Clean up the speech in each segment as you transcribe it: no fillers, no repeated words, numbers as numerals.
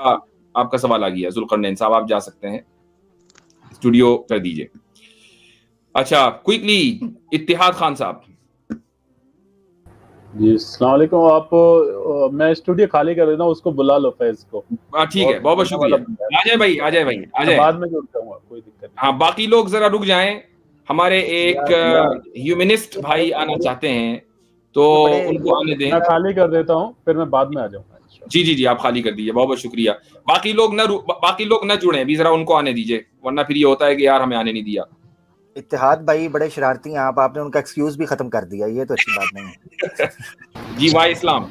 آپ کا سوال آ گیا ذوالقرنین صاحب, آپ جا سکتے ہیں, اسٹوڈیو کر دیجئے. اچھا کوئکلی اتحاد خان صاحب. جی السلام علیکم. آپ میں اسٹوڈیو خالی کر دیتا ہوں, اس کو بلا لو فیض کو. ٹھیک ہے, بہت بہت شکریہ. آ جائیں بھائی, آ جائیں بھائی, آ جائیں. بعد میں جڑتا ہوں, کوئی دقت نہیں. ہاں باقی لوگ ذرا رک جائیں, ہمارے ایک ہیومنسٹ بھائی آنا چاہتے ہیں تو ان کو آنے دیں. میں خالی کر دیتا ہوں, پھر میں بعد میں آ جاؤں گا. جی جی جی, آپ خالی کر دیجیے, بہت بہت شکریہ. باقی لوگ نہ جڑیں ابھی, ذرا ان کو آنے دیجیے, ورنہ پھر یہ ہوتا ہے کہ یار ہمیں آنے نہیں دیا. اتحاد بھائی بڑے شرارتی ہیں آپ نے ان کا ایکسکیوز بھی ختم کر دیا, یہ تو اچھی بات نہیں ہے. جی وائے اسلام.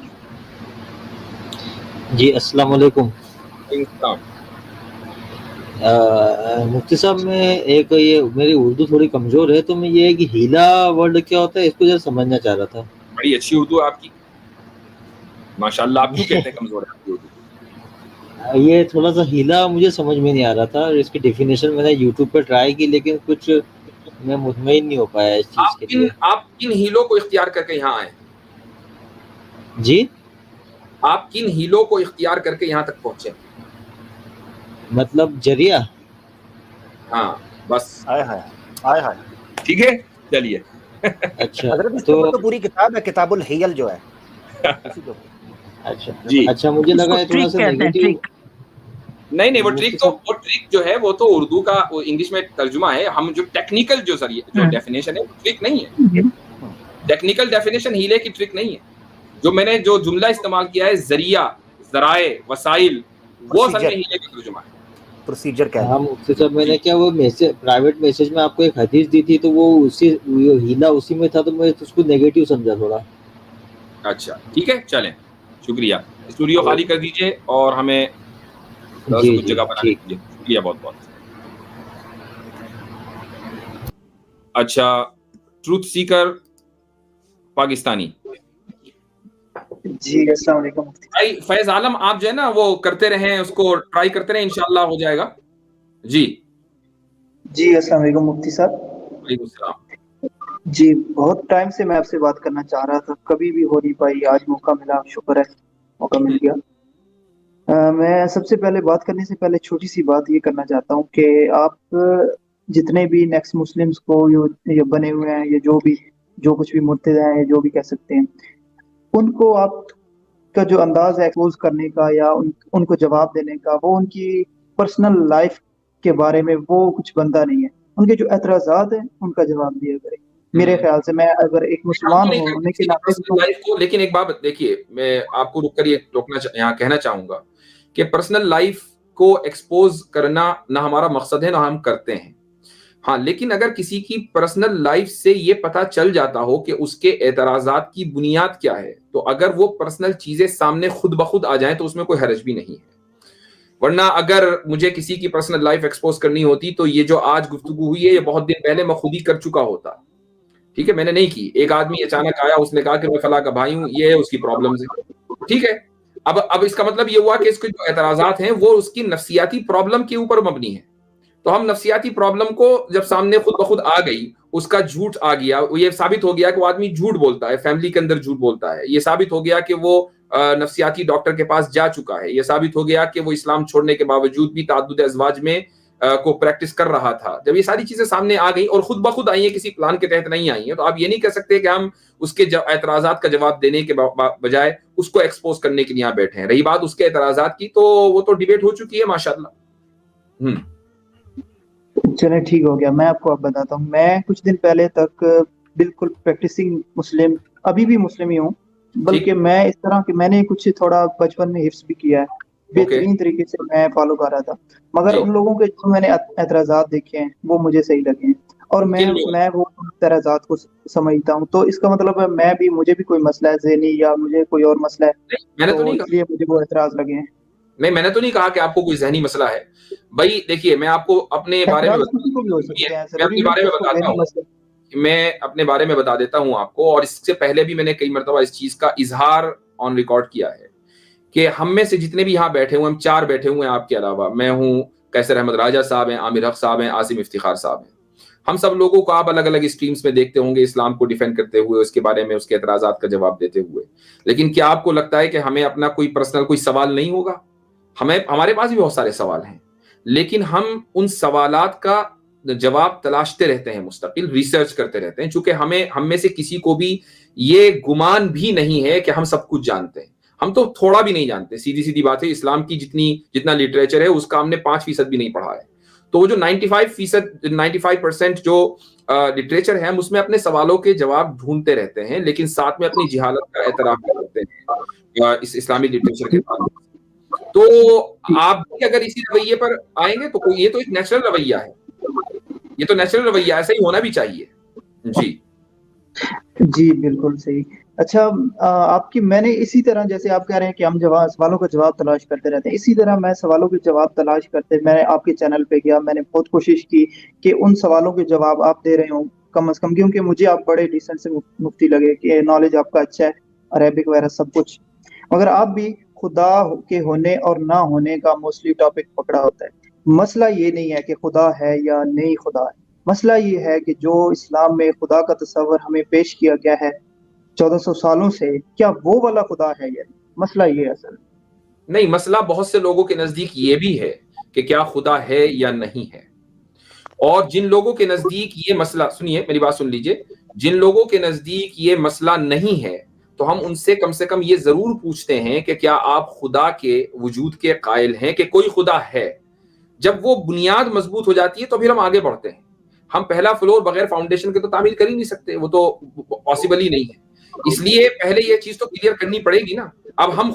جی السلام علیکم. السلام. مفتی صاحب, میں ایک یہ میری اردو تھوڑی کمزور ہے, تو میں یہ کہ ہیلا ورڈ کیا ہوتا ہے اس کو ذرا سمجھنا چاہ رہا تھا. بڑی اچھی اردو ہے آپ کی, ماشاءاللہ. آپ کیوں کہتے ہیں کمزور ہے آپ کی اردو؟ یہ تھوڑا سا ہیلا مجھے سمجھ میں نہیں آ رہا تھا, اس کی ڈیفینیشن میں نے یوٹیوب پہ ٹرائی کی, لیکن کچھ میں مطمئن نہیں ہو پایا اس چیز کے لیے. آپ کن ہیلوں کو اختیار کر کے یہاں آئے؟ جی آپ کن ہیلوں کو اختیار کر کے یہاں تک پہنچے؟ مطلب ذریعہ. ہاں بس, ہائے ہائے ہائے ہائے. ٹھیک ہے چلیے. اچھا حضرت اس کے اوپر تو پوری کتاب ہے, کتاب الحیل جو ہے. اچھا جی, اچھا, مجھے لگا ہے تھوڑا سا نیگیٹو. نہیں وہ ٹرک جو ہے وہ تو اردو کا انگلش میں ترجمہ ہے. ہم جو ٹیکنیکل جو ڈیفینیشن ہے وہ ٹرک نہیں ہے. ٹیکنیکل ڈیفینیشن ہیلے کی ٹرک نہیں ہے. جو میں نے جو جملہ استعمال کیا ہے ذریعہ, ذرائع, وسائل, وہ اصل میں ہیلے کا ترجمہ ہے. پروسیجر کیا ہے. ہم مفتی صاحب, میں نے کیا وہ پرائیویٹ میسج میں آپ کو ایک حدیث دی تھی, تو وہ اسی ہیلا اسی میں تھا, تو میں اس کو نیگیٹو سمجھا تھوڑا. اچھا ٹھیک ہے, چلیں شکریہ. اسٹوڈیو خالی کر دیجئے اور ہمیں جی کچھ جگہ بنا دیجیے. شکریہ بہت بہت. اچھا, ٹروتھ سیکر پاکستانی. جی السلام علیکم بھائی فیض عالم, آپ جو ہے نا وہ کرتے رہیں, اس کو ٹرائی کرتے رہیں, انشاءاللہ ہو جائے گا. جی جی السلام علیکم مفتی صاحب. وعلیکم السلام. جی بہت ٹائم سے میں آپ سے بات کرنا چاہ رہا تھا, کبھی بھی ہو نہیں پائی, آج موقع ملا, شکر ہے موقع مل گیا. میں سب سے پہلے بات کرنے سے پہلے چھوٹی سی بات یہ کرنا چاہتا ہوں کہ آپ جتنے بھی نیکسٹ مسلمز کو یہ بنے ہوئے ہیں, یہ جو کچھ بھی مرتد ہیں, جو بھی کہہ سکتے ہیں, ان کو آپ کا جو انداز ہے ایکسپوز کرنے کا یا ان کو جواب دینے کا, وہ ان کی پرسنل لائف کے بارے میں وہ کچھ بندہ نہیں ہے. ان کے جو اعتراضات ہیں ان کا جواب دیا کرے. میرے خیال سے میں اگر ایک مسلمان ہونے کے ناطے, لیکن ایک بات دیکھیے, میں آپ کو رک کر یہ یہاں کہنا چاہوں گا کہ پرسنل لائف کو ایکسپوز کرنا نہ ہمارا مقصد ہے, نہ ہم کرتے ہیں. ہاں لیکن اگر کسی کی پرسنل لائف سے یہ پتا چل جاتا ہو کہ اس کے اعتراضات کی بنیاد کیا ہے, تو اگر وہ پرسنل چیزیں سامنے خود بخود آ جائیں تو اس میں کوئی حرج بھی نہیں ہے. ورنہ اگر مجھے کسی کی پرسنل لائف ایکسپوز کرنی ہوتی تو یہ جو آج گفتگو ہوئی ہے یہ بہت دن پہلے میں خود ہی کر چکا ہوتا. ٹھیک ہے, میں نے نہیں کی. ایک آدمی اچانک آیا, اس نے کہا کہ میں فلاں کا بھائی ہوں, یہ ہے اس کی پرابلمز ہیں. ٹھیک ہے, اب اس کا مطلب یہ ہوا کہ اس کے جو اعتراضات ہیں وہ اس کی نفسیاتی پرابلم کے اوپر مبنی ہیں. تو ہم نفسیاتی پرابلم کو جب سامنے خود بخود آ گئی, اس کا جھوٹ آ گیا, یہ ثابت ہو گیا کہ وہ آدمی جھوٹ بولتا ہے, فیملی کے اندر جھوٹ بولتا ہے, یہ ثابت ہو گیا کہ وہ نفسیاتی ڈاکٹر کے پاس جا چکا ہے, یہ ثابت ہو گیا کہ وہ اسلام چھوڑنے کے باوجود بھی تعدد ازواج میں کو پریکٹس کر رہا تھا. جب یہ ساری چیزیں سامنے آ گئی اور خود بخود آئی ہیں, کسی پلان کے تحت نہیں آئی ہیں, تو آپ یہ نہیں کہہ سکتے کہ ہم اس کے اعتراضات کا جواب دینے کے بجائے اس کو ایکسپوز کرنے کے لیے یہاں بیٹھے ہیں. رہی بات اس کے اعتراضات کی, تو وہ تو ڈیبیٹ ہو چکی ہے ماشاءاللہ. چلیں ٹھیک ہو گیا. میں آپ کو اب بتاتا ہوں, میں کچھ دن پہلے تک بالکل پریکٹسنگ مسلم, ابھی بھی مسلم ہی ہوں, بلکہ میں اس طرح کہ میں نے کچھ تھوڑا بچپن میں حفظ بھی کیا ہے, بہترین طریقے سے میں فالو کر رہا تھا. مگر ان لوگوں کے جو میں نے اعتراضات دیکھے ہیں وہ مجھے صحیح لگے ہیں, اور میں وہ اعتراضات کو سمجھتا ہوں. تو اس کا مطلب ہے مجھے بھی کوئی مسئلہ ہے ذہنی, یا مجھے کوئی اور مسئلہ ہے, تو اس لیے مجھے وہ اعتراض لگے ہیں. نہیں, میں نے تو نہیں کہا کہ آپ کو کوئی ذہنی مسئلہ ہے. بھائی دیکھیے, میں آپ کو اپنے بارے میں بتا دیتا ہوں آپ کو, اور اس سے پہلے بھی میں نے کئی مرتبہ اس چیز کا اظہار آن ریکارڈ کیا ہے کہ ہم میں سے جتنے بھی یہاں بیٹھے ہوئے, ہم 4 بیٹھے ہوئے ہیں آپ کے علاوہ, میں ہوں, قیصر احمد راجہ صاحب ہیں, عامر حق صاحب ہیں, عاصم افتخار صاحب ہیں. ہم سب لوگوں کو آپ الگ الگ اسٹریمز میں دیکھتے ہوں گے, اسلام کو ڈیفینڈ کرتے ہوئے, اس کے بارے میں اس کے اعتراضات کا جواب دیتے ہوئے. لیکن کیا آپ کو لگتا ہے کہ ہمیں اپنا کوئی پرسنل کوئی سوال نہیں ہوگا؟ ہمارے پاس بھی بہت سارے سوال ہیں، لیکن ہم ان سوالات کا جواب تلاشتے رہتے ہیں، مستقل ریسرچ کرتے رہتے ہیں، چونکہ ہم میں سے کسی کو بھی یہ گمان بھی نہیں ہے کہ ہم سب کچھ جانتے ہیں. ہم تو تھوڑا بھی نہیں جانتے، سیدھی بات ہے. اسلام کی جتنا لٹریچر ہے اس کا ہم نے 5% بھی نہیں پڑھا ہے. تو وہ جو 95% جو لٹریچر ہے، ہم اس میں اپنے سوالوں کے جواب ڈھونڈتے رہتے ہیں، لیکن ساتھ میں اپنی جہالت کا اعتراف کرتے ہیں اس اسلامی لٹریچر کے ساتھ. تو آپ بھی اگر اسی رویے پر آئیں گے تو یہ تو ایک نیچرل رویہ ہے، یہ تو نیچرل رویہ ایسا ہی ہونا بھی چاہیے. جی بالکل صحیح. اچھا آپ کی میں نے اسی طرح جیسے آپ کہہ رہے ہیں کہ ہم سوالوں کا جواب تلاش کرتے رہتے ہیں، اسی طرح میں سوالوں کے جواب تلاش کرتے میں نے آپ کے چینل پہ گیا، میں نے بہت کوشش کی کہ ان سوالوں کے جواب آپ دے رہے ہوں کم از کم، کیونکہ مجھے آپ بڑے ڈیسنٹ سے مفتی لگے کہ نالج آپ کا اچھا ہے، عربک وغیرہ سب کچھ، مگر آپ بھی خدا کے ہونے اور نہ ہونے کا موسٹلی ٹاپک پکڑا ہوتا ہے. مسئلہ یہ نہیں ہے کہ خدا ہے یا نہیں خدا ہے، مسئلہ یہ ہے کہ جو اسلام میں خدا کا تصور ہمیں پیش کیا گیا ہے 1400 سالوں سے، کیا وہ والا خدا ہے یا نہیں؟ مسئلہ یہ ہے اصل نہیں. مسئلہ بہت سے لوگوں کے نزدیک یہ بھی ہے کہ کیا خدا ہے یا نہیں ہے، اور جن لوگوں کے نزدیک یہ مسئلہ، سنیے میری بات سن لیجئے، جن لوگوں کے نزدیک یہ مسئلہ نہیں ہے تو ہم ان سے کم یہ ضرور پوچھتے ہیں کہ کیا آپ خدا کے وجود کے قائل ہیں کہ کوئی خدا ہے. جب وہ بنیاد مضبوط ہو جاتی ہے تو پھر ہم آگے بڑھتے ہیں. ہم پہلا فلور بغیر فاؤنڈیشن کے تو تعمیر کر ہی نہیں سکتے، وہ تو پاسبل ہی نہیں ہے. اس لیے پہلے یہ چیز تو کلیئر کرنی پڑے گی نا. اب ہم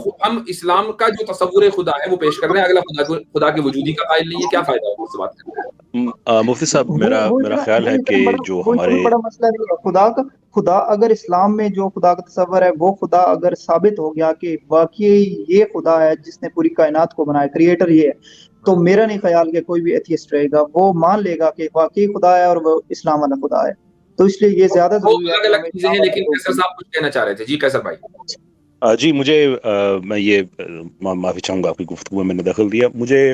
اسلام کا جو تصور خدا ہے وہ پیش کر رہے ہیں، اگلا خدا کے وجود ہی کا قائل نہیں ہے، کیا فائدہ ہوگا اس سے بات کرنے کا؟ مفتی صاحب میرا خیال ہے کہ جو ہمارے بڑا مسئلہ نہیں ہے خدا اگر اسلام میں جو خدا کا تصور ہے وہ خدا اگر ثابت ہو گیا کہ واقعی یہ خدا ہے جس نے پوری کائنات کو بنایا، کریٹر یہ ہے، تو میرا نہیں خیال کہ کوئی بھی ایتھیسٹ رہے گا، وہ مان لے گا کہ واقعی خدا ہے اور وہ اسلام والا خدا ہے. تو اس لیے یہ زیادہ ضروری ہے. الگ چیزیں ہیں، لیکن کیسر صاحب کچھ کہنا چاہ رہے تھے. جی کیسر بھائی. جی میں یہ معافی چاہوں گا آپ کی گفتگو میں نے دخل دیا. مجھے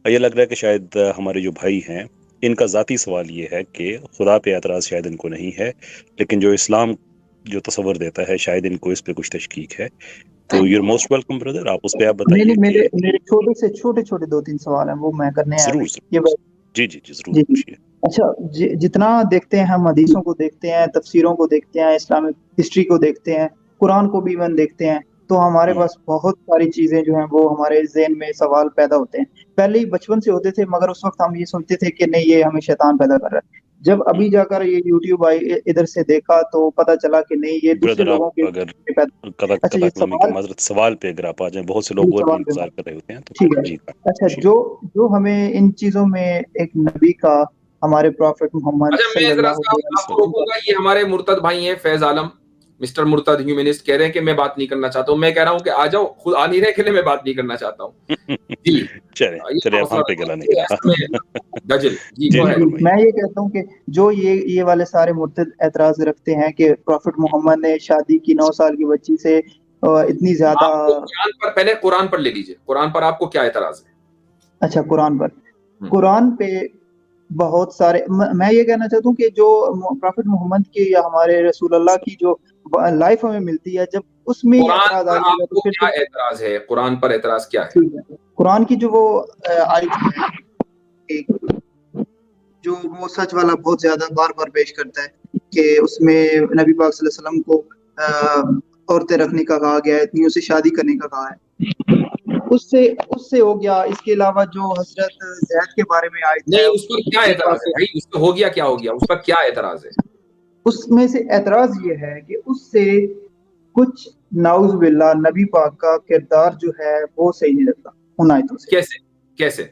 یہ لگ رہا ہے کہ شاید ہمارے جو بھائی ہیں ان کا ذاتی سوال یہ ہے کہ خدا پہ اعتراض شاید ان کو نہیں ہے، لیکن جو اسلام جو تصور دیتا ہے شاید ان کو اس پہ کچھ تشکیک ہے. تو یو موسٹ ویلکم بردر، آپ اس پہ آپ بتائیے. میرے چھوٹے 2-3 سوال ہیں وہ میں کرنے ہیں. ضرور جی ضرور پوچھیے. اچھا جتنا دیکھتے ہیں ہم حدیثوں کو دیکھتے ہیں، تفسیروں کو دیکھتے ہیں، اسلامک ہسٹری کو دیکھتے ہیں، قرآن کو بھی ایون دیکھتے ہیں، تو ہمارے پاس بہت ساری چیزیں جو ہیں وہ ہمارے ذہن میں سوال پیدا ہوتے ہیں. پہلے ہی بچپن سے ہوتے تھے، مگر اس وقت ہم یہ سوچتے تھے کہ نہیں یہ ہمیں شیطان پیدا کر رہا ہے. جب ابھی جا کر یہ یوٹیوب آئی ادھر سے دیکھا تو پتا چلا کہ نہیں یہ دوسرے لوگوں کے سوال پہ اگر آپ آ جائیں، بہت سے لوگ اور بھی انتظار کر رہے ہوتے ہیں. ٹھیک ہے. اچھا جو ہمیں ان چیزوں میں ایک نبی کا، ہمارے پروفٹ محمد صلی اللہ علیہ وسلم، یہ ہمارے مرتد بھائی ہیں فیض عالم، مسٹر مرتد ہیومنسٹ، کہہ رہے ہیں کہ میں بات نہیں کرنا چاہتا ہوں. میں کہہ رہا ہوں کہ آ جاؤ، خود آ نہیں رہے کہ میں بات نہیں کرنا چاہتا ہوں. چلے آپ ہم پہ گلا نہیں کرا. میں یہ کہتا ہوں کہ جو یہ والے سارے مرتد اعتراض رکھتے ہیں کہ پروفٹ محمد نے شادی کی 9 سال کی بچی سے اتنی زیادہ. پہلے قرآن پر لے لیجئے، قرآن پر آپ کو کیا اعتراض ہے؟ اچھا قرآن پہ بہت سارے، میں یہ کہنا چاہتا ہوں کہ جو پروفٹ محمد کی یا ہمارے رسول اللہ کی جو لائف ہمیں ملتی ہے، جب اس میں اعتراض آ جائے گا تو پھر کیا اعتراض ہے؟ قرآن پر اعتراض کیا ہے؟ قرآن کی جو وہ آیت ہے جو وہ سچ والا بہت زیادہ بار بار پیش کرتا ہے کہ اس میں نبی پاک صلی اللہ علیہ وسلم کو عورتیں رکھنے کا کہا گیا ہے، اتنی سے شادی کرنے کا کہا ہے، اس سے ہو گیا. اس کے علاوہ جو حضرت زید کے بارے میں آیت ہے، اس پر کیا اعتراض ہے بھائی؟ اس پہ ہو گیا کیا ہو گیا، اس پر کیا اعتراض ہے؟ اس میں سے اعتراض یہ ہے کہ اس سے کچھ نعوذ باللہ نبی پاک کا کردار جو ہے وہ صحیح نہیں لگتا ان آیتوں سے. کیسے؟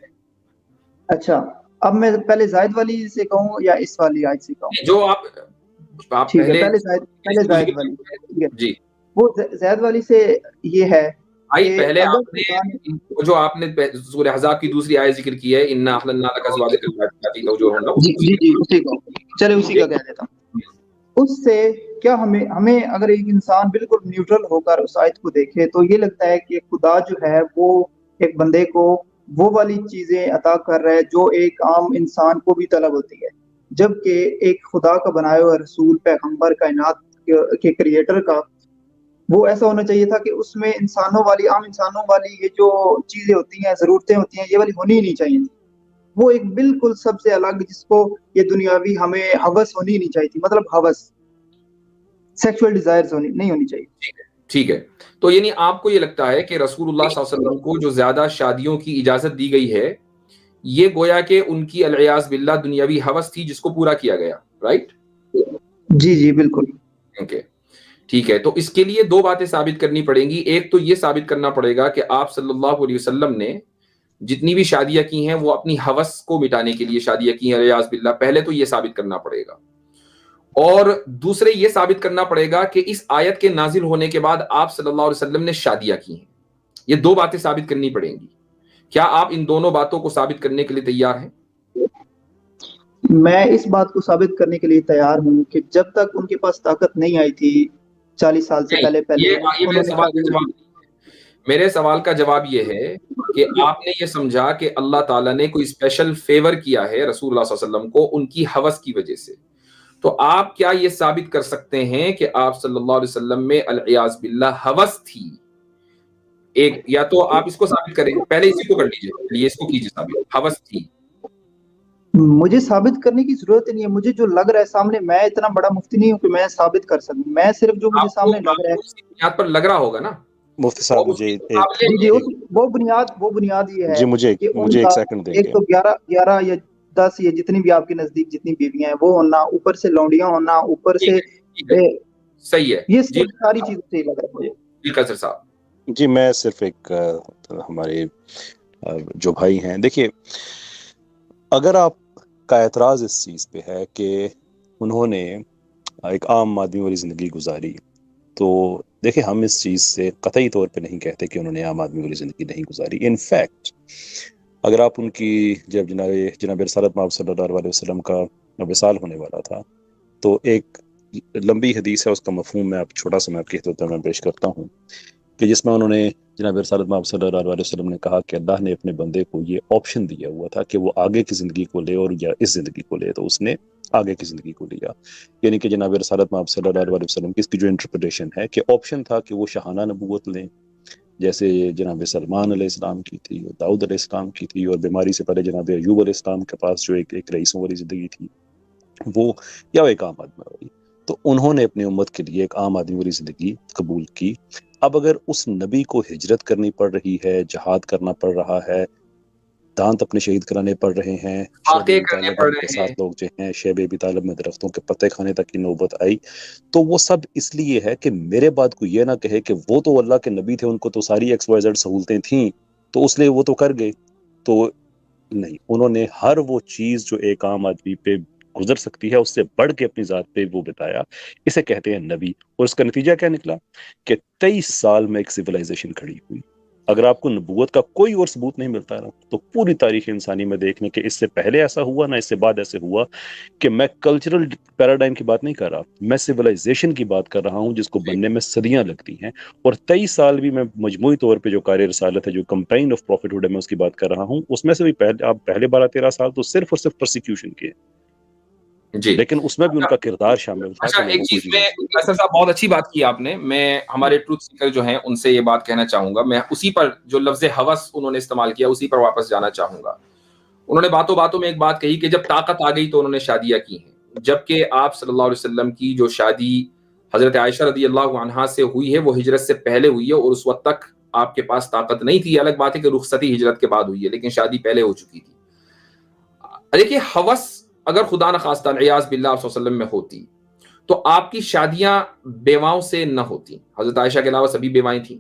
اچھا اب میں پہلے زائد والی سے کہوں یا اس والی آیت سے کہوں؟ جو آپ پہلے زائد والی. جی وہ زائد والی سے یہ ہے پہلے آپ نے سورہ احزاب کی دوسری آیت ذکر کی ہے، انا احللنا لک ازواجک اللاتی تظہرن. جی اسی کا کہہ دیتا ہوں. اس سے کیا ہمیں اگر ایک انسان بالکل نیوٹرل ہو کر اس آیت کو دیکھے تو یہ لگتا ہے کہ خدا جو ہے وہ ایک بندے کو وہ والی چیزیں عطا کر رہا ہے جو ایک عام انسان کو بھی طلب ہوتی ہے، جبکہ ایک خدا کا بنایا ہوا رسول، پیغمبر، کائنات کے کریٹر کا وہ ایسا ہونا چاہیے تھا کہ اس میں انسانوں والی، عام انسانوں والی یہ جو چیزیں ہوتی ہیں، ضرورتیں ہوتی ہیں، یہ والی ہونی ہی نہیں چاہیے تھی. وہ ایک بالکل سب سے الگ، جس کو یہ دنیاوی ہمیں ہوس ہونی ہی نہیں چاہیے تھی، مطلب ہوس، سیکشول ڈیزائرز نہیں ہونی چاہیے. ٹھیک ہے. تو یعنی آپ کو یہ لگتا ہے کہ رسول اللہ صلی اللہ علیہ وسلم کو جو زیادہ شادیوں کی اجازت دی گئی ہے، یہ گویا کہ ان کی العیاذ باللہ دنیاوی ہوس تھی جس کو پورا کیا گیا، رائٹ؟ جی جی بالکل. اوکے ٹھیک ہے. تو اس کے لیے دو باتیں ثابت کرنی پڑیں گی. ایک تو یہ ثابت کرنا پڑے گا کہ آپ صلی اللہ علیہ وسلم نے جتنی بھی شادیاں کی ہیں وہ اپنی ہوس کو مٹانے کے لیے شادیاں کی ہیں، العیاذ باللہ. پہلے تو یہ ثابت کرنا پڑے گا. اور دوسرے یہ ثابت کرنا پڑے گا کہ اس آیت کے نازل ہونے کے بعد آپ صلی اللہ علیہ وسلم نے شادیاں کی ہیں. یہ دو باتیں ثابت کرنی پڑیں گی. کیا آپ ان دونوں باتوں کو ثابت کرنے کے لیے تیار ہیں؟ میں اس بات کو ثابت کرنے کے لیے تیار ہوں کہ جب تک ان کے پاس طاقت نہیں آئی تھی 40 سال سے پہلے میرے سوال کا جواب یہ ہے کہ آپ نے یہ سمجھا کہ اللہ تعالیٰ نے کوئی اسپیشل فیور کیا ہے رسول اللہ صلی اللہ علیہ وسلم کو ان کی ہوس کی وجہ سے. تو آپ کیا یہ ثابت کر سکتے ہیں کہ آپ صلی اللہ علیہ وسلم میں العیاذ باللہ ہوس تھی؟ ایک یا تو آپ اس کو ثابت کریں، پہلے اسی کو کر لیجیے، یہ اس کو کیجیے ثابت، ہوس تھی. مجھے ثابت کرنے کی ضرورت نہیں ہے. مجھے جو لگ رہا ہے سامنے، میں اتنا بڑا مفتی نہیں ہوں کہ میں ثابت کر سکوں. میں صرف جو مجھے سامنے لگ رہا ہے، بنیاد پر لگ رہا ہوگا نا مفتی صاحب مجھے وہ بنیاد یہ ہے جی مجھے ایک سیکنڈ دیں گے. ایک تو 11 یا 10 یا جتنی بھی آپ کے نزدیک جتنی بیویاں ہیں وہ ہونا، اوپر سے لونڈیاں ہونا، اوپر سے صحیح ہے. یہ ساری چیزیں صحیح لگ رہا ہے مجھے. جی قاصر صاحب. جی میں صرف ایک ہمارے جو بھائی ہیں، دیکھیے اگر آپ کا اعتراض اس چیز پہ ہے کہ انہوں نے ایک عام آدمی والی زندگی گزاری، تو دیکھیں ہم اس چیز سے قطعی طور پہ نہیں کہتے کہ انہوں نے عام آدمی والی زندگی نہیں گزاری. انفیکٹ اگر آپ ان کی جب جناب رسالت مآب صلی اللہ علیہ وسلم کا وصال ہونے والا تھا، تو ایک لمبی حدیث ہے، اس کا مفہوم میں آپ چھوٹا سا میں آپ کی خدمت میں پیش کرتا ہوں، کہ جس میں انہوں نے جناب رسالت مآب صلی اللہ علیہ وسلم نے کہا کہ اللہ نے اپنے بندے کو یہ آپشن دیا ہوا تھا کہ وہ آگے کی زندگی کو لے اور یا اس زندگی کو لے، تو اس نے آگے کی زندگی کو لیا. یعنی کہ جناب رسالت مآب صلی اللہ علیہ وسلم کی اس کی جو انٹرپریٹیشن ہے کہ آپشن تھا کہ وہ شاہانہ نبوت لیں، جیسے جناب سلمان علیہ السلام کی تھی اور داؤد علیہ السلام کی تھی، اور بیماری سے پہلے جناب ایوب علیہ السلام کے پاس جو ایک رئیسوں والی زندگی تھی وہ، یا ایک عام آدمی والی. تو انہوں نے اپنی امت کے لیے ایک عام آدمی والی زندگی قبول کی. اب اگر اس نبی کو ہجرت کرنی پڑ رہی ہے، جہاد کرنا پڑ رہا ہے، دانت اپنے شہید کرانے پڑ رہے ہیں، ساتھ لوگ جو ہیں شیب ابی طالب میں درختوں کے پتے کھانے تک کی نوبت آئی، تو وہ سب اس لیے ہے کہ میرے بعد کو یہ نہ کہے کہ وہ تو اللہ کے نبی تھے، ان کو تو ساری XYZ سہولتیں تھیں تو اس لیے وہ تو کر گئے. تو نہیں، انہوں نے ہر وہ چیز جو ایک عام آدمی پہ گزر سکتی ہے اس سے بڑھ کے اپنی ذات پہ وہ بتایا. اسے کہتے ہیں نبی. اور اس کا نتیجہ کیا نکلا کہ 23 سال میں ایک سیولائزیشن کھڑی ہوئی. اگر آپ کو نبوت کا کوئی اور ثبوت نہیں ملتا ہے تو پوری تاریخ انسانی میں دیکھنے کہ اس سے پہلے ایسا ہوا نہ اس سے بعد ایسے ہوا، کہ میں کلچرل پیراڈائم کی بات نہیں کر رہا، میں سیولائزیشن کی بات کر رہا ہوں جس کو بننے میں صدیاں لگتی ہیں. اور 23 سال بھی میں مجموعی طور پہ جو کار رسالت ہے، جو کمپین آف پروفٹ ہوڈ ہے، میں اس کی بات کر رہا ہوں. اس میں سے بھی آپ پہلے 12-13 سال تو صرف اور صرف پرسیکیوشن کے، جی لیکن اس میں بھی ان کا کردار شامل تھا. اچھا، ایک چیز میں قاصر صاحب بہت اچھی بات کی آپ نے. میں ہمارے ٹروتھ سیکر جو ہیں ان سے یہ بات کہنا چاہوں گا. میں اسی پر جو لفظ ہوس انہوں نے استعمال کیا اسی پر واپس جانا چاہوں گا. انہوں نے باتوں باتوں میں ایک بات کہی کہ جب طاقت آ گئی تو انہوں نے شادیاں کی ہیں، جبکہ آپ صلی اللہ علیہ وسلم کی جو شادی حضرت عائشہ رضی اللہ عنہا سے ہوئی ہے وہ ہجرت سے پہلے ہوئی ہے، اور اس وقت تک آپ کے پاس طاقت نہیں تھی. الگ بات ہے کہ رخصتی ہجرت کے بعد ہوئی ہے، لیکن شادی پہلے ہو چکی تھی. دیکھیے ہوس اگر خدا نخواستہ العیاذ باللہ آپ صلی اللہ علیہ وسلم میں ہوتی تو آپ کی شادیاں بیواؤں سے نہ ہوتی. حضرت عائشہ کے علاوہ سبھی بیوائیں تھیں.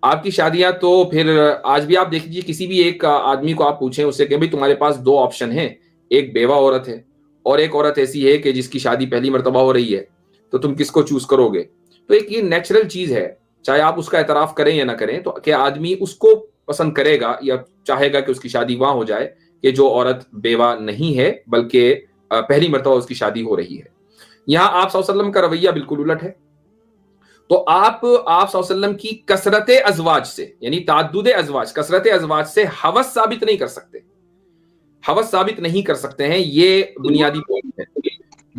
آپ کی شادیاں تو پھر آج بھی آپ دیکھ لیجیے، کسی بھی ایک آدمی کو آپ پوچھیں، اسے کہ بھائی تمہارے پاس 2 آپشن ہیں، ایک بیوہ عورت ہے اور ایک عورت ایسی ہے کہ جس کی شادی پہلی مرتبہ ہو رہی ہے، تو تم کس کو چوز کرو گے؟ تو ایک یہ نیچرل چیز ہے، چاہے آپ اس کا اعتراف کریں یا نہ کریں، تو کہ آدمی اس کو پسند کرے گا یا چاہے گا کہ اس کی شادی وہاں ہو جائے کہ جو عورت بیوہ نہیں ہے بلکہ پہلی مرتبہ اس کی شادی ہو رہی ہے. یہاں آپ صلی اللہ علیہ وسلم کا رویہ بالکل الٹ ہے. تو آپ صلی اللہ علیہ وسلم کی کثرت ازواج سے، یعنی تعدد ازواج، کثرت ازواج سے ہوس ثابت نہیں کر سکتے. ہوس ثابت نہیں کر سکتے ہیں، یہ بنیادی پوائنٹ ہے.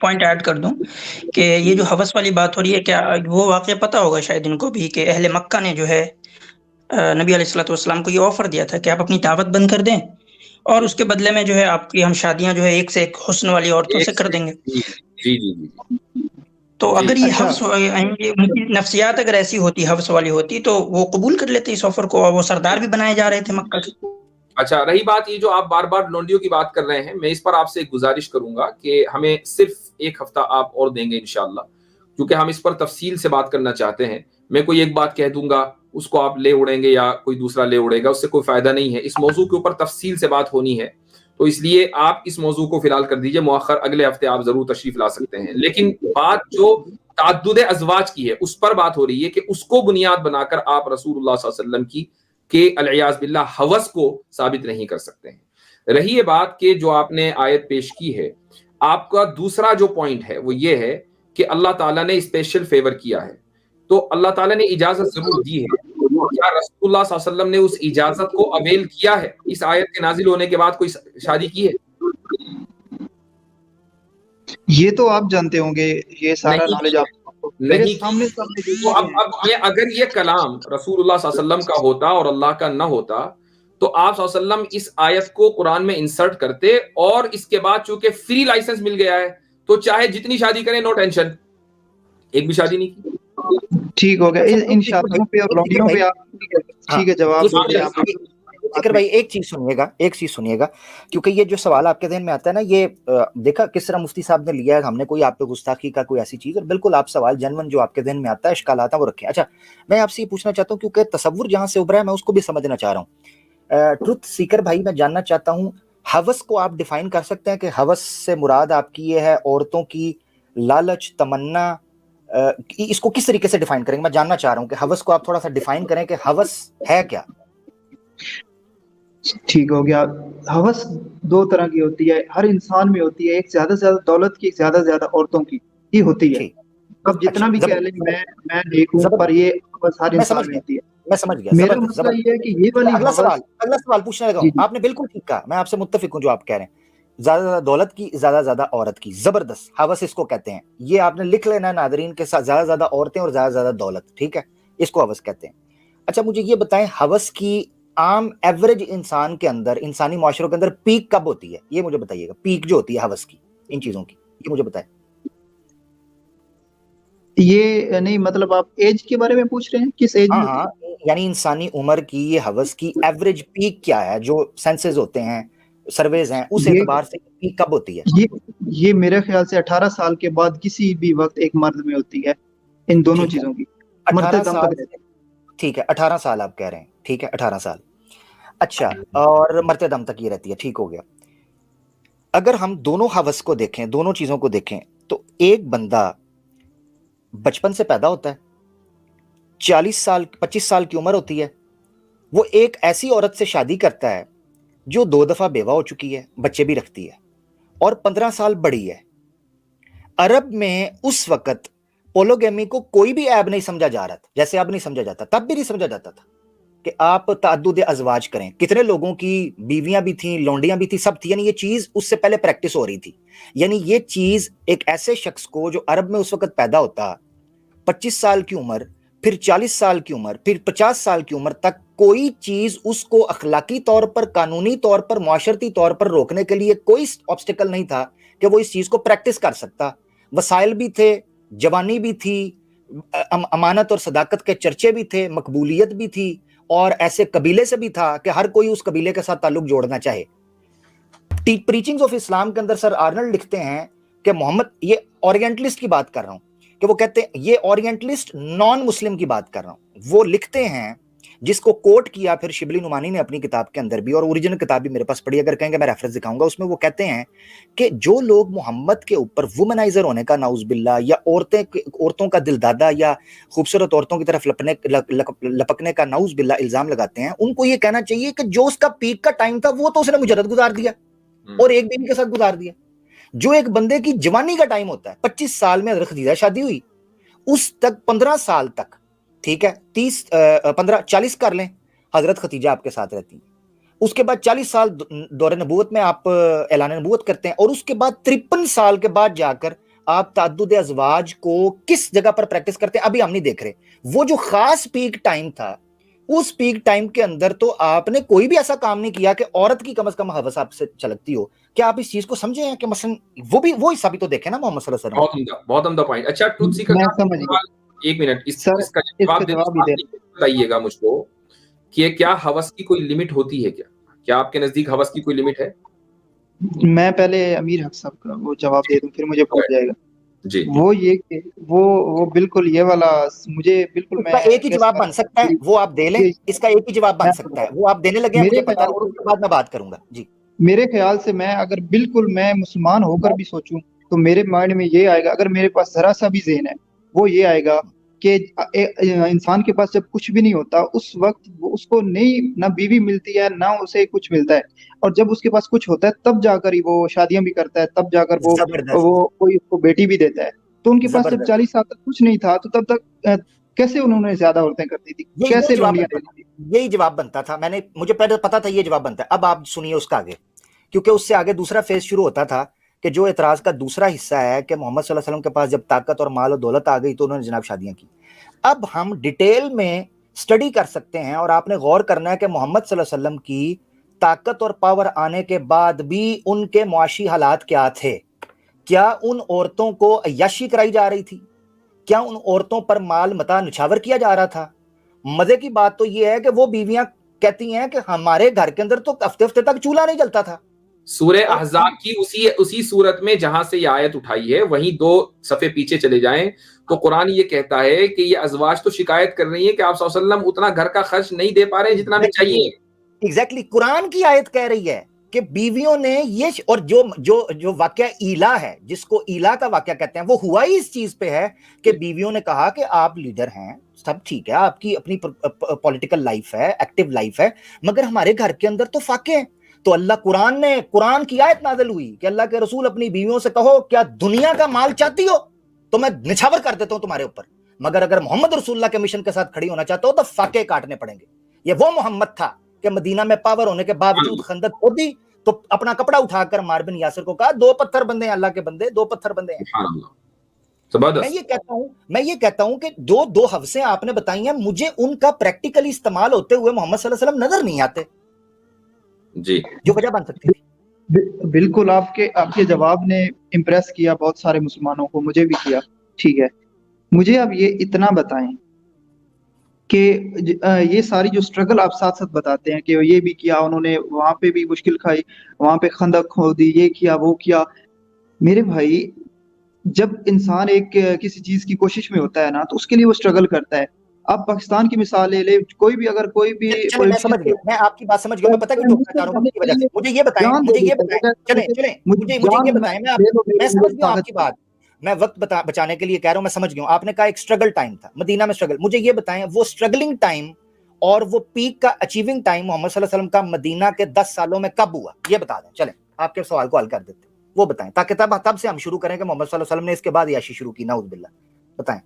پوائنٹ ایڈ کر دوں کہ یہ جو حوث والی بات ہو رہی ہے، کیا وہ واقعہ پتہ ہوگا شاید ان کو بھی کہ اہل مکہ نے جو ہے نبی علیہ الصلوۃ والسلام کو یہ آفر دیا تھا کہ آپ اپنی دعوت بند کر دیں اور اس کے بدلے میں جو ہے آپ کی ہم شادیاں جو ہے ایک سے ایک حسن والی عورتوں سے کر دیں گے. جی جی جی تو جی. اگر یہ اچھا. حوث ان کی نفسیات اگر ایسی ہوتی، حوث والی ہوتی، تو وہ قبول کر لیتے اس آفر کو، اور وہ سردار بھی بنائے جا رہے تھے مکہ کے. اچھا، رہی بات یہ جو آپ بار بار لونڈیوں کی بات کر رہے ہیں، میں اس پر آپ سے ایک گزارش کروں گا کہ ہمیں صرف ایک ہفتہ آپ اور دیں گے انشاءاللہ، کیونکہ ہم اس پر تفصیل سے بات کرنا چاہتے ہیں. میں کوئی ایک بات کہہ دوں گا، اس کو آپ لے اڑیں گے یا کوئی دوسرا لے اڑے گا، اس سے کوئی فائدہ نہیں ہے. اس موضوع کے اوپر تفصیل سے بات ہونی ہے، تو اس لیے آپ اس موضوع کو فی الحال کر دیجئے مؤخر، اگلے ہفتے آپ ضرور تشریف لا سکتے ہیں. لیکن بات جو تعدد ازواج کی ہے اس پر بات ہو رہی ہے کہ اس کو بنیاد بنا کر آپ رسول اللہ صلی اللہ علیہ وسلم کی کہ العیاذ باللہ حوث کو ثابت نہیں کر سکتے ہیں. رہی یہ بات کہ جو آپ نے آیت پیش کی ہے، آپ کا دوسرا جو پوائنٹ ہے وہ یہ ہے کہ اللہ تعالیٰ نے اسپیشل فیور کیا ہے، تو اللہ تعالیٰ نے اجازت ضرور دی ہے. کیا رسول اللہ صلی اللہ علیہ وسلم نے اس اجازت کو اویل کیا ہے؟ اس آیت کے نازل ہونے کے بعد کوئی شادی کی ہے؟ یہ تو آپ جانتے ہوں گے، یہ سارا نالج آپ میرے سامنے تو اب اگر یہ کلام رسول اللہ صلی اللہ علیہ وسلم کا ہوتا اور اللہ کا نہ ہوتا تو آپ صلی اللہ علیہ وسلم اس آیت کو قرآن میں انسرٹ کرتے، اور اس کے بعد چونکہ فری لائسنس مل گیا ہے تو چاہے جتنی شادی کریں، نو ٹینشن، ایک بھی شادی نہیں کی. ٹھیک ہو گیا. ان شادیوں پہ اور لوڈیوں پہ آپ ٹھیک ہے جواب دیں آپ. ذکر بھائی ایک چیز سنیے گا کیونکہ یہ جو سوال آپ کے ذہن میں آتا ہے نا، یہ دیکھا کس طرح مفتی صاحب نے لیا ہے، ہم نے کوئی آپ پہ گستاخی کا کوئی ایسی چیز، اور بالکل آپ سوال جنون جو آپ کے ذہن میں آتا ہے، اشکالات ہیں وہ رکھیں. اچھا، میں آپ سے یہ پوچھنا چاہتا ہوں کیونکہ تصور جہاں سے ابھرا ہے میں اس کو بھی سمجھنا چاہ رہا ہوں. ٹروتھ سیکر بھائی، میں جاننا چاہتا ہوں ہوس کو آپ ڈیفائن کر سکتے ہیں کہ ہوس سے مراد آپ کی یہ ہے عورتوں کی لالچ، تمنا، اس کو کس طریقے سے ڈیفائن کریں گے؟ میں جاننا چاہ رہا ہوں کہ ہوس کو آپ تھوڑا سا ڈیفائن کریں کہ ہوس ہے کیا. ٹھیک ہو گیا. ہوس دو طرح کی ہوتی ہے، ہر انسان میں ہوتی ہے. ایک زیادہ سے زیادہ دولت کی، زیادہ سے زیادہ عورتوں کی ہی ہوتی ہے. اب جتنا بھی کہہ لیں میں دیکھوں، پر یہ بس ہر انسان میں ہوتی ہے. میں سمجھ گیا. میرا مسئلہ یہ ہے کہ یہ والی اگلا سوال پوچھنے لگا ہوں. آپ نے بالکل ٹھیک کہا، میں آپ سے متفق ہوں جو آپ کہہ رہے ہیں. زیادہ زیادہ دولت کی، زیادہ زیادہ عورت کی، زبردست ہوس اس کو کہتے ہیں. یہ آپ نے لکھ لینا ہے ناظرین کے ساتھ، زیادہ زیادہ عورتیں اور زیادہ زیادہ دولت، ٹھیک ہے، اس کو ہوس کہتے ہیں. اچھا، مجھے یہ بتائیں ہوس کی عام ایوریج انسان کے اندر، انسانی معاشروں کے اندر پیک کب ہوتی ہے؟ یہ مجھے بتائیے گا، پیک جو ہوتی ہے ہوس کی ان چیزوں کی، یہ مجھے بتائیں. یہ نہیں، مطلب آپ ایج کے بارے میں پوچھ رہے ہیں، کس ایج میں؟ ہاں، یعنی انسانی عمر کی یہ ہوس کی ایوریج پیک کیا ہے؟ جو سینسز ہوتے ہیں، سرویز ہیں، اس اعتبار سے پیک کب ہوتی ہے؟ یہ میرے خیال سے 18 سال کے بعد کسی بھی وقت ایک مرد میں ہوتی ہے، ان دونوں چیزوں کی. 18 سال، ٹھیک ہے، 18 سال آپ کہہ رہے ہیں، ٹھیک ہے، 18 سال. اچھا، اور مرتے دم تک یہ رہتی ہے، ٹھیک ہو گیا. اگر ہم دونوں ہوس کو دیکھیں، دونوں چیزوں کو دیکھیں، تو ایک بندہ بچپن سے پیدا ہوتا ہے، 40 سال 25 سال کی عمر ہوتی ہے، وہ ایک ایسی عورت سے شادی کرتا ہے جو 2 دفعہ بیوہ ہو چکی ہے، بچے بھی رکھتی ہے، اور 15 سال بڑی ہے. عرب میں اس وقت پولوگیمی کو کوئی بھی عیب نہیں سمجھا جا رہا تھا، جیسے اب نہیں سمجھا جاتا، تب بھی نہیں سمجھا جاتا تھا کہ آپ تعدد ازواج کریں. کتنے لوگوں کی بیویاں بھی تھیں، لونڈیاں بھی تھیں، سب تھی. یعنی یہ چیز اس سے پہلے پریکٹس ہو رہی تھی. یعنی یہ چیز ایک ایسے شخص کو جو عرب میں اس وقت پیدا ہوتا، 25 سال کی عمر، پھر 40 سال کی عمر، پھر 50 سال کی عمر تک کوئی چیز اس کو اخلاقی طور پر، قانونی طور پر، معاشرتی طور پر روکنے کے لیے کوئی آبسٹیکل نہیں تھا کہ وہ اس چیز کو پریکٹس کر سکتا. وسائل بھی تھے، جوانی بھی تھی، امانت اور صداقت کے چرچے بھی تھے، مقبولیت بھی تھی، اور ایسے قبیلے سے بھی تھا کہ ہر کوئی اس قبیلے کے ساتھ تعلق جوڑنا چاہے. پریچنگز آف اسلام کے اندر سر آرنلڈ لکھتے ہیں کہ محمد، یہ اورینٹلسٹ کی بات کر رہا ہوں، کہ وہ کہتے ہیں، یہ اورینٹلسٹ نان مسلم کی بات کر رہا ہوں، وہ لکھتے ہیں، جس کو کوٹ کیا پھر شبلی نعمانی نے اپنی کتاب کے اندر بھی، اور اوریجنل کتاب بھی میرے پاس پڑھی، اگر کہیں گے میں ریفرنس دکھاؤں گا. اس میں وہ کہتے ہیں کہ جو لوگ محمد کے اوپر وومنائزر ہونے کا، نعوذ باللہ، یا عورتوں کا دل دادا یا خوبصورت عورتوں کی طرف لپکنے کا نعوذ باللہ الزام لگاتے ہیں، ان کو یہ کہنا چاہیے کہ جو اس کا پیک کا ٹائم تھا وہ تو اس نے مجرد گزار دیا اور ایک بیوی کے ساتھ گزار دیا. جو ایک بندے کی جوانی کا ٹائم ہوتا ہے، 25 سال میں حضرت خدیجہ شادی ہوئی، اس تک 15 سال تک، ٹھیک ہے، 40 کر لیں، حضرت خدیجہ آپ کے ساتھ رہتی ہیں. اس کے بعد 40 سال دور نبوت میں آپ اعلان نبوت کرتے ہیں, اور اس کے بعد 53 سال کے بعد جا کر آپ تعدد ازواج کو کس جگہ پر پریکٹس کرتے ہیں ابھی ہم نہیں دیکھ رہے. وہ جو خاص پیک ٹائم تھا, اس پیک ٹائم کے اندر تو آپ نے کوئی بھی ایسا کام نہیں کیا کہ عورت کی کم از کم ہوس آپ سے چلکتی ہو. کیا آپ اس چیز کو سمجھے ہیں کہ مثلا وہ حصہ بھی تو دیکھیں نا محمد صلی اللہ علیہ وسلم. بہت عمدہ پوائنٹ. اچھا ٹروتھ سیکر میں سمجھ گیا ایک منٹ سر, اس کا اس کا جواب جواب ہی دے بتائیے گا مجھ کو کہ کیا ہوس کی کوئی لمٹ ہوتی ہے؟ کیا آپ کے نزدیک ہوس کی کوئی لمٹ ہے؟ میں پہلے امیر حق صاحب کا وہ جواب دے دوں پھر مجھے پوچھ جائے گا. جی وہ یہ کہ وہ بالکل یہ والا مجھے بالکل اس کا ایک ہی جواب بن سکتا ہے, وہ آپ دے لیں. اس کا ایک ہی جواب بن سکتا ہے, وہ آپ دینے لگے ہیں, مجھے پتا ہے, اور اس کے بعد میں بات کروں گا. جی میرے خیال سے میں اگر بالکل میں مسلمان ہو کر بھی سوچوں تو میرے مائنڈ میں یہ آئے گا, اگر میرے پاس ذرا سا بھی ذہن ہے, وہ یہ آئے گا کہ انسان کے پاس جب کچھ بھی نہیں ہوتا اس وقت اس کو نہ بیوی ملتی ہے نہ اسے کچھ ملتا ہے, اور جب اس کے پاس کچھ ہوتا ہے تب جا کر ہی وہ شادیاں بھی کرتا ہے, تب جا کر وہ کوئی اس کو بیٹی بھی دیتا ہے. تو ان کے پاس جب 40 سال تک کچھ نہیں تھا تو تب تک کیسے انہوں نے زیادہ عورتیں کرتی تھی, کیسے لونڈیاں دیتی تھی؟ یہی جواب بنتا تھا. مجھے پہلے پتا تھا یہ جواب بنتا ہے. اب آپ سنیے اس کا آگے, کیونکہ اس سے آگے دوسرا فیز شروع ہوتا تھا کہ جو اعتراض کا دوسرا حصہ ہے کہ محمد صلی اللہ علیہ وسلم کے پاس جب طاقت اور مال و دولت آ گئی تو انہوں نے جناب شادیاں کی. اب ہم ڈیٹیل میں سٹڈی کر سکتے ہیں, اور آپ نے غور کرنا ہے کہ محمد صلی اللہ علیہ وسلم کی طاقت اور پاور آنے کے بعد بھی ان کے معاشی حالات کیا تھے. کیا ان عورتوں کو عیاشی کرائی جا رہی تھی؟ کیا ان عورتوں پر مال متاع نچھاور کیا جا رہا تھا؟ مزے کی بات تو یہ ہے کہ وہ بیویاں کہتی ہیں کہ ہمارے گھر کے اندر تو ہفتے ہفتے تک چولہا نہیں جلتا تھا. سورہ احزاب کی اسی صورت میں جہاں سے یہ آیت اٹھائی ہے وہیں 2 صفحے پیچھے چلے جائیں تو قرآن یہ کہتا ہے کہ یہ ازواج تو شکایت کر رہی ہیں کہ آپ صلی اللہ علیہ وسلم اتنا گھر کا خرچ نہیں دے پا رہے جتنا ہمیں چاہیے. ایگزیکٹلی قرآن کی آیت کہہ رہی ہے کہ بیویوں نے یہ, اور جو واقعہ ایلا ہے, جس کو ایلا کا واقعہ کہتے ہیں, وہ ہوا ہی اس چیز پہ ہے کہ بیویوں نے کہا کہ آپ لیڈر ہیں, سب ٹھیک ہے, آپ کی اپنی پولیٹیکل لائف ہے, ایکٹیو لائف ہے, مگر ہمارے گھر کے اندر تو فاقے ہیں. تو قرآن کی آیت نازل ہوئی کہ اللہ کے رسول اپنی بیویوں سے کہو کیا دنیا کا مال چاہتی ہو تو میں نچھاور کر دیتا ہوں تمہارے اوپر, مگر اگر محمد رسول اللہ کے مشن کے ساتھ کھڑی ہونا چاہتا ہو تو فاقے کاٹنے پڑیں گے. یہ وہ محمد تھا کہ مدینہ میں پاور ہونے کے باوجود خندق کھودی تو اپنا کپڑا اٹھا کر عمار بن یاسر کو کہا 2 پتھر بندے ہیں, اللہ کے بندے 2 پتھر بندے ہیں. میں یہ کہتا ہوں کہ دو حوثیں آپ نے بتائی ہیں, مجھے ان کا پریکٹیکلی استعمال ہوتے ہوئے محمد صلی اللہ علیہ وسلم نظر نہیں آتے جی, جو وجہ بن سکتی تھی. بالکل آپ کے جواب نے امپریس کیا بہت سارے مسلمانوں کو, مجھے بھی کیا. ٹھیک ہے, مجھے اب یہ اتنا بتائیں کہ یہ ساری جو سٹرگل آپ ساتھ ساتھ بتاتے ہیں کہ یہ بھی کیا انہوں نے, وہاں پہ بھی مشکل کھائی, وہاں پہ خندق کھودی, یہ کیا وہ کیا. میرے بھائی جب انسان ایک کسی چیز کی کوشش میں ہوتا ہے نا تو اس کے لیے وہ سٹرگل کرتا ہے. آپ پاکستان کی مثال لے لے, کوئی بھی میں سمجھ گیا, میں آپ کی بات سمجھ گیا, میں پتہ کیوں ٹوکنا چاہ رہا ہوں کی وجہ سے. مجھے یہ بتائیں میں سمجھ گیا آپ کی بات, میں وقت بچانے کے لیے کہہ رہا ہوں, میں سمجھ گیا. آپ نے کہا ایک سٹرگل ٹائم تھا مدینہ میں سٹرگل. مجھے یہ بتائیں وہ سٹرگلنگ ٹائم اور وہ پیک کا اچیونگ ٹائم محمد صلی اللہ علیہ وسلم کا مدینہ کے 10 سالوں میں کب ہوا, یہ بتا دیں. چلیں آپ کے سوال کو حل کر دیتے, وہ بتائیں تاکہ تب سے ہم شروع کریں کہ محمد صلی اللہ علیہ وسلم نے اس کے بعد عیاشی شروع کی. نعوذ باللہ, بتائیں.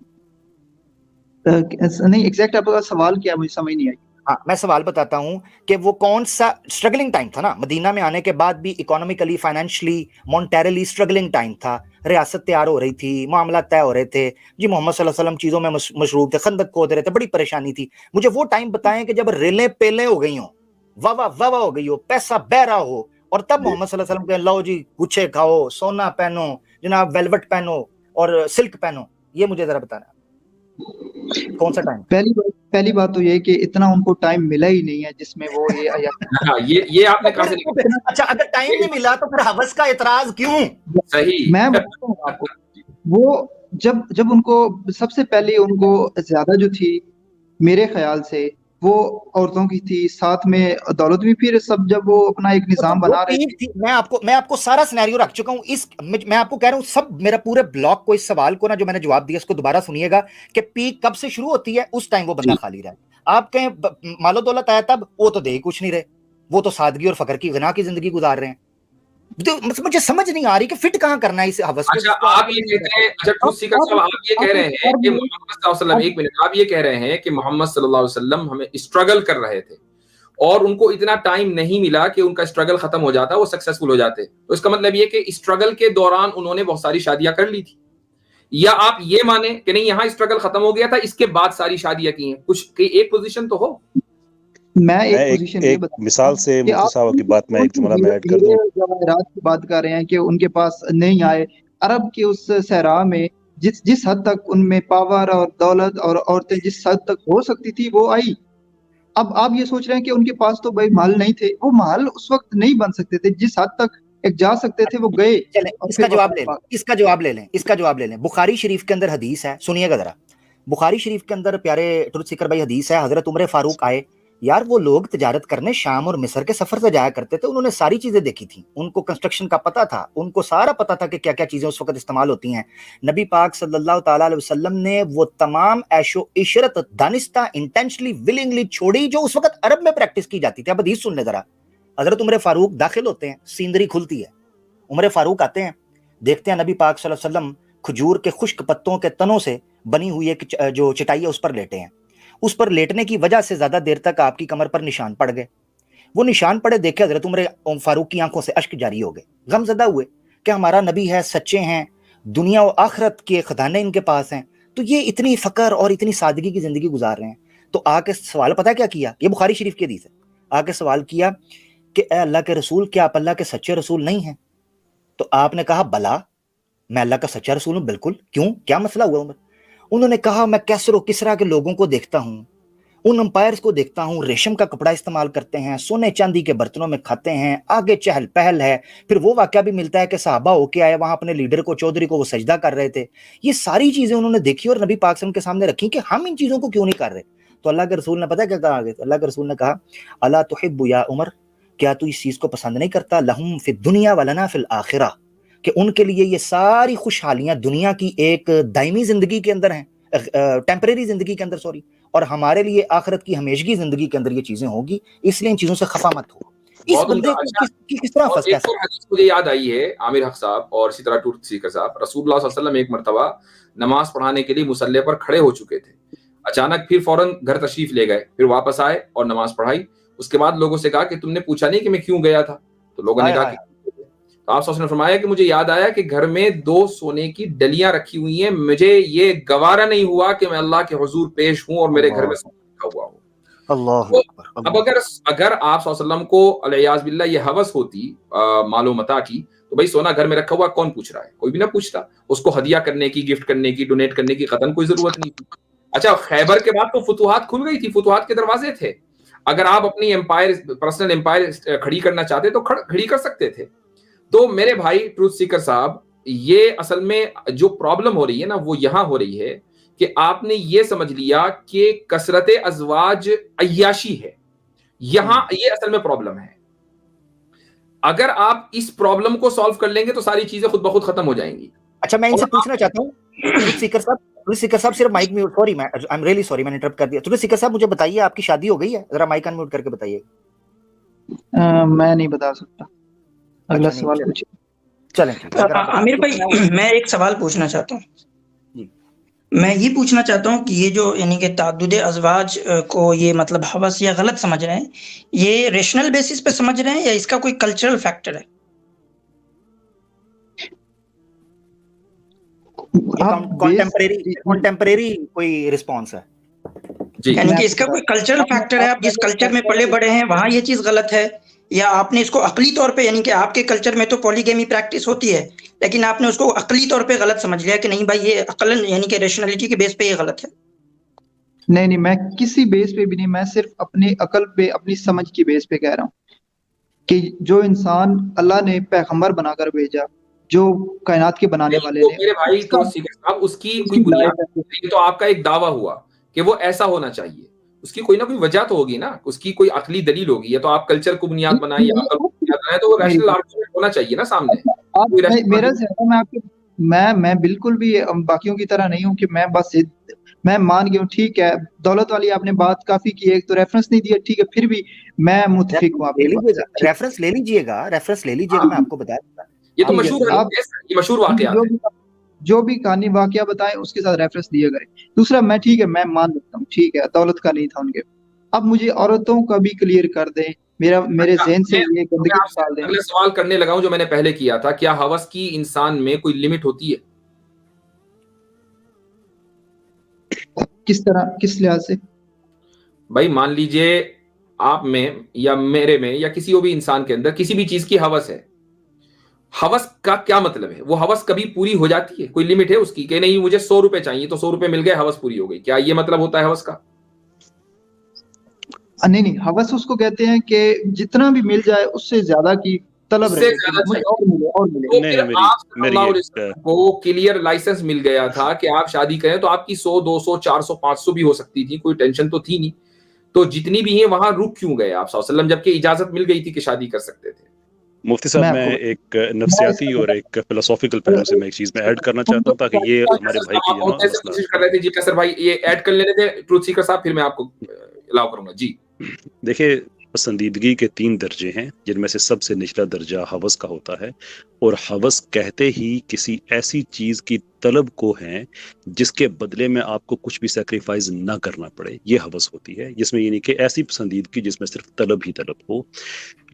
نہیں ایگزیکٹ آپ کا سوال کیا, مجھے سمجھ نہیں آئی. ہاں میں سوال بتاتا ہوں کہ وہ کون سا سٹرگلنگ ٹائم تھا نا, مدینہ میں آنے کے بعد بھی اکانومیکلی, فائنینشلی, مونٹیرلی سٹرگلنگ ٹائم تھا. ریاست تیار ہو رہی تھی, معاملات طے ہو رہے تھے جی, محمد صلی اللہ علیہ وسلم چیزوں میں مشروب تھے, خندق کھود رہے تھے, بڑی پریشانی تھی. مجھے وہ ٹائم بتائیں کہ جب ریلیں پیلیں ہو گئی ہوں, واہ ہو گئی ہو, پیسہ بہ رہا ہو, اور تب محمد صلی اللہ علیہ وسلم کہ لو جی گچھے کھاؤ, سونا پہنو جناب, ویلوٹ پہنو اور سلک پہنو. یہ مجھے ذرا بتانا کون سا ٹائم. پہلی بات تو یہ کہ اتنا ان کو ٹائم ملا ہی نہیں ہے جس میں وہ یہ آپ نے کہا. اچھا اگر ٹائم نہیں ملا تو پھر ہوس کا اعتراض کیوں؟ صحیح, میں بتاتا ہوں آپ کو, وہ جب ان کو سب سے پہلے ان کو زیادہ جو تھی میرے خیال سے وہ عورتوں کی تھی, ساتھ میں دولت بھی. پھر سب جب وہ اپنا ایک نظام بنا رہے تھے, میں آپ کو سارا سینیریو رکھ چکا ہوں. میں آپ کو کہہ رہا ہوں سب میرا پورے بلاک کو, اس سوال کو نا جو میں نے جواب دیا اس کو دوبارہ سنیے گا کہ پیک کب سے شروع ہوتی ہے, اس ٹائم وہ بندہ خالی رہا. آپ کہیں مال و دولت آیا تب, وہ تو دے ہی کچھ نہیں رہے, وہ تو سادگی اور فقر کی غنا کی زندگی گزار رہے ہیں. مجھے سمجھ نہیں آ رہی کہ فٹ کہاں کرنا ہے اس حوث کو. اچھا آپ یہ کہتے ہیں, اچھا ٹروتھ سیکر صاحب آپ یہ کہہ رہے ہیں کہ محمد صلی اللہ علیہ وسلم, ایک منٹ, آپ یہ کہہ رہے ہیں کہ محمد صلی اللہ علیہ وسلم ہمیں اسٹرگل کر رہے تھے, اور ان کو اتنا ٹائم نہیں ملا کہ ان کا اسٹرگل ختم ہو جاتا, وہ سکسیسفل ہو جاتے. تو اس کا مطلب یہ کہ اسٹرگل کے دوران انہوں نے بہت ساری شادیاں کر لی تھی, یا آپ یہ مانیں کہ نہیں یہاں اسٹرگل ختم ہو گیا تھا, اس کے بعد ساری شادیاں کی ہیں, کچھ ایک پوزیشن تو ہو. میں ایک پوزیشن یہ بتا مثال سے مفتی صاحب کی بات میں ایک جملہ میں ایڈ کر دوں. جواہرات کی بات کر رہے ہیں کہ ان کے پاس نہیں آئے. عرب کے اس صحرا میں جس حد تک ان میں پاور اور دولت اور عورتیں جس حد تک ہو سکتی تھی وہ آئی. اب آپ یہ سوچ رہے ہیں کہ ان کے پاس تو بھائی محل نہیں تھے, وہ محل اس وقت نہیں بن سکتے تھے, جس حد تک ایک جا سکتے تھے وہ گئے. اس کا جواب لے لیں. بخاری شریف کے اندر حدیث ہے, سنیے گا ذرا. بخاری شریف کے اندر پیارے ٹروتھ سیکر بھائی حدیث ہے, حضرت عمر فاروق آئے. یار وہ لوگ تجارت کرنے شام اور مصر کے سفر سے جایا کرتے تھے, انہوں نے ساری چیزیں دیکھی تھیں, ان کو کنسٹرکشن کا پتہ تھا, ان کو سارا پتہ تھا کہ کیا کیا چیزیں اس وقت استعمال ہوتی ہیں. نبی پاک صلی اللہ تعالیٰ علیہ وسلم نے وہ تمام عیش و عشرت دانستہ انٹینشنلی ولنگلی چھوڑی جو اس وقت عرب میں پریکٹس کی جاتی تھی. اب حدیث سن لیں ذرا. حضرت عمر فاروق داخل ہوتے ہیں, سیندری کھلتی ہے, عمر فاروق آتے ہیں, دیکھتے ہیں نبی پاک صلی اللہ علیہ وسلم کھجور کے خشک پتوں کے تنوں سے بنی ہوئی ایک جو چٹائی ہے اس پر لیٹے ہیں. اس پر لیٹنے کی وجہ سے زیادہ دیر تک آپ کی کمر پر نشان پڑ گئے. وہ نشان پڑے دیکھے حضرت عمر فاروق کی آنکھوں سے اشک جاری ہو گئے, غم زدہ ہوئے کہ ہمارا نبی ہے, سچے ہیں, دنیا و آخرت کے خزانے ان کے پاس ہیں, تو یہ اتنی فقر اور اتنی سادگی کی زندگی گزار رہے ہیں. تو آ کے سوال پتہ کیا کیا, یہ بخاری شریف کی حدیث ہے, آ کے سوال کیا کہ اے اللہ کے رسول, کیا آپ اللہ کے سچے رسول نہیں ہیں؟ تو آپ نے کہا بلا, میں اللہ کا سچا رسول ہوں, بالکل, کیوں, کیا مسئلہ ہوا عمر؟ انہوں نے کہا میں کیسر و کسرا کے لوگوں کو دیکھتا ہوں, ان امپائرز کو دیکھتا ہوں, ریشم کا کپڑا استعمال کرتے ہیں, سونے چاندی کے برتنوں میں کھاتے ہیں, آگے چہل پہل ہے. پھر وہ واقعہ بھی ملتا ہے کہ صحابہ ہو کے آئے وہاں اپنے لیڈر کو, چودھری کو, وہ سجدہ کر رہے تھے. یہ ساری چیزیں انہوں نے دیکھی اور نبی پاک صلی اللہ علیہ وسلم کے سامنے رکھی کہ ہم ان چیزوں کو کیوں نہیں کر رہے. تو اللہ کے رسول نے پتہ کیا کہا آگے, اللہ کے رسول نے کہا الا تحب یا عمر, کیا تو اس چیز کو پسند نہیں کرتا, لہم فی الدنیا ولنا فی الآخرہ, کہ ان کے لیے یہ ساری خوشحالیاں دنیا کی ایک دائمی زندگی کے اندر ہیں, ٹیمپریری زندگی کے اندر سوری, اور ہمارے لیے آخرت کی ہمیشگی زندگی کے اندر یہ چیزیں ہوگی, اس لیے ان چیزوں سے خفا مت ہو. اس بندے کو کس طرح پھنس گیا؟ حدیث مجھے یاد آئی ہے عامر حق صاحب اور اسی طرح ٹروتھ سیکر صاحب. رسول اللہ صلی اللہ علیہ وسلم ایک مرتبہ نماز پڑھانے کے لیے مصلی پر کھڑے ہو چکے تھے, اچانک پھر فوراً گھر تشریف لے گئے, پھر واپس آئے اور نماز پڑھائی. اس کے بعد لوگوں سے کہا کہ تم نے پوچھا نہیں کہ میں کیوں گیا تھا؟ تو لوگوں نے کہا کہ آپ صلی اللہ علیہ وسلم نے فرمایا کہ مجھے یاد آیا کہ گھر میں 2 سونے کی ڈلیاں رکھی ہوئی ہیں, مجھے یہ گوارا نہیں ہوا کہ میں اللہ کے حضور پیش ہوں اور میرے گھر میں سونا رکھا ہوا ہو. اب اگر آپ صلی اللہ علیہ وسلم کو علیاذ باللہ یہ ہوس ہوتی مال و متاع کی, تو بھائی سونا گھر میں رکھا ہوا کون پوچھ رہا ہے؟ کوئی بھی نہ پوچھتا. اس کو ہدیہ کرنے کی, گفٹ کرنے کی, ڈونیٹ کرنے کی قطعاً کوئی ضرورت نہیں تھی. اچھا, خیبر کے بعد تو فتوحات کھل گئی تھی, فتوحات کے دروازے تھے. اگر آپ اپنی امپائر, پرسنل امپائر کھڑی کرنا چاہتے تو کھڑی کر سکتے تھے. تو میرے بھائی ٹروتھ سیکر صاحب, یہ اصل میں جو پرابلم ہو رہی ہے نا وہ یہاں ہو رہی ہے کہ آپ نے یہ سمجھ لیا کہ کثرت ازواج عیاشی ہے. یہاں یہ اصل میں پرابلم ہے. اگر آپ اس پرابلم کو سالو کر لیں گے تو ساری چیزیں خود بخود ختم ہو جائیں گی. اچھا, میں ان سے پوچھنا چاہتا ہوں, ٹروتھ سیکر صاحب صرف mic mute, sorry, I am really sorry, میں نے انٹرپٹ کر دیا. ٹروتھ سیکر صاحب مجھے بتائیے آپ کی شادی ہو گئی ہے؟ ذرا مائک ان میوٹ کر کے بتائیے. میں نہیں بتا سکتا. اگلا سوال پوچھیں. چلیں عامر بھائی, میں ایک سوال پوچھنا چاہتا ہوں. میں یہ پوچھنا چاہتا ہوں کہ یہ جو یعنی کہ تعدد ازواج کو یہ مطلب ہوس یا غلط سمجھ رہے ہیں, یہ ریشنل بیسس پہ سمجھ رہے ہیں یا اس کا کوئی کلچرل فیکٹر ہے؟ کنٹمپریری کوئی رسپانس ہے یعنی کہ اس کا کوئی کلچرل فیکٹر ہے, آپ جس کلچر میں پلے بڑے ہیں وہاں یہ چیز غلط ہے, یا آپ نے اس کو عقلی طور پہ, یعنی کہ آپ کے کلچر میں تو پولیگیمی پریکٹس ہوتی ہے لیکن آپ نے اس کو عقلی طور پہ غلط سمجھ لیا کہ نہیں بھائی یہ عقلاً یعنی کہ ریشنلٹی کے بیس پہ یہ غلط ہے؟ نہیں, میں کسی بیس پہ بھی نہیں, میں صرف اپنی عقل پہ, اپنی سمجھ کی بیس پہ کہہ رہا ہوں کہ جو انسان اللہ نے پیغمبر بنا کر بھیجا, جو کائنات کے بنانے والے نے, میرے بھائی اس کی کوئی بنیاد نہیں. تو آپ کا ایک دعویٰ ہوا کہ وہ ایسا ہونا چاہیے, اس کی کوئی نہ کوئی وجہ تو ہوگی نا, اس کی کوئی عقلی دلیل ہوگی. یا تو آپ کلچر کو بنیاد بنائیں یا عقل کو بنیاد بنائیں, تو وہ ریشنل آرگومنٹ ہونا چاہیے نا سامنے. میرا میں بالکل بھی باقیوں کی طرح نہیں ہوں کہ میں بس میں مان گیا ہوں. ٹھیک ہے, دولت والی آپ نے بات کافی کی, ایک تو ریفرنس نہیں دیا, ٹھیک ہے, پھر بھی میں متفق ہوں. آپ ریفرنس لے لیجئے گا, میں آپ کو بتا دوں. یہ تو مشہور واقعات ہے. جو بھی کہانی واقعہ بتائیں اس کے ساتھ ریفرنس دیا کریں. دوسرا, میں ٹھیک ہے, میں مان لیتا ہوں, ٹھیک ہے, دولت کا نہیں تھا ان کے, اب مجھے عورتوں کا بھی کلیئر کر دیں، میرے اچھا ذہن سے میں یہ گندگی آپ سے نکال دیں۔ اگلا سوال کرنے لگا ہوں جو میں نے پہلے کیا تھا، کیا ہوس کی انسان میں کوئی لمٹ ہوتی ہے؟ کس طرح، کس لحاظ سے؟ بھائی مان لیجئے آپ میں یا میرے میں یا کسی اور بھی انسان کے اندر کسی بھی چیز کی ہوس ہے، ہوس کا کیا مطلب ہے؟ وہ ہوس کبھی پوری ہو جاتی ہے؟ کوئی لمٹ ہے اس کی کہ نہیں مجھے 100 روپے چاہیے تو 100 روپے مل گئے، ہوس پوری ہو گئی؟ کیا یہ مطلب ہوتا ہے ہوس کا؟ نہیں، ہوس اس کو کہتے ہیں کہ جتنا بھی مل جائے اس سے زیادہ کی طلب اس سے رہے کہ زیادہ مجھے چاہیے اور ملے اور ملے۔ تو نہیں پھر نہیں، میری آپ صلی میری اللہ علیہ ایک وسلم کو کلیئر لائسنس مل گیا تھا کہ آپ شادی کریں تو آپ کی 100 200 400 500 بھی ہو سکتی تھی، کوئی ٹینشن تو تھی نہیں، تو جتنی بھی ہیں وہاں رک کیوں گئے آپ صلی اللہ علیہ وسلم جبکہ اجازت مل گئی تھی کہ شادی کر سکتے تھے؟ مفتی صاحب میں آپ میں کو ایک میں اس نفسیاتی کا اور ایک فلسافیکل پہلو سے میں ایک چیز میں ایڈ کرنا چاہتا ہوں تاکہ یہ ہمارے بھائی کی آپ جو نا ہوتے سے مسئلہ، کوشش کر رہے تھے جی قصر بھائی یہ ایڈ کر لینے تھے ٹروتھ سیکر صاحب، پھر میں آپ کو الاؤ کروں گا جی۔ دیکھیں پسندیدگی کے 3 درجے ہیں جن میں سے سب سے نچلا درجہ ہوس کا ہوتا ہے، اور ہوس کہتے ہی کسی ایسی چیز کی طلب کو ہیں جس کے بدلے میں آپ کو کچھ بھی سیکریفائز نہ کرنا پڑے، یہ ہوس ہوتی ہے، جس میں یعنی کہ ایسی پسندیدگی جس میں صرف طلب ہی طلب ہو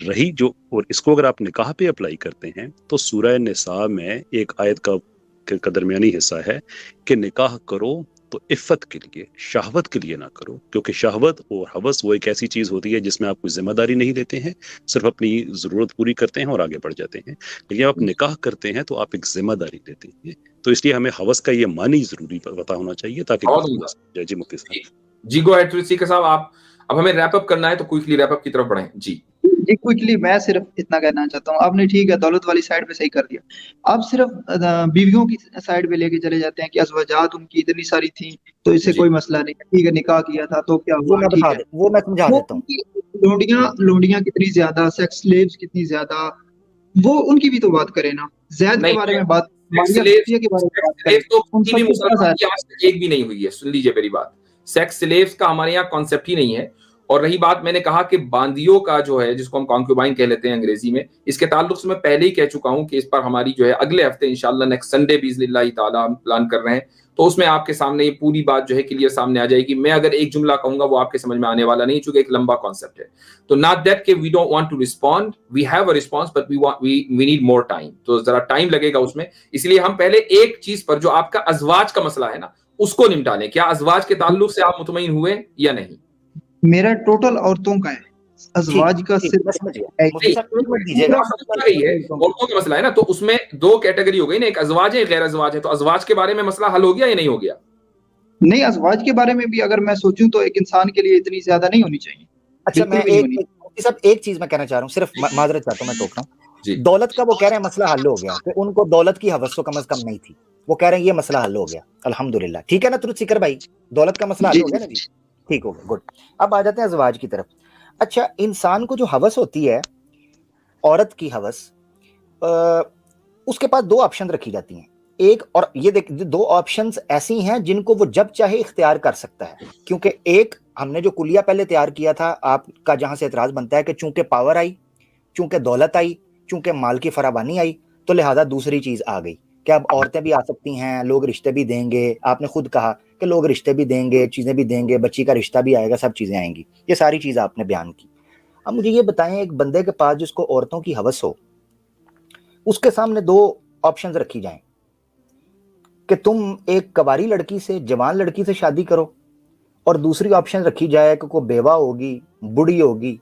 رہی جو، اور اس کو اگر آپ نکاح پہ اپلائی کرتے ہیں تو سورہ نساء میں ایک آیت کا درمیانی حصہ ہے کہ نکاح کرو تو عفت کے لیے، شہوت کے لیے نہ کرو، کیونکہ شہوت اور ہوس وہ ایک ایسی چیز ہوتی ہے جس میں آپ کوئی ذمہ داری نہیں لیتے ہیں، صرف اپنی ضرورت پوری کرتے ہیں اور آگے بڑھ جاتے ہیں، لیکن آپ نکاح کرتے ہیں تو آپ ایک ذمہ داری لیتے ہیں، تو اس لیے ہمیں ہوس کا یہ معنی ضروری پتہ ہونا چاہیے تاکہ بہت گفتگو عمدہ جائے۔ جی مفتی صاحب جی گو ایڈ ٹروتھ سیکر صاحب، آپ اب ہمیں ریپ اپ کرنا ہے تو کوئکلی ریپ اپ کی طرف بڑھیں جی۔ جی کوئکلی میں صرف اتنا کہنا چاہتا ہوں، آپ نے ٹھیک ہے دولت والی سائڈ پہ صحیح کر دیا، آپ صرف بیویوں کی سائڈ پہ لے کے چلے جاتے ہیں کہ ازواجات ان کی اتنی ساری تھیں تو اس سے جی کوئی مسئلہ نہیں ہے، ٹھیک ہے نکاح کیا تھا تو کیا وہ ہوا، میں ٹھیک بتا ہے۔ دے وہ میں سمجھا وہ دیتا ان ہوں۔ کی لونڈیاں کتنی زیادہ، سیکس سلیوز کتنی زیادہ، وہ ان کی بھی تو بات کریں نا، زید کے نہیں بارے میں بات، سیکس ماریہ سلیوز صفیہ کے بارے میں بات کریں، تو ان کسی بھی سب کو کیا مسلمان کی آج تک ایک بھی نہیں ہوئی ہے، سن لیجئے میری بات، سیکس سلیوز کا ہمارے یہاں کانسیپٹ ہی نہیں ہے۔ اور رہی بات میں نے کہا کہ باندیوں کا جو ہے جس کو ہم کانکیوبائن کہہ لیتے ہیں انگریزی میں، اس کے تعلق سے میں پہلے ہی کہہ چکا ہوں کہ اس پر ہماری جو ہے اگلے ہفتے انشاءاللہ نیکسٹ سنڈے باذن اللہ تعالی ہم پلان کر رہے ہیں، تو اس میں آپ کے سامنے یہ پوری بات جو ہے کلیئر سامنے آ جائے گی۔ میں اگر ایک جملہ کہوں گا وہ آپ کے سمجھ میں آنے والا نہیں چونکہ ایک لمبا کانسیپٹ ہے، تو ناٹ دیٹ کہ we don't want to respond, we have a response but we need more time, تو ذرا ٹائم لگے گا اس میں، اس لیے ہم پہلے ایک چیز پر جو آپ کا ازواج کا مسئلہ ہے نا اس کو نمٹا لیں۔ کیا ازواج کے تعلق سے آپ مطمئن ہوئے یا نہیں؟ میرا ٹوٹل عورتوں کا ہے، ٹھیک ازواج کا ٹھیک، میں صرف سمجھ گیا مفتی نہیں صاحب، ایک منٹ دیجیے پورا گا۔ سمجھ آ گئی ہے، عورتوں کا مسئلہ ہے نا، تو اس میں 2 کیٹیگری ہو گئی نا، ایک ازواج ہے ایک غیر ازواج ہے، تو ازواج کے بارے میں مسئلہ حل ہو گیا یا نہیں ہو گیا؟ نہیں، ازواج کے بارے میں بھی اگر میں سوچوں تو ایک انسان کے لیے اتنی زیادہ نہیں ہونی چاہیے، اچھا بالکل میں بھی نہیں ایک ہونی۔ مفتی صاحب ایک چیز میں کہنا چاہ رہا ہوں، صرف معذرت چاہتا ہوں میں ٹوک رہا ہوں، جی دولت کا وہ کہہ رہے ہیں مسئلہ حل ہو گیا کہ ان کو دولت کی ہوس تو کم از کم نہیں تھی، وہ کہہ رہے ہیں یہ مسئلہ حل ہو گیا الحمدللہ، ٹھیک ہے نا ٹروتھ سیکر بھائی، دولت کا مسئلہ حل جی ہو گیا نا جی جی، ٹھیک ہو گیا، گڈ۔ اب آ جاتے ہیں ازواج کی طرف۔ اچھا انسان کو جو ہوس ہوتی ہے، عورت کی ہوس، اس کے پاس 2 آپشن رکھی جاتی ہیں، ایک، اور یہ دیکھ 2 آپشنز ایسی ہیں جن کو وہ جب چاہے اختیار کر سکتا ہے، کیونکہ ایک ہم نے جو کلیہ پہلے تیار کیا تھا، آپ کا جہاں سے اعتراض بنتا ہے کہ چونکہ پاور آئی، چونکہ دولت آئی، چونکہ مال کی فراوانی آئی، تو لہذا دوسری چیز آ گئی کہ اب عورتیں بھی آ سکتی ہیں، لوگ رشتے بھی دیں گے، آپ نے خود کہا کہ لوگ رشتے بھی دیں گے، چیزیں بھی دیں گے، بچی کا رشتہ بھی آئے گا، سب چیزیں آئیں گی، یہ ساری چیز آپ نے بیان کی۔ اب مجھے یہ بتائیں ایک بندے کے پاس جس کو عورتوں کی ہوس ہو، اس کے سامنے 2 آپشنز رکھی جائیں کہ تم ایک کباری لڑکی سے، جوان لڑکی سے شادی کرو، اور دوسری آپشن رکھی جائے کہ کوئی بیوہ ہوگی، بڑھی ہوگی،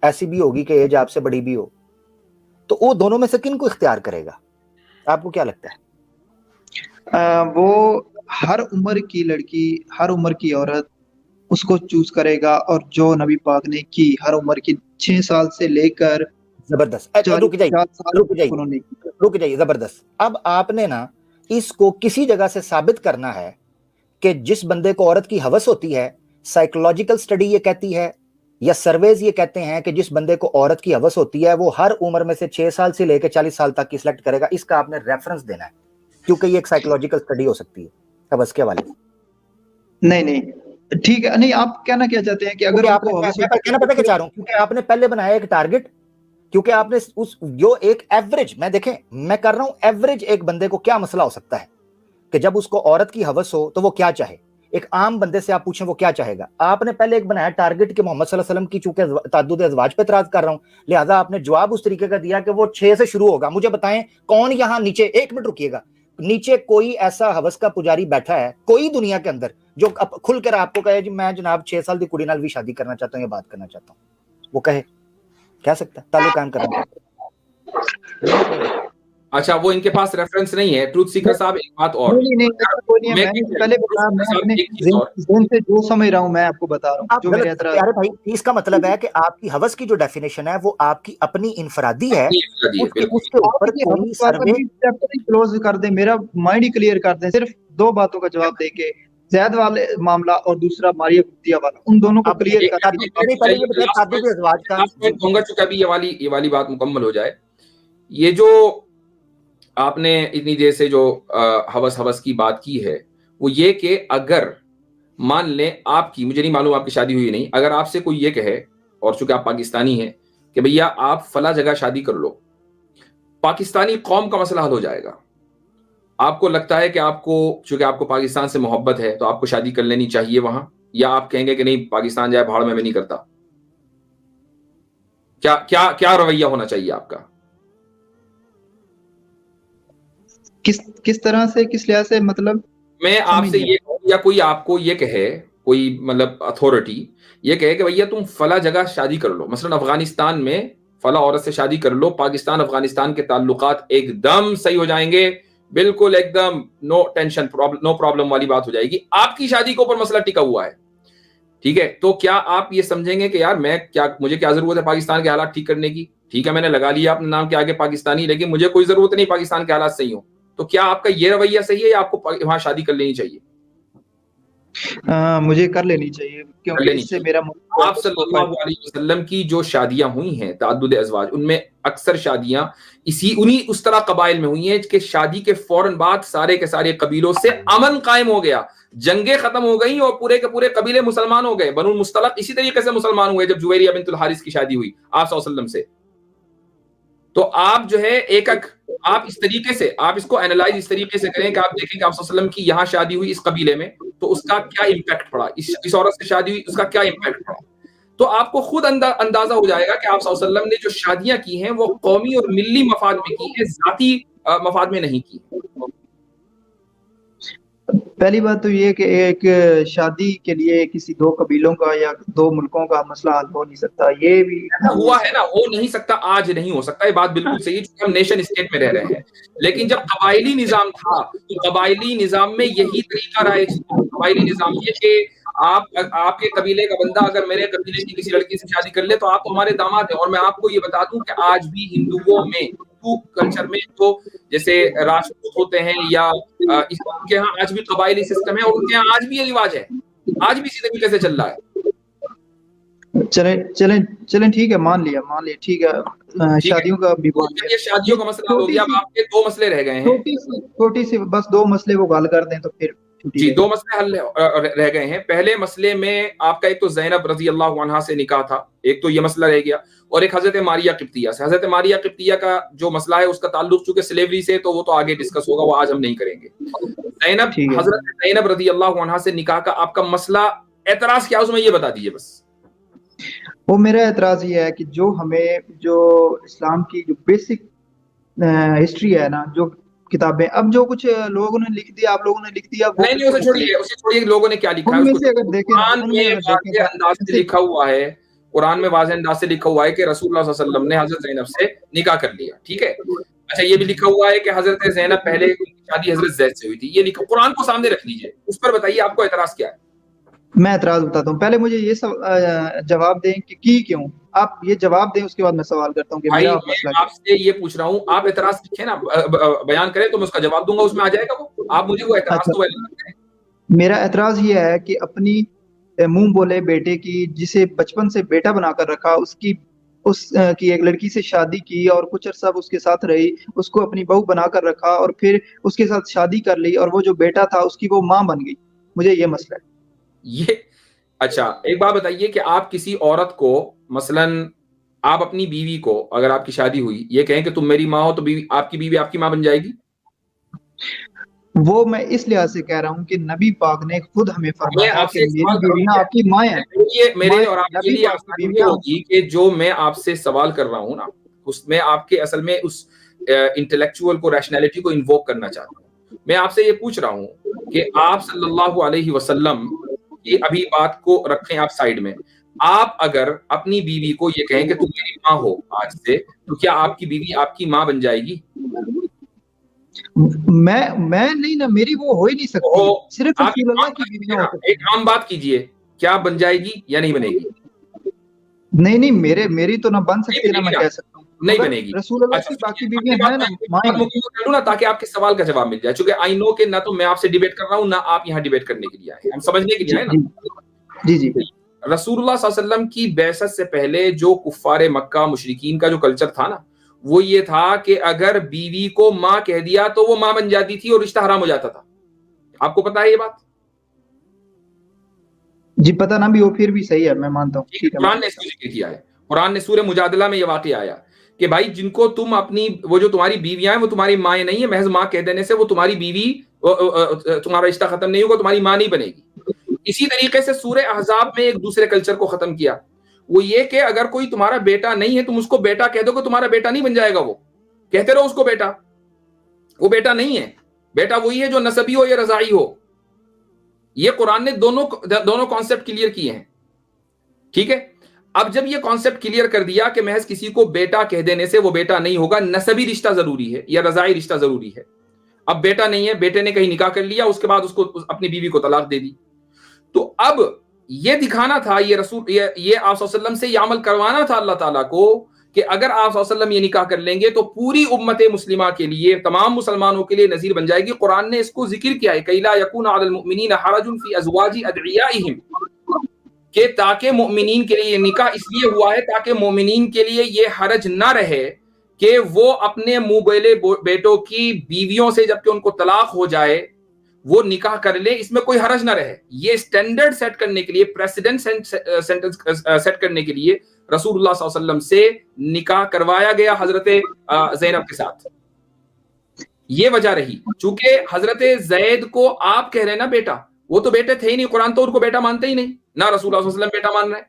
ایسی بھی ہوگی کہ ایج آپ سے بڑی بھی ہو، تو وہ دونوں میں سے کن کو اختیار کرے گا؟ آپ کو کیا لگتا ہے؟ وہ ہر عمر کی لڑکی، ہر عمر کی عورت اس کو چوز کرے گا، اور جو نبی پاک نے کی ہر عمر کی 6 سال سے لے کر زبردست، 40 رک جائیے 50 سال رک جائیے انہوں نے کی۔ رک جائیے، زبردست۔ اب آپ نے نا اس کو کسی جگہ سے ثابت کرنا ہے کہ جس بندے کو عورت کی ہوس ہوتی ہے، سائیکولوجیکل سٹڈی یہ کہتی ہے یا سرویز یہ کہتے ہیں کہ جس بندے کو عورت کی ہوس ہوتی ہے وہ ہر عمر میں سے 6 سال سے لے کے 40 سال تک کی سلیکٹ کرے گا، اس کا آپ نے ریفرنس دینا ہے، کیونکہ یہ ایک سائیکولوجیکل سٹڈی ہو سکتی ہے ہوس کے حوالے سے۔ نہیں ٹھیک ہے، نہیں آپ کہنا کیا چاہتے ہیں کہ اگر کیونکہ ان آپ نے کو ہوس میں کہنا پتہ کیا چاہ رہا ہوں، کیونکہ آپ نے پہلے بنایا ایک ٹارگٹ، کیونکہ آپ نے اس جو ایک ایوریج، میں دیکھیں میں کر رہا ہوں ایوریج ایک بندے کو کیا مسئلہ ہو سکتا ہے کہ جب اس کو عورت کی ہوس ہو تو وہ کیا چاہے، ایک عام بندے سے آپ پوچھیں وہ کیا چاہے گا. آپ نے پہلے ایک بنایا ٹارگٹ کہ محمد صلی اللہ علیہ وسلم کی چونکہ تعدد ازواج پہ اعتراض کر رہا ہوں, لہٰذا آپ نے جواب اس طریقے کا دیا کہ وہ 6 سے شروع ہوگا. مجھے بتائیں کون یہاں نیچے, ایک منٹ رکیے گا, نیچے کوئی ایسا ہوس کا پجاری بیٹھا ہے کوئی دنیا کے اندر جو کھل کر آپ کو کہے جی میں جناب 6 سال دی کڑی نال بھی شادی کرنا چاہتا ہوں یا بات کرنا چاہتا ہوں, وہ کہہ سکتا ہے تعلق قائم کرنا چاہتا ہے. اچھا وہ ان کے پاس ریفرنس نہیں ہے. ٹروتھ سیکر صاحب ایک بات اور, پہلے بتا میں اپنے ذہن سے جو سمجھ رہا ہوں میں آپ کو بتا رہا ہوں جو میرے اعتراض. پیارے بھائی اس کا مطلب ہے کہ آپ کی ہوس کی جو ڈیفینیشن ہے وہ آپ کی اپنی انفرادی ہے, اس کے اوپر کوئی سروے کلوز کر دیں, میرا مائنڈ ہی کلیئر کر دیں, صرف 2 باتوں کا جواب دے کے زید والے معاملہ اور دوسرا ماریہ قبطیہ والا, ان دونوں کو کلیئر کر دیں. چونکہ ابھی یہ والی بات مکمل ہو جائے. یہ جو آپ نے اتنی دیر سے جو ہوس کی بات کی ہے وہ یہ کہ اگر مان لیں آپ کی, مجھے نہیں معلوم آپ کی شادی ہوئی نہیں, اگر آپ سے کوئی یہ کہے, اور چونکہ آپ پاکستانی ہیں, کہ بھیا آپ فلاں جگہ شادی کر لو, پاکستانی قوم کا مسئلہ حل ہو جائے گا. آپ کو لگتا ہے کہ آپ کو چونکہ آپ کو پاکستان سے محبت ہے تو آپ کو شادی کر لینی چاہیے وہاں, یا آپ کہیں گے کہ نہیں پاکستان جائے بھاڑ میں نہیں کرتا؟ کیا رویہ ہونا چاہیے آپ کا؟ کس طرح سے, کس لحاظ سے, مطلب میں آپ سے یہ کہوں یا کوئی آپ کو یہ کہے, کوئی مطلب اتھارٹی یہ کہے کہ بھیا تم فلاں جگہ شادی کر لو, مثلا افغانستان میں فلاں عورت سے شادی کر لو, پاکستان افغانستان کے تعلقات ایک دم صحیح ہو جائیں گے, بالکل ایک دم نو ٹینشن, نو پرابلم والی بات ہو جائے گی. آپ کی شادی کے اوپر مسئلہ ٹکا ہوا ہے, ٹھیک ہے, تو کیا آپ یہ سمجھیں گے کہ یار مجھے کیا ضرورت ہے پاکستان کے حالات ٹھیک کرنے کی؟ ٹھیک ہے میں نے لگا لیا اپنے نام کے آگے پاکستانی, لیکن مجھے کوئی ضرورت نہیں پاکستان کے حالات صحیح ہوں. تو کیا آپ کا یہ رویہ صحیح ہے یا آپ کو وہاں شادی کر لینی چاہیے؟ مجھے کر لینی چاہیے, کیونکہ اس سے میرا آپ صلی اللہ علیہ وسلم کی جو شادیاں ہوئی ہیں تعدد ازواج, ان میں اکثر شادیاں اس طرح قبائل میں ہوئی ہیں کہ شادی کے فوراً بعد سارے کے سارے قبیلوں سے امن قائم ہو گیا, جنگیں ختم ہو گئی اور پورے کے پورے قبیلے مسلمان ہو گئے. بنو المصطلق اسی طریقے سے مسلمان ہوئے جب جویریہ بنت الحارث کی شادی ہوئی آپ صلی اللہ علیہ وسلم سے. تو آپ جو ہے آپ اس طریقے سے آپ اس کو اینالائز اس طریقے سے کریں کہ آپ دیکھیں کہ آپ صلی اللہ علیہ وسلم کی یہاں شادی ہوئی اس قبیلے میں تو اس کا کیا امپیکٹ پڑا, اس عورت سے شادی ہوئی اس کا کیا امپیکٹ پڑا, تو آپ کو خود اندازہ ہو جائے گا کہ آپ صلی اللہ علیہ وسلم نے جو شادیاں کی ہیں وہ قومی اور ملی مفاد میں کی ہیں, ذاتی مفاد میں نہیں کی. پہلی بات تو یہ کہ ایک شادی کے لیے کسی 2 قبیلوں کا یا 2 ملکوں کا مسئلہ حل ہو نہیں سکتا, یہ بھی ہوا ہے نا, ہو نہیں سکتا, آج نہیں ہو سکتا, یہ بات بالکل صحیح ہے کیونکہ ہم نیشن اسٹیٹ میں رہ رہے ہیں. لیکن جب قبائلی نظام تھا تو قبائلی نظام میں یہی طریقہ رائج تھا. قبائلی نظام یہ کہ آپ کے قبیلے کا بندہ اگر میرے قبیلے کی کسی لڑکی سے شادی کر لے تو آپ تو ہمارے داماد ہیں. اور میں آپ کو یہ بتا دوں کہ آج بھی ہندوؤں میں کلچر میں تو جیسے راجپوت ہوتے ہیں یا اس کے یہاں آج بھی قبائلی سسٹم ہے اور ان کے یہاں آج بھی یہ رواج ہے, آج بھی اسی طریقے سے چل رہا ہے. چلیں ٹھیک ہے, مان لیا ٹھیک ہے. شادیوں کا بھی یہ شادیوں کا مسئلہ ہو گیا, اب آپ کے 2 مسئلے رہ گئے ہیں, چھوٹی سی بس 2 مسئلے وہ حل کر دیں تو پھر جی 2 مسئلے حل رہ گئے ہیں. پہلے مسئلے میں آپ کا ایک تو زینب رضی اللہ عنہا سے نکاح تھا, ایک تو یہ مسئلہ رہ گیا, اور ایک حضرت ماریہ قبطیہ سے. حضرت ماریہ قبطیہ کا جو مسئلہ ہے اس کا تعلق چونکہ سلیوری سے تو وہ تو آگے ڈسکس ہوگا, وہ آج ہم نہیں کریں گے. حضرت زینب رضی اللہ عنہا سے نکاح کا آپ کا مسئلہ اعتراض کیا اس میں یہ بتا دیجیے بس. وہ میرا اعتراض یہ ہے کہ جو ہمیں جو اسلام کی جو بیسک ہسٹری ہے نا, جو کتابیں, اب جو کچھ لوگوں نے لکھ دیا, آپ لوگوں نے لکھ دیا, نہیں اسے چھوڑیے لوگوں نے کیا لکھا ہے. قرآن میں واضح انداز سے لکھا ہوا ہے, قرآن میں واضح انداز سے لکھا ہوا ہے کہ رسول اللہ صلی اللہ علیہ وسلم نے حضرت زینب سے نکاح کر لیا, ٹھیک ہے. اچھا یہ بھی لکھا ہوا ہے کہ حضرت زینب پہلے شادی حضرت زید سے ہوئی تھی, یہ لکھا قرآن کو سامنے رکھ لیجئے, اس پر بتائیے آپ کو اعتراض کیا ہے. میں اعتراض بتاتا ہوں, پہلے مجھے یہ جواب دیں کہ کیوں, آپ یہ جواب دیں, اس کے بعد میں سوال کرتا ہوں کہ بھائی میں آپ سے یہ پوچھ رہا ہوں, آپ اعتراض لکھیں نا, بیان کریں تو میں اس کا جواب دوں گا, اس میں آ جائے گا وہ, آپ مجھے وہ اعتراض تو کریں. میرا اعتراض یہ ہے کہ اپنی منہ بولے بیٹے کی, جسے بچپن سے بیٹا بنا کر رکھا, اس کی ایک لڑکی سے شادی کی اور کچھ عرصہ اس کے ساتھ رہی, اس کو اپنی بہو بنا کر رکھا اور پھر اس کے ساتھ شادی کر لی, اور وہ جو بیٹا تھا اس کی وہ ماں بن گئی. مجھے یہ مسئلہ ہے. یہ اچھا ایک بات بتائیے کہ آپ کسی عورت کو مثلاً آپ اپنی بیوی کو, اگر آپ کی شادی ہوئی, یہ کہیں کہ تم میری ماں ہو تو آپ کی بیوی آپ کی ماں بن جائے گی؟ وہ میں اس لحاظ سے کہہ رہا ہوں کہ نبی پاک نے خود ہمیں میں فرمایا آپ کہ سے میری سوال کر رہا بیویاں ہوں آپ کی مائیں ہیں، میرے مائیں اور آپ کے نبی لیے پاک کی آسانی یہ بیویاں ہوگی کہ جو میں آپ سے سوال کر رہا ہوں نا اس میں آپ کے اصل میں اس انٹلیکچوئل کو ریشنلٹی کو انووک کرنا چاہتا ہوں. میں آپ سے یہ پوچھ رہا ہوں کہ آپ صلی اللہ علیہ وسلم کی ابھی بات کو رکھیں آپ سائڈ میں. آپ اگر اپنی بیوی کو یہ کہیں کہ تم میری ماں ہو آج سے تو کیا آپ کی بیوی آپ کی ماں بن جائے گی؟ میں نہیں نا، میری وہ ہو ہی نہیں سکتی، وہ صرف آپ رسول اللہ کی بیویاں ہو سکتی ایک عام بات کیجئے، کیا بن جائے گی یا نہیں بنے گی؟ نہیں میری تو نہ بن سکتی نہ میں کہہ سکتا ہوں، نہیں مگر بنے گی. رسول اللہ اچھا کی باقی اپنی بیویاں بات ہیں نا، میں مائیں ہیں. مکمل کر لوں نا تاکہ آپ کے سوال کا جواب مل جائے، چونکہ آئی نو کہ نہ تو میں آپ سے ڈیبیٹ کر رہا ہوں نہ آپ یہاں ڈیبیٹ کرنے کے لیے آئے ہیں، ہم سمجھنے کے لیے جی آئے نا. جی جی جی رسول اللہ صلی اللہ علیہ وسلم کی بعثت سے پہلے جو کفار مکہ مشرکین کا جو کلچر تھا نا وہ یہ تھا کہ اگر بیوی کو ماں کہہ دیا تو وہ ماں بن جاتی تھی اور رشتہ حرام ہو جاتا تھا. آپ کو پتا ہے یہ بات؟ جی پتہ نہ بھی ہو پھر بھی صحیح ہے، میں مانتا ہوں. ٹھیک ہے، قرآن نے اس کو ذکر کیا ہے. قرآن نے سورہ مجادلہ میں یہ واقعہ آیا کہ بھائی جن کو تم اپنی وہ جو تمہاری بیویاں ہیں وہ تمہاری ماں نہیں ہے، محض ماں کہہ دینے سے وہ تمہاری بیوی تمہارا رشتہ ختم نہیں ہوگا، تمہاری ماں نہیں بنے گی. اسی طریقے سے سورہ احزاب میں ایک دوسرے کلچر کو ختم کیا، وہ یہ کہ اگر کوئی تمہارا بیٹا نہیں ہے تم اس کو بیٹا کہہ دو کہ تمہارا بیٹا نہیں بن جائے گا. وہ کہتے رہو اس کو بیٹا، وہ بیٹا نہیں ہے. بیٹا وہی ہے جو نسبی ہو یا رضاعی ہو. یہ قرآن نے دونوں کانسیپٹ کلیئر کیے ہیں. ٹھیک ہے. اب جب یہ کانسیپٹ کلیئر کر دیا کہ محض کسی کو بیٹا کہہ دینے سے وہ بیٹا نہیں ہوگا، نسبی رشتہ ضروری ہے یا رضاعی رشتہ ضروری ہے. اب بیٹا نہیں ہے، بیٹے نے کہیں نکاح کر لیا، اس کے بعد اس کو اپنی بیوی کو طلاق دے دی. تو اب یہ دکھانا تھا یہ رسول یہ آپ صلی اللہ علیہ وسلم سے یہ عمل کروانا تھا اللہ تعالیٰ کو کہ اگر آپ صلی اللہ علیہ وسلم یہ نکاح کر لیں گے تو پوری امت مسلمہ کے لیے، تمام مسلمانوں کے لیے نذیر بن جائے گی. قرآن نے اس کو ذکر کیا ہے کہ لا یکون علی المؤمنین حرج فی ازواج ادعیائہم، کہ تاکہ مومنین کے لیے یہ نکاح اس لیے ہوا ہے تاکہ مومنین کے لیے یہ حرج نہ رہے کہ وہ اپنے منہ بولے بیٹوں کی بیویوں سے جب کہ ان کو طلاق ہو جائے وہ نکاح کر لے، اس میں کوئی حرج نہ رہے. یہ سٹینڈرڈ سیٹ کرنے کے لیے، پریسیڈنٹ سیٹ کرنے کے لیے رسول اللہ صلی اللہ علیہ وسلم سے نکاح کروایا گیا حضرت زینب کے ساتھ. یہ وجہ رہی. چونکہ حضرت زید کو آپ کہہ رہے ہیں نا بیٹا، وہ تو بیٹے تھے ہی نہیں، قرآن تو ان کو بیٹا مانتے ہی نہیں، نہ رسول اللہ صلی اللہ علیہ وسلم بیٹا مان رہے.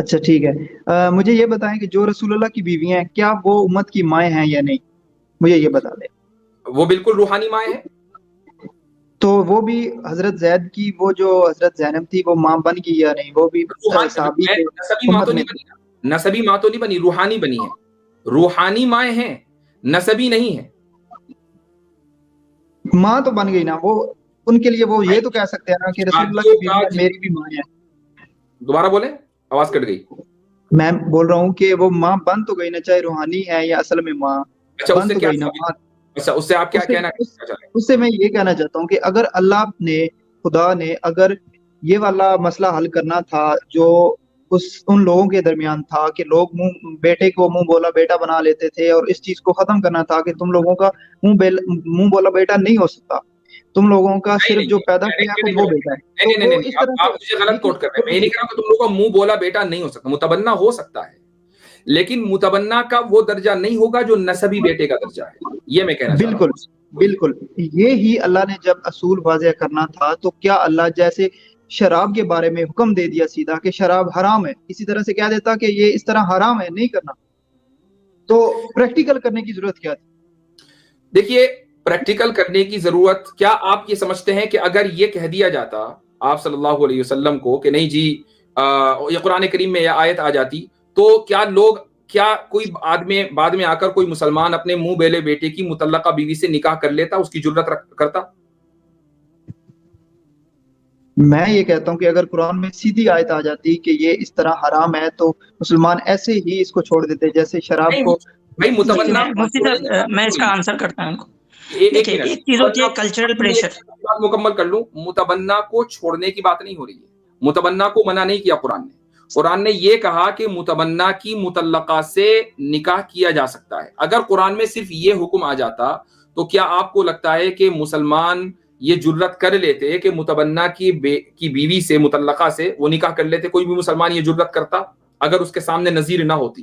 اچھا ٹھیک ہے. مجھے یہ بتائیں کہ جو رسول اللہ کی بیویاں ہیں کیا وہ امت کی مائیں ہیں یا نہیں؟ مجھے یہ بتا دیں. وہ بالکل روحانی مائیں ہیں. تو وہ بھی حضرت زید کی وہ جو حضرت زینب تھی وہ ماں بن گئی یا نہیں؟ وہ بھی صحابی تھے. نسبی ماں تو نہیں بنی، نسبی ماں تو نہیں بنی، روحانی بنی ہے. روحانی مائیں ہیں، نسبی نہیں ہے. ماں تو بن گئی نا، وہ ان کے لیے وہ یہ تو کہہ سکتے ہیں نا کہ رسول اللہ کی بیویاں میری بھی ماں ہیں. دوبارہ بولیں، آواز کٹ گئی. میں بول رہا ہوں کہ وہ ماں بن تو گئی نا، چاہے روحانی ہے یا اصل میں ماں بن تو گئی نا. اچھا اس سے آپ کیا کہنا ہے؟ اس سے میں یہ کہنا چاہتا ہوں کہ اگر اللہ نے، خدا نے اگر یہ والا مسئلہ حل کرنا تھا جو ان لوگوں کے درمیان تھا کہ لوگ بیٹے کو منہ بولا بیٹا بنا لیتے تھے، اور اس چیز کو ختم کرنا تھا کہ تم لوگوں کا منہ بولا بیٹا نہیں ہو سکتا، تم لوگوں کا صرف جو پیدا کیا ہے وہ بیٹا ہے. نہیں، آپ مجھے غلط کوٹ کر رہے ہیں. میں یہ نہیں کہہ رہا کہ تم لوگوں کا منہ بولا بیٹا نہیں ہو سکتا، متبنہ ہو سکتا ہے لیکن متبنہ کا وہ درجہ نہیں ہوگا جو نسبی بیٹے کا درجہ ہے. یہ میں کہنا چاہ رہا ہوں. بالکل یہ ہی اللہ نے جب اصول واضح کرنا تھا تو کیا اللہ جیسے شراب کے بارے میں حکم دے دیا سیدھا کہ شراب حرام ہے، اسی طرح سے کہہ دیتا کہ یہ اس طرح حرام ہے نہیں کرنا؟ تو پریکٹیکل کرنے کی ضرورت کیا تھی؟ دیکھیے پریکٹیکل کرنے کی ضرورت کیا، آپ یہ سمجھتے ہیں کہ اگر یہ کہہ دیا جاتا آپ صلی اللہ علیہ وسلم کو کہ نہیں جی یہ قرآن کریم میں یہ آیت آ جاتی تو کیا کوئی آدمی بعد میں آ کر کوئی مسلمان اپنے منہ بیلے بیٹے کی مطلقہ بیوی سے نکاح کر لیتا، اس کی جرت کرتا؟ میں یہ کہتا ہوں کہ اگر قرآن میں سیدھی آیت آ جاتی کہ یہ اس طرح حرام ہے تو مسلمان ایسے ہی اس کو چھوڑ دیتے جیسے شراب کو. بھائی متبنہ، میں اس کا آنسر کرتا ہوں. دیکھیں ایک چیز ہوتی ہے کلچرل پریشر. مکمل کر لوں. متبنہ کو چھوڑنے کی بات نہیں ہو رہی ہے، متبنہ کو منع نہیں کیا قرآن نے. قرآن نے یہ کہا کہ متبنہ کی مطلقہ سے نکاح کیا جا سکتا ہے. اگر قرآن میں صرف یہ حکم آ جاتا تو کیا آپ کو لگتا ہے کہ مسلمان یہ جرت کر لیتے کہ متبنہ کی بیوی سے، مطلقہ سے وہ نکاح کر لیتے؟ کوئی بھی مسلمان یہ جرت کرتا اگر اس کے سامنے نظیر نہ ہوتی؟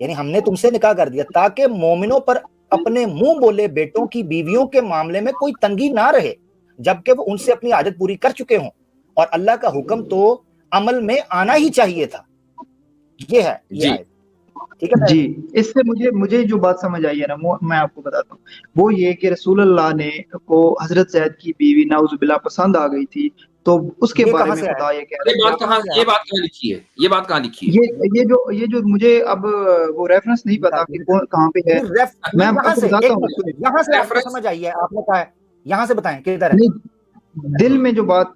یعنی ہم نے تم سے نکاح کر دیا تاکہ مومنوں پر اپنے منہ بولے بیٹوں کی بیویوں کے معاملے میں کوئی تنگی نہ رہے، جبکہ وہ ان سے اپنی عادت پوری کر چکے ہوں، اور اللہ کا حکم تو عمل میں آنا ہی چاہیے تھا. یہ ہے جی ٹھیک ہے جی. اس سے مجھے جو بات سمجھ آئی ہے نا میں آپ کو بتاتا ہوں، وہ یہ کہ رسول اللہ نے کو حضرت زید کی بیوی نعوذ باللہ پسند آ گئی تھی، تو اس کے بارے میں خدا یہ کہہ رہا ہے. یہ بات کہاں لکھی ہے؟ یہ بات کہاں لکھی ہے؟ یہ جو مجھے اب وہ ریفرنس نہیں پتا کہ کہاں پہ ہے. میں آپ کو بتاتا ہوں، یہاں سے آپ کو سمجھ آئی ہے، آپ نے کہا ہے یہاں سے بتائیں کدھر ہے. دل میں جو بات،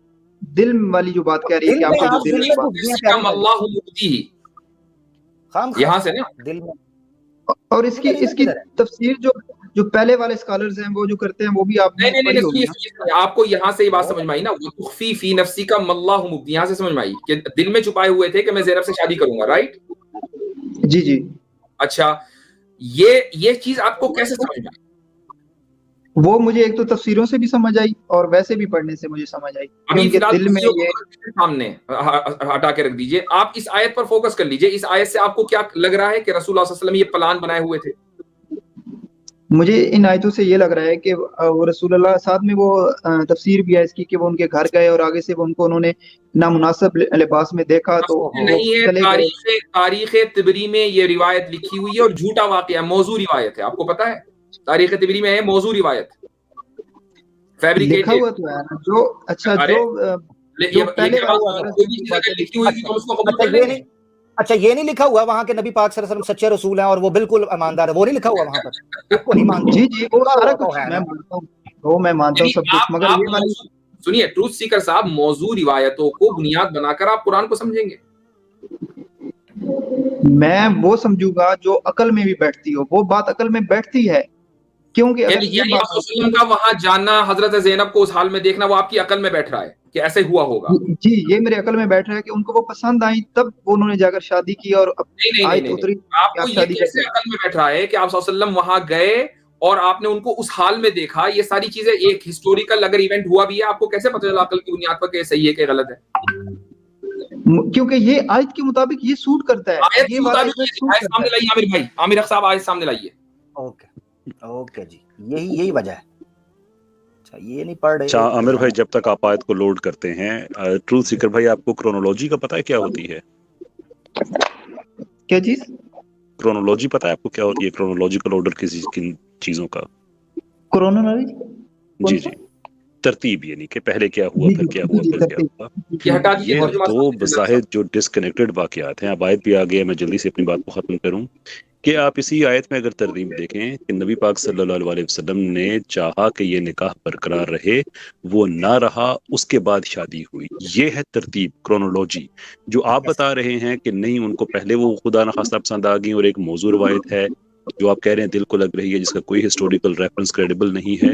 دل والی جو بات کہہ رہی ہے کہ آپ کو جو دل کم اللہ مبدی، یہاں سے نا دل میں. اور اس کی تفسیر جو پہلے والے اسکالرز ہیں وہ جو کرتے ہیں وہ بھی آپ نے پڑھی ہوگی. آپ کو یہاں سے یہ بات سمجھ میں آئی نا، وَتُخْفِي فِي نَفْسِكَ مَا اللَّهُ مُبْدِيهِ، یہاں سے سمجھ میں آئی کہ دل میں چھپائے ہوئے تھے کہ میں زینب سے شادی کروں گا، رائٹ؟ جی جی. اچھا، یہ چیز آپ کو کیسے سمجھ میں آئی؟ وہ مجھے ایک تو تفسیروں سے بھی سمجھ آئی اور ویسے بھی پڑھنے سے مجھے سمجھ آئی. دل میں یہ سامنے ہٹا کے رکھ دیجئے، آپ اس آیت پر فوکس کر لیجئے. اس آیت سے آپ کو کیا لگ رہا ہے کہ رسول اللہ صلی اللہ علیہ وسلم یہ پلان بنائے ہوئے تھے؟ مجھے ان آیتوں سے یہ لگ رہا ہے کہ وہ رسول اللہ ساتھ میں وہ تفسیر بھی ہے اس کی کہ وہ ان کے گھر گئے اور آگے سے انہوں نے نامناسب لباس میں دیکھا تو نہیں ہے. تاریخ طبری میں یہ روایت لکھی ہوئی ہے اور جھوٹا واقعہ ہے، موضوع روایت ہے. آپ کو پتا ہے تاریخ طبری میں ہے موضوع روایت، لکھا ہوا تو ہے جو اچھا جو پہلے اچھا یہ نہیں لکھا ہوا وہاں کے نبی پاک صلی اللہ علیہ وسلم سچے رسول ہیں اور وہ بالکل ایماندار ہے، وہ نہیں لکھا ہوا وہاں پر؟ جی جی وہ سارا کچھ میں مانتا ہوں سب کچھ، مگر یہ والی سنیے ٹروتھ سیکر صاحب، موضوع روایتوں کو بنیاد بنا کر آپ قرآن کو سمجھیں گے؟ میں وہ سمجھوں گا جو عقل میں بھی بیٹھتی ہو، وہ بات عقل میں بیٹھتی ہے، کیونکہ اگر یہ بات کا وہاں جانا، حضرت زینب کو اس حال میں دیکھنا، وہ آپ کی عقل میں بیٹھ رہا ہے کہ ایسے ہوا ہوگا. جی یہ میرے عقل میں بیٹھ رہا ہے کہ ان کو وہ پسند آئی تب انہوں نے جا کر شادی کی اور آیت اتری. آپ کو یہ کیسے عقل میں بیٹھ رہا ہے کہ آپ صلی اللہ علیہ وسلم وہاں گئے اور آپ نے ان کو اس حال میں دیکھا؟ یہ ساری چیزیں ایک ہسٹوریکل اگر ایونٹ ہوا بھی ہے، آپ کو کیسے پتہ چلا عقل کی بنیاد پر کہ صحیح ہے کہ غلط ہے؟ کیونکہ یہ آیت کے مطابق یہ سوٹ کرتا ہے. آیت کے مطابق سامنے لائیے عامر بھائی، عامر اخ صاحب آیت سامنے لائیے. اوکے جی، یہی وجہ ہے. اچھا یہ نہیں پڑھ رہے. اچھا عامر بھائی، جب تک آپ آیت کو لوڈ کرتے ہیں، ٹروتھ سیکر بھائی آپ کو کرونولوجی کا پتہ ہے کیا ہوتی ہے؟ کیا چیز؟ کرونولوجی پتہ ہے آپ کو کیا ہوتی ہے؟ کرونولوجیکل آرڈر کن چیزوں کا؟ کرونولوجی جی ترتیب، یعنی کہ پہلے کیا ہوا پھر کیا ہوا پھر کیا ہوا. یہ دو بظاہر جو ڈسکنیکٹڈ واقعات ہیں. اب آیت بھی آ گیا، میں جلدی سے اپنی بات کو ختم کروں کہ آپ اسی آیت میں اگر ترتیب دیکھیں کہ نبی پاک صلی اللہ علیہ وسلم نے چاہا کہ یہ نکاح برقرار رہے، وہ نہ رہا، اس کے بعد شادی ہوئی. یہ ہے ترتیب، کرونولوجی. جو آپ بتا رہے ہیں کہ نہیں ان کو پہلے وہ خدا نخواستہ پسند آ گئی اور ایک موضوع روایت ہے جو آپ کہہ رہے ہیں دل کو لگ رہی ہے، جس کا کوئی ہسٹوریکل ریفرنس کریڈیبل نہیں ہے،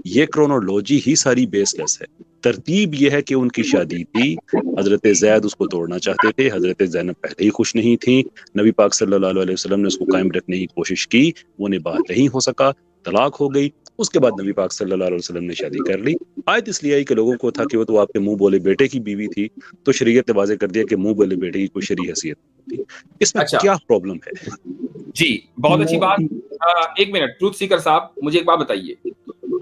یہ کرونولوجی ہی ساری بیس لیس ہے. ترتیب یہ ہے کہ ان کی شادی تھی، حضرت زید اس کو توڑنا چاہتے تھے، حضرت زینب پہلے ہی خوش نہیں تھیں، نبی پاک صلی اللہ علیہ وسلم نے اس کو قائم رکھنے کی کوشش کی، وہ نباہ نہیں ہو سکا، طلاق ہو گئی. اس کے بعد نبی پاک صلی اللہ علیہ وسلم نے شادی کر لی. آیت اس لیے آئی کہ لوگوں کو تھا کہ وہ تو آپ کے منہ بولے بیٹے کی بیوی تھی، تو شریعت نے واضح کر دیا کہ منہ بولے بیٹے کی کوئی شرعی حیثیت نہیں تھی. اس میں کیا پرابلم ہے؟ جی بہت اچھی بات. ایک منٹ ٹروتھ سیکر صاحب، مجھے ایک بات بتائیے،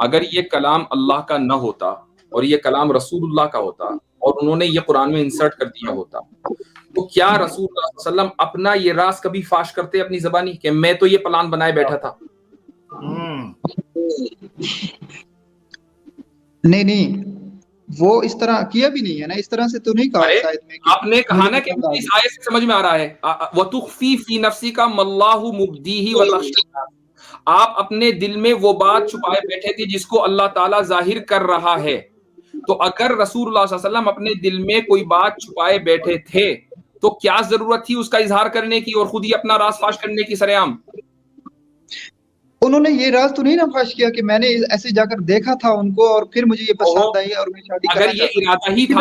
اگر یہ کلام اللہ کا نہ ہوتا اور یہ کلام رسول اللہ کا ہوتا اور انہوں نے یہ قرآن میں انسرٹ کر دیا ہوتا، تو کیا رسول اللہ صلی اللہ علیہ وسلم اپنا یہ راز کبھی فاش کرتے اپنی زبانی کہ میں تو یہ پلان بنائے بیٹھا تھا؟ نہیں وہ اس طرح کیا بھی نہیں ہے نا، اس طرح سے تو نہیں کہا اس آیت میں. آپ نے کہا نا کہ اس آیت سے سمجھ میں آ رہا ہے وَتُخْفِي فِي نَفْسِكَ مَا اللَّهُ مُبْدِيهِ وَتَخْشَى. آپ اپنے دل میں وہ بات چھپائے بیٹھے تھے جس کو اللہ تعالیٰ ظاہر کر رہا ہے. تو اگر رسول اللہ صلی اللہ علیہ وسلم اپنے دل میں کوئی بات چھپائے بیٹھے تھے تو کیا ضرورت تھی اس کا اظہار کرنے کی اور خود ہی اپنا راز فاش کرنے کی سرعام؟ انہوں نے یہ راز تو نہیں نا فاش کیا کہ میں نے ایسے جا کر دیکھا تھا ان کو اور پھر مجھے یہ پسند آئی اور میں شادی کرنا چاہتا ہوں. اگر یہ ارادہ ہی تھا،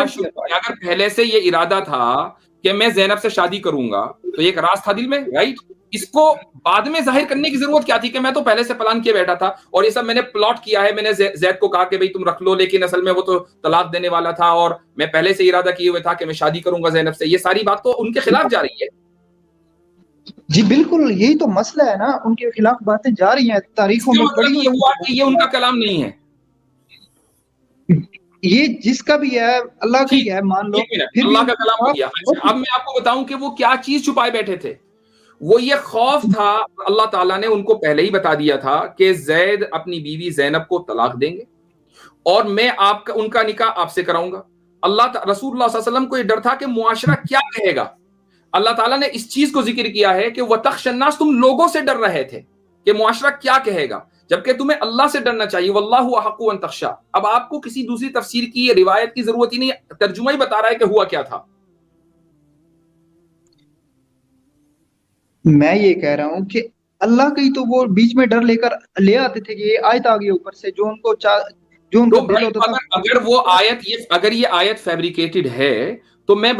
اگر پہلے سے یہ ارادہ تھا کہ میں زینب سے شادی کروں گا تو ایک راز تھا دل میں، رائٹ؟ اس کو بعد میں ظاہر کرنے کی ضرورت کیا تھی کہ میں تو پہلے سے پلان کیے بیٹھا تھا اور یہ سب میں نے پلاٹ کیا ہے، میں نے زید کو کہا کہ بھئی تم رکھ لو، لیکن اصل میں وہ تو طلاق دینے والا تھا اور میں پہلے سے ارادہ کیے ہوئے تھا کہ میں شادی کروں گا زینب سے. یہ ساری بات تو ان کے خلاف جا رہی ہے. جی بالکل یہی تو مسئلہ ہے نا، ان کے خلاف باتیں جا رہی ہیں تاریخوں میں مطلب یہ ہوا کہ یہ ان کا کلام نہیں ہے. یہ جس کا بھی ہے اللہ کا ہی ہے مان لو. اللہ کا کلام ہو گیا. اب میں آپ کو بتاؤں کہ وہ کیا چیز چھپائے بیٹھے تھے. وہ یہ خوف تھا، اللہ تعالیٰ نے ان کو پہلے ہی بتا دیا تھا کہ زید اپنی بیوی زینب کو طلاق دیں گے اور میں آپ کا ان کا نکاح آپ سے کراؤں گا. رسول اللہ صلی اللہ علیہ وسلم کو یہ ڈر تھا کہ معاشرہ کیا کہے گا. اللہ تعالیٰ نے اس چیز کو ذکر کیا ہے کہ وَتَخْشَى النَّاسَ، تم لوگوں سے ڈر رہے تھے کہ معاشرہ کیا کہے گا، جبکہ تمہیں اللہ سے ڈرنا چاہیے. وَاللَّهُ أَحَقُّ أَن تَخْشَىٰ. اب آپ کو کسی دوسری تفسیر کی یہ روایت کی ضرورت ہی نہیں، ترجمہ ہی بتا رہا ہے کہ ہوا کیا تھا. میں یہ کہہ رہا ہوں کہ اللہ کا ہی تو وہ بیچ میں ڈر لے کر لے آتے تھے کہ یہ آیت آ گئی اوپر سے، جو ان کو جو ان کا دل ہوتا تھا. اگر وہ آیت اگر یہ آیت فیبریکیٹڈ ہے تو میں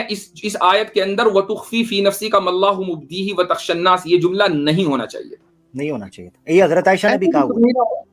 اس آیت کے اندر وَتُخْفِي فِي نَفْسِكَ مَا اللَّهُ مُبْدِيهِ وَتَخْشَى النَّاسَ یہ جملہ نہیں ہونا چاہیے تھا. نہیں ہونا چاہیے تھا. یہ حضرت عائشہ نے بھی کہا.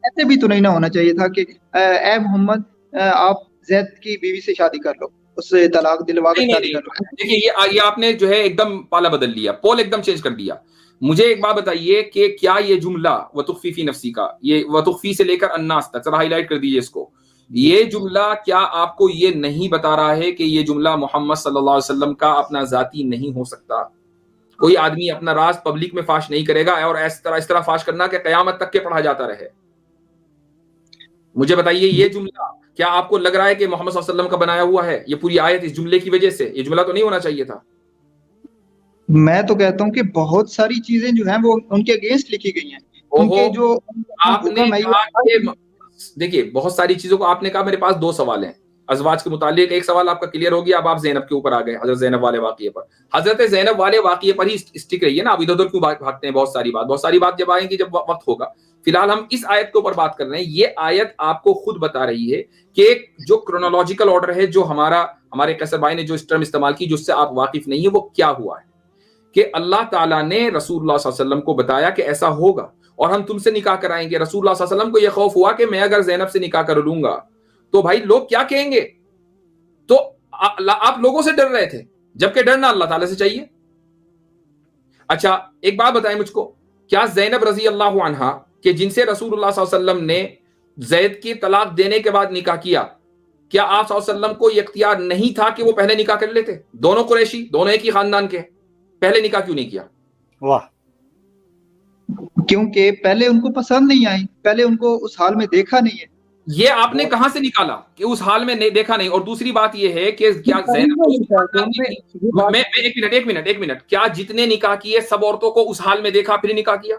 ایسے بھی تو نہیں نہ ہونا چاہیے تھا کہ اے محمد آپ زید کی بیوی سے شادی کر لو، اس سے طلاق دلوا کر شادی کر لو. دیکھیے یہ آپ نے جو ہے ایک دم پالا بدل لیا، پول ایک دم چینج کر دیا. مجھے ایک بات بتائیے کہ کیا یہ جملہ وَتُخْفِي فِي نَفْسِكَ کا یہ وَتُخْفِي سے لے کر الناس تک ذرا ہائی لائٹ کر دیجیے اس کو، یہ جملہ کیا آپ کو یہ نہیں بتا رہا ہے کہ یہ جملہ محمد صلی اللہ علیہ وسلم کا اپنا ذاتی نہیں ہو سکتا؟ کوئی آدمی اپنا راز پبلک میں فاش نہیں کرے گا اور اس طرح فاش کرنا کہ قیامت تک کے پڑھا جاتا رہے. مجھے بتائیے یہ جملہ کیا آپ کو لگ رہا ہے کہ محمد صلی اللہ علیہ وسلم کا بنایا ہوا ہے؟ یہ پوری آیت اس جملے کی وجہ سے، یہ جملہ تو نہیں ہونا چاہیے تھا. میں تو کہتا ہوں کہ بہت ساری چیزیں جو ہیں وہ ان کے اگینسٹ لکھی گئی ہیں. ان کے جو آپ نے کہا دیکھیے بہت ساری چیزوں کو آپ نے کہا. میرے پاس دو سوال ہیں ازواج کے متعلق. ایک سوال آپ کا کلیئر ہو گیا، اب آپ زینب کے اوپر آ گئے، حضرت زینب والے واقعے پر. حضرت زینب والے واقعے پر ہی اسٹک رہیے نا، اب ادھر ادھر کیوں بھاگتے ہیں؟ بہت ساری بات جب آئیں گی جب وقت ہوگا. فی الحال ہم اس آیت کے اوپر بات کر رہے ہیں. یہ آیت آپ کو خود بتا رہی ہے کہ جو کرونالوجیکل آرڈر ہے، جو ہمارے قیصر بھائی نے جو اس ٹرم استعمال کی جس سے آپ واقف نہیں ہیں، وہ کیا ہوا ہے کہ اللہ تعالیٰ نے رسول اللہ صلی اللہ علیہ وسلم کو بتایا کہ ایسا ہوگا اور ہم تم سے نکاح کرائیں گے. رسول اللہ صلی اللہ علیہ وسلم کو یہ خوف ہوا کہ میں اگر زینب سے نکاح کر لوں گا تو بھائی لوگ کیا کہیں گے، تو آپ لوگوں سے ڈر رہے تھے، جبکہ ڈرنا اللہ تعالیٰ سے چاہیے. اچھا ایک بات بتائیں مجھ کو، کیا زینب رضی اللہ عنہا کہ جن سے رسول اللہ صلی اللہ علیہ وسلم نے زید کی طلاق دینے کے بعد نکاح کیا، کیا آپ صلی اللہ علیہ وسلم کو یہ اختیار نہیں تھا کہ وہ پہلے نکاح کر لیتے؟ دونوں قریشی، دونوں ایک ہی خاندان کے، پہلے نکاح کیوں نہیں کیا؟ واہ، کیونکہ پہلے ان کو پسند نہیں آئی، پہلے ان کو اس حال میں دیکھا نہیں ہے. یہ آپ نے کہاں سے نکالا کہ اس حال میں دیکھا نہیں؟ اور دوسری بات یہ ہے کہ کیا زینب میں ایک منٹ کیا جتنے نکاح کیے سب عورتوں کو اس حال میں دیکھا پھر نکاح کیا؟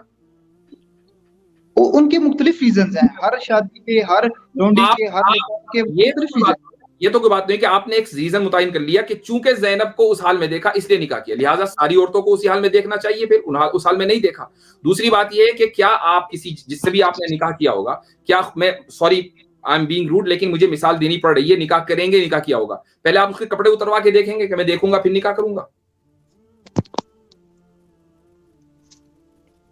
ان کے مختلف ریزنز ہیں، ہر شادی کے، ہر لونڈی کے، ہر نکاح کے مختلف ریزن. یہ تو کوئی بات نہیں کہ آپ نے ایک ریزن متعین کر لیا کہ چونکہ زینب کو اس حال میں دیکھا اس لیے نکاح کیا، لہٰذا ساری عورتوں کو اسی حال میں دیکھنا چاہیے، پھر اس حال میں نہیں دیکھا. دوسری بات یہ ہے کہ کیا آپ کسی جس سے بھی آپ نے نکاح کیا ہوگا، کیا میں sorry I am being rude لیکن مجھے مثال دینی پڑ رہی ہے، نکاح کریں گے، نکاح کیا ہوگا، پہلے آپ اس کے کپڑے اتروا کے دیکھیں گے کہ میں دیکھوں گا پھر نکاح کروں گا؟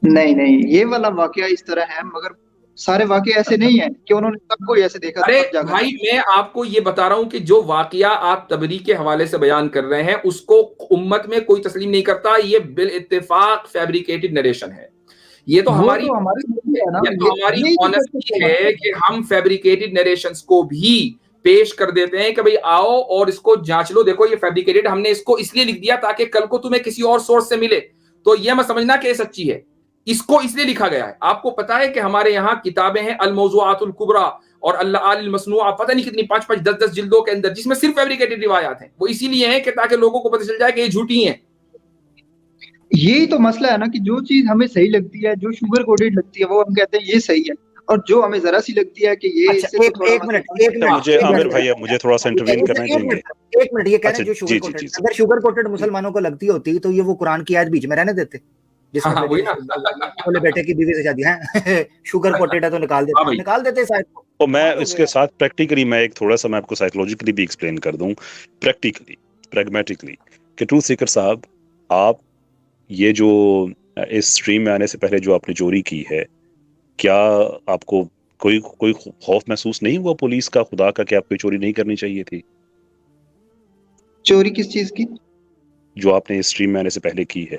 نہیں یہ والا واقعہ اس طرح ہے، مگر سارے واقعے ایسے نہیں ہیں کہ انہوں نے سب کو ایسے دیکھا. ارے بھائی میں آپ کو یہ بتا رہا ہوں کہ جو واقعہ آپ تبری کے حوالے سے بیان کر رہے ہیں اس کو امت میں کوئی تسلیم نہیں کرتا. یہ بالاتفاق فیبریکیٹڈ نریشن ہے. یہ تو ہماری آنیسٹی ہے کہ ہم فیبریکیٹڈ نریشنز کو بھی پیش کر دیتے ہیں کہ بھئی آؤ اور اس کو جانچ لو، دیکھو یہ فیبریکیٹڈ، ہم نے اس کو اس لیے لکھ دیا تاکہ کل کو تمہیں کسی اور سورس سے ملے تو یہ میں سمجھنا کہ یہ سچی ہے. اس کو اس لیے لکھا گیا ہے. آپ کو پتا ہے کہ ہمارے یہاں کتابیں ہیں الموضوعات الکبریٰ اور المصنوعہ، پتہ نہیں کتنی 5 10 جلدوں کے اندر، جس میں صرف فیبریکیٹڈ روایات ہیں. وہ اسی لیے ہیں کہ تاکہ لوگوں کو پتہ چل جائے کہ یہ جھوٹی ہیں. یہی تو مسئلہ ہے نا کہ جو چیز ہمیں صحیح لگتی ہے، جو شوگر کوٹڈ لگتی ہے، وہ ہم کہتے ہیں یہ صحیح ہے، اور جو ہمیں ذرا سی لگتی ہے کہ یہ ایک منٹ مجھے عامر بھائی مجھے تھوڑا سا انٹروین کرنا دیں گے. ایک منٹ، یہ کہہ رہے ہیں جو شوگر کوٹڈ، اگر شوگر کوٹڈ مسلمانوں کو لگتی ہوتی تو یہ وہ قرآن کی آیت بیچ میں رہنے دیتے جس میں بیٹے کی بیوی سے شادی ہے شوگر کوٹڈ ہے تو نکال دیتے شاید. تو میں اس کے ساتھ پریکٹیکلی میں ایک تھوڑا سا میں آپ کو سائیکولوجیکلی بھی ایکسپلین کر دوں، پریکٹیکلی پریگمیٹکلی، کہ ٹروتھ سیکر صاحب آپ یہ جو اس اسٹریم میں آنے سے پہلے جو آپ نے چوری کی ہے، کیا آپ کو کوئی خوف محسوس نہیں ہوا پولیس کا، خدا کا، کہ آپ کو چوری نہیں کرنی چاہیے تھی؟ چوری کس چیز کی؟ جو آپ نے اس اسٹریم میں آنے سے پہلے کی ہے.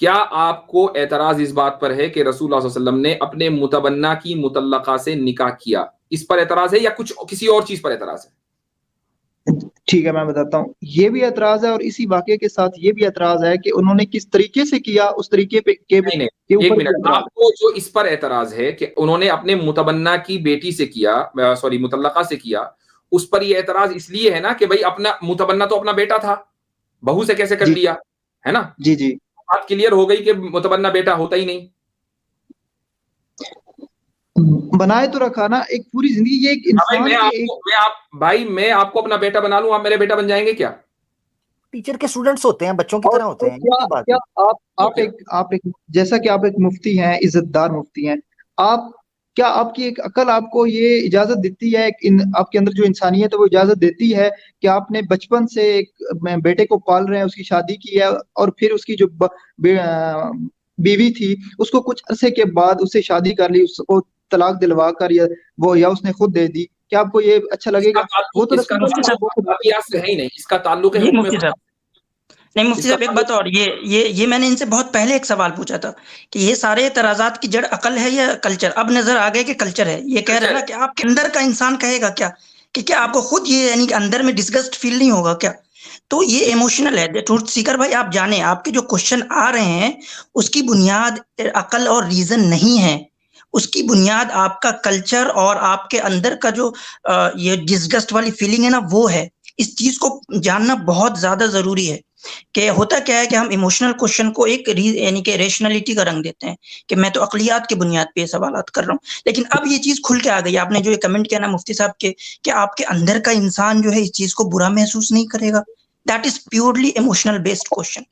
کیا آپ کو اعتراض اس بات پر ہے کہ رسول اللہ صلی اللہ علیہ وسلم نے اپنے متبنہ کی مطلقہ سے نکاح کیا؟ اس پر اعتراض ہے یا کچھ کسی اور چیز پر اعتراض ہے؟ ٹھیک ہے، میں بتاتا ہوں. یہ بھی اعتراض ہے اور اسی واقعے کے ساتھ یہ بھی اعتراض ہے کہ انہوں نے کس طریقے سے کیا، اس طریقے پہ کے نہیں اوپر ایک بھی منٹ، اعتراض آپ کو جو اس پر اعتراض ہے کہ انہوں نے اپنے متبنہ کی بیٹی سے کیا، سوری مطلقہ سے کیا، اس پر یہ اعتراض اس لیے ہے نا کہ بھائی اپنا متبنہ تو اپنا بیٹا تھا، بہو سے کیسے کر جی لیا، ہے نا؟ جی جی بات کلیئر ہو گئی کہ متبنہ بیٹا ہوتا ہی نہیں. بنائے تو رکھا نا ایک پوری زندگی. یہ ایک انسان کے ایک بھائی میں آپ کو اپنا بیٹا بنا لوں، آپ میرے بیٹا بن جائیں گے کیا؟ ٹیچر کے اسٹوڈنٹس ہوتے ہیں، بچوں کی طرح ہوتے ہیں. کیا یہ بات کیا ہے. آپ ایک جیسا کہ آپ ایک مفتی ہیں، عزت دار مفتی ہیں، کیا آپ کی ایک عقل آپ کو یہ اجازت دیتی ہے، آپ کے اندر جو انسانیت ہے وہ اجازت دیتی ہے کہ آپ نے بچپن سے ایک بیٹے کو پال رہے ہیں، اس کی شادی کی ہے، اور پھر اس کی جو بیوی تھی اس کو کچھ عرصے کے بعد اس سے شادی کر لی، اس کو طلاق دلوا کر یا اس نے خود دے دی، کیا آپ کو یہ اچھا لگے گا؟ وہ تو اس کا تعلق ہے ہی نہیں، اس کا تعلق ہے یہ حکم مفتی صاحب، نہیں مفتی صاحب ایک بات اور، یہ میں نے ان سے بہت پہلے ایک سوال پوچھا تھا کہ یہ سارے اعتراضات کی جڑ عقل ہے یا کلچر؟ اب نظر آ گئے کہ کلچر ہے. یہ کہہ رہے نا کہ آپ کے اندر کا انسان کہے گا کیا، کہ کیا آپ کو خود یہ یعنی کہ اندر میں ڈسگسٹ فیل نہیں ہوگا کیا؟ تو یہ ایموشنل ہے. ٹروتھ سیکر بھائی آپ جانیں آپ کے جو کوشچن آ رہے ہیں اس کی بنیاد عقل اور ریزن نہیں ہے، اس کی بنیاد آپ کا کلچر اور آپ کے اندر کا جو یہ ڈسگسٹ والی فیلنگ ہے نا وہ ہے. اس چیز کو جاننا بہت زیادہ ضروری ہے کہ ہوتا کیا ہے کہ ہم ایموشنل کوشچن کو ایک یعنی کہ ریشنلٹی کا رنگ دیتے ہیں کہ میں تو عقلیات کی بنیاد پہ یہ سوالات کر رہا ہوں. لیکن اب یہ چیز کھل کے آ گئی. آپ نے جو یہ کمنٹ کیا نا مفتی صاحب کے کہ آپ کے اندر کا انسان جو ہے اس چیز کو برا محسوس نہیں کرے گا، that is purely emotional based question.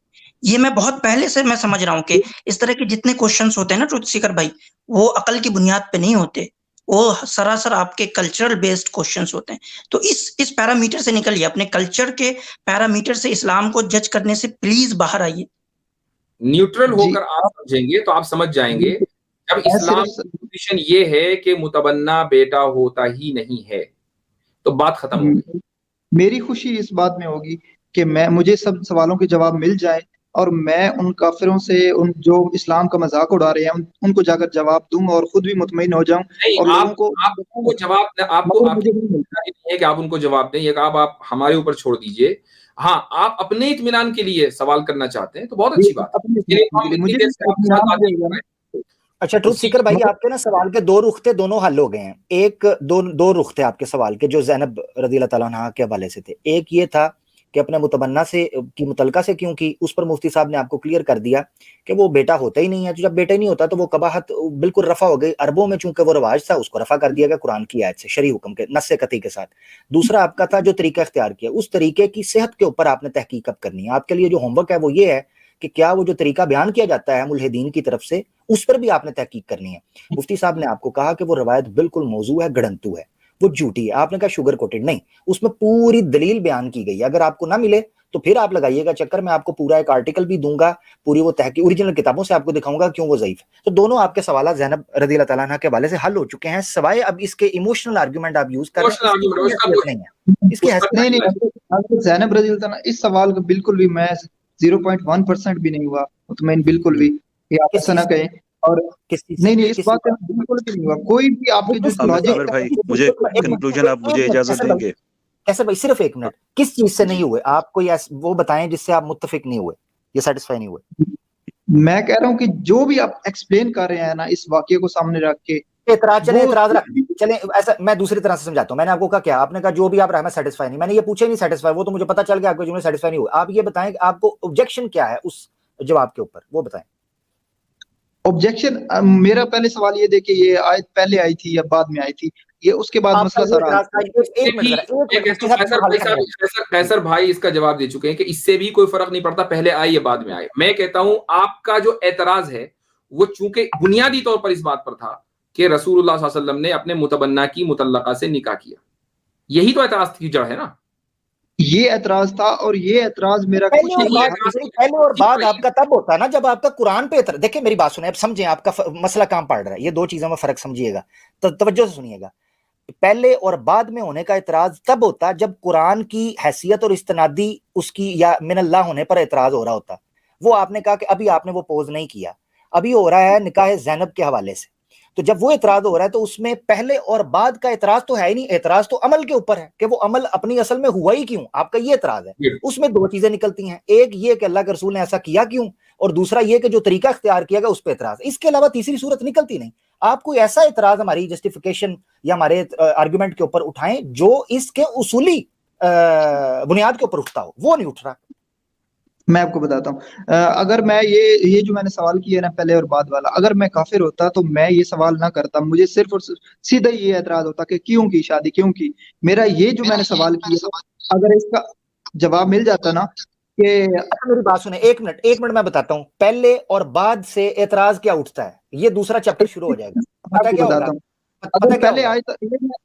یہ میں بہت پہلے سے میں سمجھ رہا ہوں کہ اس طرح کے جتنے کوشچنس ہوتے ہیں نا ٹروتھ سیکر بھائی، وہ عقل کی بنیاد پہ نہیں ہوتے، وہ سراسر آپ کے کلچرل بیسڈ کوشچنس ہوتے ہیں. تو اس پیرامیٹر سے نکلیے، اپنے کلچر کے پیرامیٹر سے اسلام کو جج کرنے سے پلیز باہر آئیے. نیوٹرل ہو کر آپ سمجھیں گے تو آپ سمجھ جائیں گے جب اسلام کی پوزیشن یہ ہے کہ متبنہ بیٹا ہوتا ہی نہیں ہے تو بات ختم ہوگی. میری خوشی اس بات میں ہوگی کہ مجھے سب سوالوں کے جواب مل جائیں اور میں ان کافروں سے، ان جو اسلام کا مذاق اڑا رہے ہیں ان کو جا کر جواب دوں اور خود بھی مطمئن ہو جاؤں. اور لوگوں کو جواب آپ کو نہیں ہے کہ آپ ان کو جواب دیں، یہ آپ ہمارے اوپر چھوڑ دیجئے. ہاں آپ اپنے اطمینان کے لیے سوال کرنا چاہتے ہیں تو بہت اچھی بات ہے. اچھا ٹروتھ سیکر بھائی، آپ کے نا سوال کے دو رخ تھے، دونوں حل ہو گئے ہیں. ایک دو رخ تھے آپ کے سوال کے جو زینب رضی اللہ تعالیٰ عنہا کے حوالے سے تھے. ایک یہ تھا کہ اپنے متبنہ سے کی متعلقہ سے کیوں کی، اس پر مفتی صاحب نے آپ کو کلیئر کر دیا کہ وہ بیٹا ہوتا ہی نہیں ہے. تو جب بیٹا ہی نہیں ہوتا تو وہ قباحت بالکل رفع ہو گئی. عربوں میں چونکہ وہ رواج تھا اس کو رفع کر دیا گیا قرآن کی آیت سے، شرعی حکم کے نص قطعی کے ساتھ. دوسرا آپ کا تھا جو طریقہ اختیار کیا، اس طریقے کی صحت کے اوپر آپ نے تحقیق اب کرنی ہے. آپ کے لیے جو ہوم ورک ہے وہ یہ ہے کہ کیا وہ جو طریقہ بیان کیا جاتا ہے ملحدین کی طرف سے اس پر بھی آپ نے تحقیق کرنی ہے. مفتی صاحب نے آپ کو کہا کہ وہ روایت بالکل موضوع ہے، گڑنتو ہے، وہ جھوٹی ہے. آپ نے کہا شوگر کوٹڈ نہیں، اس میں پوری دلیل بیان کی گئی. اگر آپ کو نہ ملے تو پھر آپ لگائیے گا چکر، میں آپ کو پورا ایک آرٹیکل بھی دوں گا، پوری وہ تحقیق اوریجنل کتابوں سے آپ کو دکھاؤں گا کیوں وہ ضعیف ہے. تو دونوں آپ کے سوالات زینب رضی اللہ تعالیٰ عنہ کے حوالے سے حل ہو چکے ہیں، سوائے اب اس کے ایموشنل آرگومنٹ آپ یوز کر رہے ہیں. اس کی نہیں، زینب رضی اللہ تعالیٰ اس سوال کا بالکل بھی میں 0.1% بھی نہیں ہوا مطمئن، بالکل بھی آپ ایسا نہ کہیں. اور نہیں اس بات میں بالکل بھی نہیں ہوا. کوئی بھی آپ کے جو عامر بھائی مجھے کنکلوژن آپ مجھے اجازت دیں گے؟ ایسے بھائی صرف ایک منٹ، کس چیز سے نہیں ہوئے آپ کو وہ بتائیں جس سے آپ متفق نہیں ہوئے یا سیٹسفائی نہیں ہوئے؟ میں کہہ رہا ہوں کہ جو بھی آپ ایکسپلین کر رہے ہیں نا اس واقعے کو سامنے رکھ کے، اعتراض رکھ چلیں. ایسا میں دوسری طرح سے سمجھاتا ہوں. میں نے آپ کو کہا کیا، آپ نے کہا جو بھی آپ رہا میں سیٹسفائی نہیں. میں نے یہ پوچھا نہیں سیٹسفائی، وہ تو مجھے پتا چل گیا آپ کو جملے سیٹسفائی نہیں ہوئے. آپ یہ بتائیں کہ آپ کو آبجیکشن کیا ہے اس جواب کے اوپر، وہ بتائیں. آبجیکشن میرا پہلے سوال یہ دیکھیں یہ آیت پہلے آئی تھی یا بعد میں آئی تھی، یہ اس کے بعد مسئلہ سارا. قیصر بھائی اس کا جواب دے چکے ہیں کہ اس سے بھی کوئی فرق نہیں پڑتا پہلے آئے یا بعد میں آئے. میں کہتا ہوں آپ کا جو اعتراض ہے وہ چونکہ بنیادی طور پر اس بات پر تھا کہ رسول اللہ صلی اللہ علیہ وسلم نے اپنے متبنہ کی مطلقہ سے نکاح کیا، یہی تو اعتراض کی جڑ ہے نا. یہ اعتراض تھا اور یہ اعتراض میرا پہلے اور بعد آپ کا تب ہوتا ہے نا جب آپ کا قرآن پہ اعتراض. دیکھیں میری بات سنیں، اب سمجھیں آپ کا مسئلہ کہاں پڑ رہا ہے. یہ دو چیزوں میں فرق سمجھیے گا، توجہ سے سنیے گا. پہلے اور بعد میں ہونے کا اعتراض تب ہوتا جب قرآن کی حیثیت اور استنادی اس کی یا من اللہ ہونے پر اعتراض ہو رہا ہوتا. وہ آپ نے کہا کہ ابھی آپ نے وہ پوز نہیں کیا, ابھی ہو رہا ہے نکاح زینب کے حوالے سے, تو جب وہ اعتراض ہو رہا ہے تو اس میں پہلے اور بعد کا اعتراض تو ہے ہی نہیں, اعتراض تو عمل کے اوپر ہے کہ وہ عمل اپنی اصل میں ہوا ہی کیوں, آپ کا یہ اعتراض ہے. اس میں دو چیزیں نکلتی ہیں, ایک یہ کہ اللہ کے رسول نے ایسا کیا کیوں, اور دوسرا یہ کہ جو طریقہ اختیار کیا گیا اس پہ اعتراض. اس کے علاوہ تیسری صورت نکلتی نہیں. آپ کوئی ایسا اعتراض ہماری جسٹیفیکیشن یا ہمارے آرگومنٹ کے اوپر اٹھائیں جو اس کے اصولی بنیاد کے اوپر اٹھتا ہو, وہ نہیں اٹھ رہا. میں آپ کو بتاتا ہوں, اگر میں یہ جو میں نے سوال کیا نا پہلے اور بعد والا, اگر میں کافر ہوتا تو میں یہ سوال نہ کرتا, مجھے صرف اور سیدھا یہ اعتراض ہوتا کہ کیوں کی شادی, کیوں کی. میرا یہ جو میں نے سوال کیا, اگر اس کا جواب مل جاتا نا کہ میری بات سنیں, ایک منٹ میں بتاتا ہوں پہلے اور بعد سے اعتراض کیا اٹھتا ہے, یہ دوسرا چیپٹر شروع ہو جائے گا. پتہ کیا ہوگا, اگر پہلے آئے تو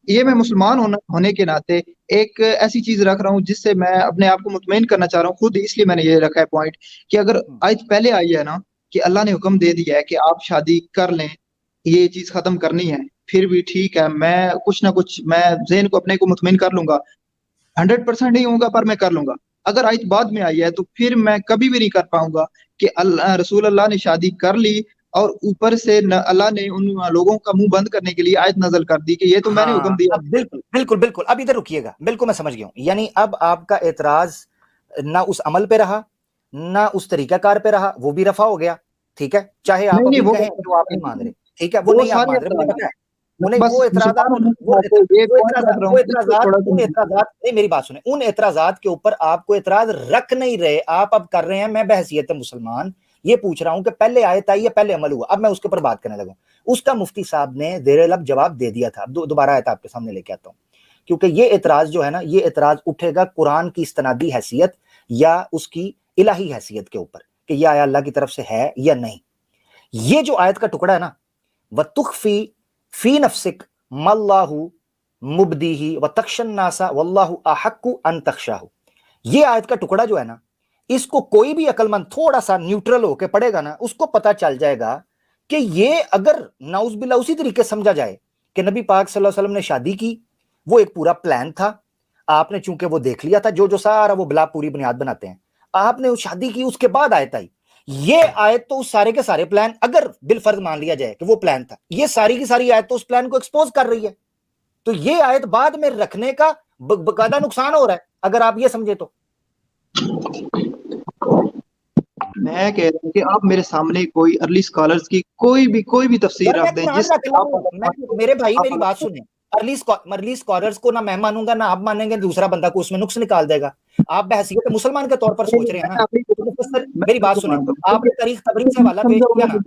یہ میں مسلمان ہونے کے ناطے ایک ایسی چیز رکھ رہا ہوں جس سے میں اپنے آپ کو مطمئن کرنا چاہ رہا ہوں خود, اس لیے میں نے یہ رکھا ہے پوائنٹ کہ اگر آیت پہلے آئی ہے نا کہ اللہ نے حکم دے دیا ہے کہ آپ شادی کر لیں, یہ چیز ختم کرنی ہے, پھر بھی ٹھیک ہے میں کچھ نہ کچھ میں ذہن کو اپنے کو مطمئن کر لوں گا, 100% نہیں ہوں گا پر میں کر لوں گا. اگر آیت بعد میں آئی ہے تو پھر میں کبھی بھی نہیں کر پاؤں گا کہ رسول اللہ نے شادی کر لی اور اوپر سے اللہ نے ان لوگوں کا منہ بند کرنے کے لیے آیت نازل کر دی کہ یہ تو میں نے حکم دیا. بالکل اب ادھر رکیے گا, بالکل میں سمجھ گیا ہوں. یعنی اب آپ کا اعتراض نہ اس عمل پہ رہا نہ اس طریقہ کار پہ رہا, وہ بھی رفع ہو گیا, ٹھیک ہے, چاہے آپ ابھی کہیں جو آپ نہیں مان رہے, ٹھیک ہے, وہ نہیں آپ مان رہے, مجھے پتا ہے. میری بات سنیں, ان اعتراضات کے اوپر آپ کو اعتراض رکھ نہیں رہے, آپ اب کر رہے ہیں, میں بحیثیت مسلمان یہ پوچھ رہا ہوں کہ پہلے آیت آئی ہے, پہلے عمل ہوا, اب میں اس کے اوپر بات کرنے لگا. اس کا مفتی صاحب نے زیر لب جواب دے دیا تھا, دوبارہ آیت آپ کے سامنے لے کے آتا ہوں, کیونکہ یہ اعتراض جو ہے نا, یہ اعتراض اٹھے گا قرآن کی استنادی حیثیت یا اس کی الہی حیثیت کے اوپر کہ یہ آیا اللہ کی طرف سے ہے یا نہیں. یہ جو آیت کا ٹکڑا ہے نا, وَتُخْفِي فِي نَفْسِكَ مَا اللَّهُ مُبْدِيهِ وَتَخْشَى النَّاسَ وَاللَّهُ أَحَقُّ أَن تَخْشَاهُ, یہ آیت کا ٹکڑا جو ہے نا, اس کو کوئی بھی عقل مند تھوڑا سا نیوٹرل ہو کے پڑھے گا نا, اس کو پتا چل جائے گا کہ یہ اگر نعوذ باللہ اسی طریقے سمجھا جائے کہ نبی پاک صلی اللہ علیہ وسلم نے شادی کی, وہ ایک پورا پلان تھا, آپ نے چونکہ وہ دیکھ لیا تھا, جو سارا وہ بلا پوری بنیاد بناتے ہیں, آپ نے شادی کی, اس کے بعد آیت آئی. یہ آیت تو اس سارے کے سارے پلان, اگر بالفرض مان لیا جائے کہ وہ پلان تھا, یہ ساری کی ساری آیت تو اس پلان کو ایکسپوز کر رہی ہے. تو یہ آیت بعد میں رکھنے کا باقاعدہ نقصان ہو رہا ہے اگر آپ یہ سمجھے تو. میں کہہ رہا ہوں کہ آپ میرے سامنے کوئی ارلی اسکالرز کی کوئی بھی تفسیر رکھ دیں جس میرے بھائی میری بات سنیں, ارلی اسکالرز کو نہ میں مانوں گا نہ آپ مانیں گے, دوسرا بندہ کو اس میں نقص نکال دے گا. آپ بحیثیت مسلمان کے طور پر سوچ رہے ہیں نا, میری بات سنیں, آپ نے تاریخ تبریز سے حوالہ پیش کیا نا,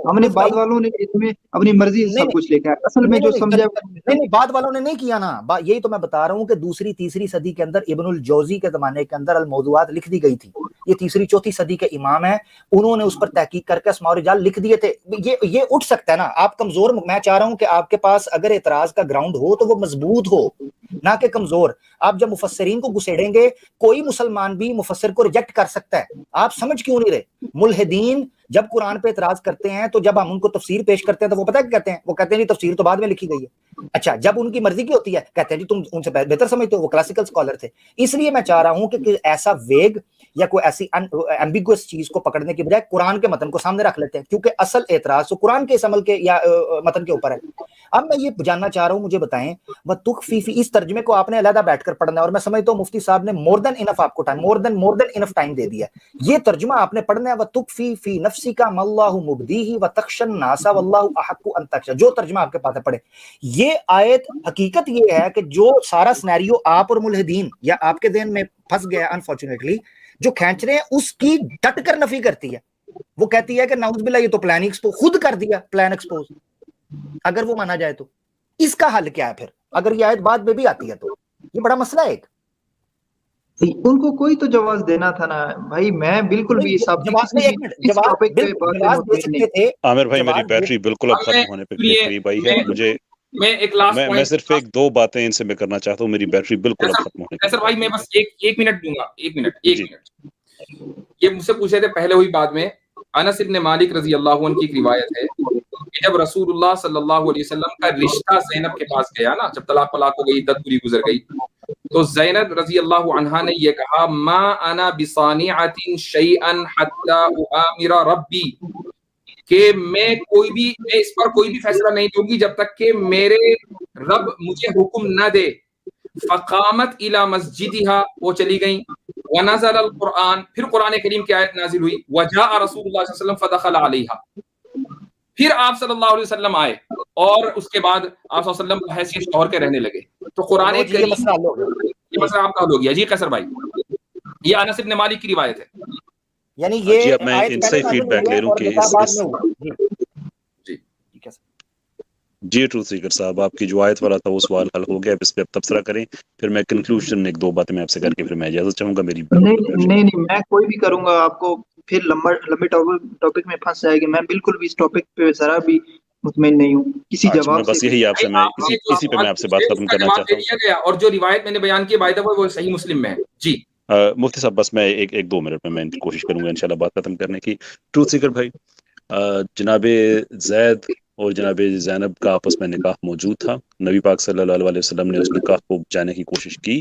ہم نے بعد والوں نے اس میں اپنی مرضی سے سب کچھ لکھا ہے, اصل میں جو سمجھا نہیں بعد والوں نے نہیں کیا نا, یہی تو میں بتا رہا ہوں کہ دوسری تیسری صدی کے اندر ابن الجوزی کے زمانے کے اندر الموضوعات لکھ دی گئی تھی. یہ تیسری چوتھی صدی کے امام ہیں, انہوں نے اس پر تحقیق کر کے اسماء و رجال لکھ دیے تھے. یہ اٹھ سکتا ہے نا, آپ کمزور, میں چاہ رہا ہوں کہ آپ کے پاس اگر اعتراض کا گراؤنڈ ہو تو وہ مضبوط ہو نہ کہ کمزور. آپ جب مفسرین کو گھسیڑیں گے, کوئی مسلمان بھی مفسر کو ریجیکٹ کر سکتا ہے. آپ سمجھ کیوں نہیں رہے؟ ملحدین جب قرآن پہ اعتراض کرتے ہیں تو جب ہم ان کو تفسیر پیش کرتے ہیں تو وہ پتہ کیا کہتے ہیں, وہ کہتے ہیں جی تفسیر تو بعد میں لکھی گئی ہے. اچھا, جب ان کی مرضی کی ہوتی ہے کہتے ہیں جی تم ان سے بہتر سمجھتے ہو, وہ کلاسیکل اسکالر تھے. اس لیے میں چاہ رہا ہوں کہ ایسا ویگ یا کوئی ایسی ایمبیگوس چیز کو پکڑنے کی بجائے قرآن کے متن کو سامنے رکھ لیتے ہیں, کیونکہ اصل اعتراض تو قرآن کے اس عمل کے یا متن کے اوپر ہے. اب میں یہ جاننا چاہ رہا ہوں, مجھے بتائیں وَتُخْفِي فِي, اس ترجمے کو آپ نے علیحدہ بیٹھ کر پڑھنا ہے, اور میں سمجھتا ہوں مفتی صاحب نے مور دین انف آپ کو ٹائم, مور دین انف ٹائم دے دیا. یہ ترجمہ آپ نے پڑھنا ہے, وَتُخْفِي فِي نَفْسِكَ مَا اللَّهُ مُبْدِيهِ وَتَخْشَى النَّاسَ وَاللَّهُ أَحَقُّ أَن تَخْشَى. جو ترجمہ آپ کے پاس ہے پڑھیں. یہ آیت حقیقت یہ ہے کہ جو سارا سینیریو آپ اور ملحدین یا آپ کے ذہن میں پھنس گیا انفارچونیٹلی, جو کھینچ رہے ہیں اس کی ڈٹ کر نفی کرتی ہے. وہ کہتی ہے کہ نعوذ باللہ یہ تو پلان ایکسپوز, خود کر دیا پلان ایکسپوز. اگر وہ مانا جائے تو اس کا حل کیا ہے پھر, اگر یہ آیت بعد میں بھی آتی ہے تو یہ بڑا مسئلہ ہے. ایک ان کو کوئی تو جواز دینا تھا نا بھائی, میں بالکل بھی عامر بھائی میری بیٹری بالکل اب ختم ہونے پہ قریب آئی ہے. مجھے میں صرف ایک دو باتیں ان سے میں کرنا چاہتا ہوں, میری بیٹری بالکل اب ختم ہونے پہ. بھائی میں بس ایک منٹ دوں گا, ایک منٹ. یہ مجھ سے پوچھے تھے پہلے ہوئی بات میں, انس ابن مالک رضی اللہ عنہ کی ایک روایت ہے کہ جب رسول اللہ صلی اللہ علیہ وسلم کا رشتہ زینب کے پاس گیا نا, جب طلاق ہو گئی, عدت پوری گزر گئی, تو زینب رضی اللہ عنہا نے یہ کہا ما انا بصانعۃ شیئا حتی اؤامر ربی، کہ میں اس پر کوئی بھی فیصلہ نہیں دوں گی جب تک کہ میرے رب مجھے حکم نہ دے. فقامت الی مسجدها، وہ چلی گئیں. ونزل القرآن، پھر قرآن کریم کی آیت نازل ہوئی. وجاء رسول اللہ صلی اللہ علیہ وسلم فدخل علیہا، پھر آپ صلی اللہ علیہ وسلم آئے اور اس کے بعد آپ صلی اللہ علیہ وسلم حیثیت شوہر کے رہنے لگے. تو قرآن کریم یہ مسئلہ آپ کا حل ہو گیا. جی قیصر بھائی، یہ انس بن مالک کی روایت ہے. یعنی یہ جی اب میں ان سے فیڈ بیک لے رہا ہوں کہ جی ٹروتھ سیکر صاحب آپ کی جو آیت والا تھا وہ سوال حل ہو گیا. اب اس پہ آپ تبصرہ کریں، پھر میں کنکلوژن ایک دو باتیں میں آپ سے کر کے پھر میں اجازت چاہوں گا. میری نہیں میں کوئی بھی کروں گا آپ کو پھر لمبے ٹاپک میں پھنس جائے گی. میں بالکل بھی اس ٹاپک پہ ذرا بھی مطمئن نہیں ہوں کسی جواب بس یہی آپ سے میں اسی پہ میں آپ سے بات ختم کرنا چاہتا ہوں. اور جو روایت میں نے بیان کی بائی دا وے وہ صحیح مسلم میں ہے. جی مفتی صاحب بس میں ایک دو منٹ میں کوشش کروں گا انشاءاللہ بات ختم کرنے کی. ٹروتھ سیکر بھائی، جناب زید اور جناب زینب کا آپس میں نکاح موجود تھا. نبی پاک صلی اللہ علیہ وسلم نے اس نکاح کو جانے کی کوشش کی،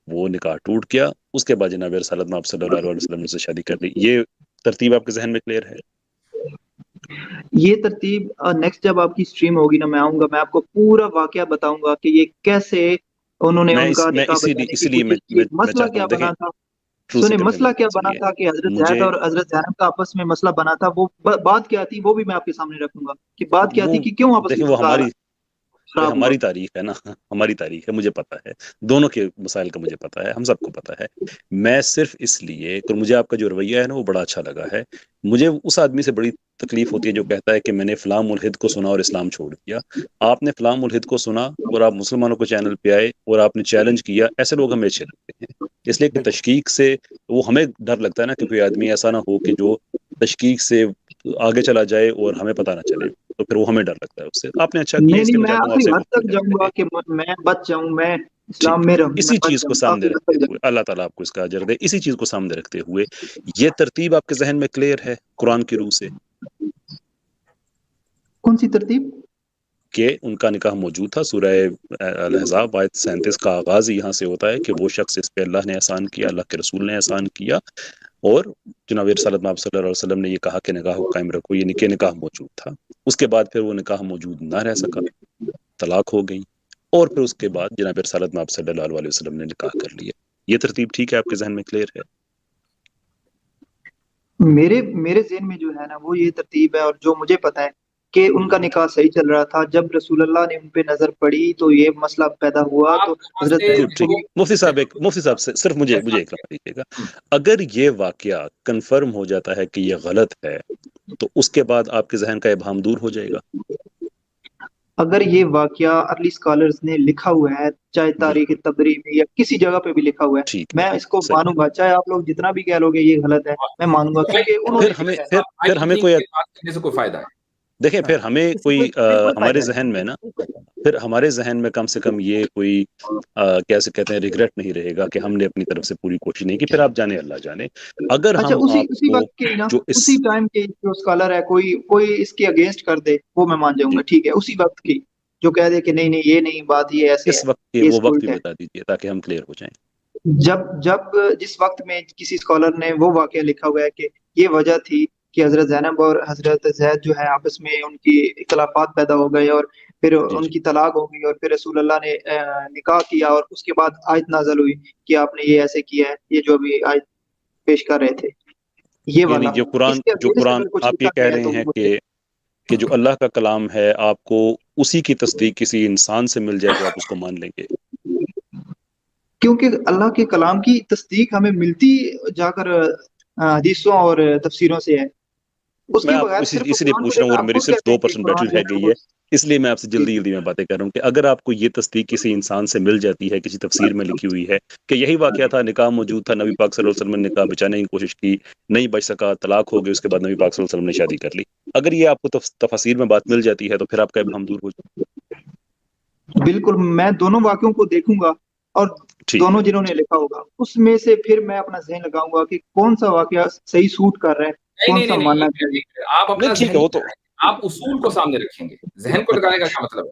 وہ نکاح ٹوٹ گیا. اس کے بعد جناب رسالت آپ صلی اللہ علیہ وسلم نے سے شادی کر لی. یہ ترتیب آپ کے ذہن میں کلیئر ہے؟ یہ ترتیب نیکسٹ جب آپ کی سٹریم ہوگی نا، میں آؤں گا، میں آپ کو پورا واقعہ بتاؤں گا کہ یہ کیسے انہوں نے ان کا نکاح اسی لیے میں مسئلہ کیا بنا تھا. سنیں مسئلہ کیا بنا تھا کہ حضرت زید اور حضرت زینب کا آپس میں مسئلہ بنا تھا. وہ بات کیا تھی وہ بھی میں آپ کے سامنے رکھوں گا کہ بات کیا تھی کہ کیوں آپس میں ہماری تاریخ ہے نا، ہماری تاریخ ہے، مجھے پتا ہے دونوں کے مسائل کا، مجھے پتا ہے، ہم سب کو پتا ہے. میں صرف اس لیے کہ مجھے آپ کا جو رویہ ہے نا وہ بڑا اچھا لگا ہے. مجھے اس آدمی سے بڑی تکلیف ہوتی ہے جو کہتا ہے کہ میں نے فلاں ملحد کو سنا اور اسلام چھوڑ دیا. آپ نے فلاں ملحد کو سنا اور آپ مسلمانوں کو چینل پہ آئے اور آپ نے چیلنج کیا. ایسے لوگ ہمیں اچھے لگتے ہیں، اس لیے کہ تشکیک سے وہ ہمیں ڈر لگتا ہے نا کہ کوئی آدمی ایسا نہ ہو کہ جو تشکیک سے آگے چلا جائے اور ہمیں پتہ نہ چلے، تو پھر وہ ہمیں ڈر لگتا ہے اس سے. آپ نے اچھا کیا، اس لیے میں چاہتا ہوں آپ سے حد تک جاؤں گا کہ میں بچ جاؤں، میں اسلام میں رہوں. اسی چیز کو سامنے رکھتے ہوئے اللہ تعالیٰ آپ کو اس کا اجر دے. اسی چیز کو سامنے رکھتے ہوئے یہ ترتیب آپ کے ذہن میں کلیئر ہے قرآن کی روح سے؟ کون سی ترتیب؟ کہ ان کا نکاح موجود تھا. سورہ الاحزاب آیت 37 کا آغاز یہاں سے ہوتا ہے کہ وہ شخص اس پہ اللہ نے احسان کیا، اللہ کے رسول نے احسان کیا، اور جناب رسالت آپ صلی اللہ علیہ وسلم نے یہ کہا کہ نکاح کو قائم رکھو. یہ نکاح موجود تھا. اس کے بعد پھر وہ نکاح موجود نہ رہ سکا، طلاق ہو گئی، اور پھر اس کے بعد جناب رسالت آپ صلی اللہ علیہ وسلم نے نکاح کر لیا. یہ ترتیب ٹھیک ہے، آپ کے ذہن میں کلیئر ہے؟ میرے ذہن میں جو ہے نا وہ یہ ترتیب ہے، اور جو مجھے پتا ہے کہ ان کا نکاح صحیح چل رہا تھا. جب رسول اللہ نے ان پہ نظر پڑی تو یہ مسئلہ پیدا ہوا. تو حضرت مفتی صاحب سے صرف مجھے ایک لمحہ دیجیے گا. اگر یہ واقعہ کنفرم ہو جاتا ہے کہ یہ غلط ہے تو اس کے بعد آپ کے ذہن کا ابہام دور ہو جائے گا؟ اگر یہ واقعہ ارلی اسکالرز نے لکھا ہوا ہے، چاہے تاریخ تبری میں یا کسی جگہ پہ بھی لکھا ہوا ہے، میں اس کو مانوں گا. چاہے آپ لوگ جتنا بھی کہہ لو گے یہ غلط ہے، میں مانوں گا. کیونکہ انہوں نے پھر ہمیں کوئی فائدہ ہے. دیکھیں پھر ہمیں کوئی ہمارے ذہن میں نا، پھر ہمارے ذہن میں کم سے کم یہ کوئی کیسے کہتے ہیں ریگریٹ نہیں رہے گا کہ ہم نے اپنی طرف سے پوری کوشش نہیں کی. پھر آپ جانے اللہ جانے. اگر ہم اسی وقت کے نا اسی ٹائم کے جو اسکالر ہے کوئی اس کے اگینسٹ کر دے وہ میں مان جاؤں گا. ٹھیک ہے، اسی وقت کی جو کہہ دے کہ نہیں یہ نہیں بات، یہ ایسے اس وقت وہ وقت بھی بتا دیجیے تاکہ ہم کلیئر ہو جائیں. جب جس وقت میں کسی اسکالر نے وہ واقعہ لکھا ہوا ہے کہ یہ وجہ تھی کہ حضرت زینب اور حضرت زید جو ہے آپس میں ان کی اختلافات پیدا ہو گئے اور پھر ان کی طلاق ہو گئی، اور پھر رسول اللہ نے نکاح کیا، اور اس کے بعد آیت نازل ہوئی کہ آپ نے یہ ایسے کیا ہے، یہ جو ابھی آیت پیش کر رہے تھے یہ والا. جو قرآن آپ یہ کہہ رہے ہیں کہ جو اللہ کا کلام ہے آپ کو اسی کی تصدیق کسی انسان سے مل جائے تو آپ اس کو مان لیں گے؟ کیونکہ اللہ کے کلام کی تصدیق ہمیں ملتی جا کر حدیثوں اور تفسیروں سے ہے. میں اس لیے پوچھ رہا ہوں، اور میری صرف 2% بیٹری رہ گئی ہے، اس لیے میں آپ سے جلدی میں باتیں کر رہا ہوں کہ اگر آپ کو یہ تصدیق کسی انسان سے مل جاتی ہے، کسی تفسیر میں لکھی ہوئی ہے کہ یہی واقعہ تھا، نکاح موجود تھا، نبی پاک صلی اللہ علیہ وسلم نے نکاح بچانے کی کوشش کی، نہیں بچ سکا، طلاق ہو گئی، اس کے بعد نبی پاک صلی اللہ علیہ وسلم نے شادی کر لی، اگر یہ آپ کو تفاسیر میں بات مل جاتی ہے تو پھر آپ کا ابہام دور ہو جائے. بالکل، میں دونوں واقعوں کو دیکھوں گا اور دونوں جنہوں نے لکھا ہوگا اس میں سے پھر میں اپنا ذہن لگاؤں گا کہ کون سا واقعہ صحیح سوٹ کر رہا ہے، کون سا ماننا چاہیے. آپ اپنا ذہن، آپ اصول کو سامنے رکھیں گے، ذہن کو لگانے کا کیا مطلب ہے؟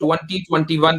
2021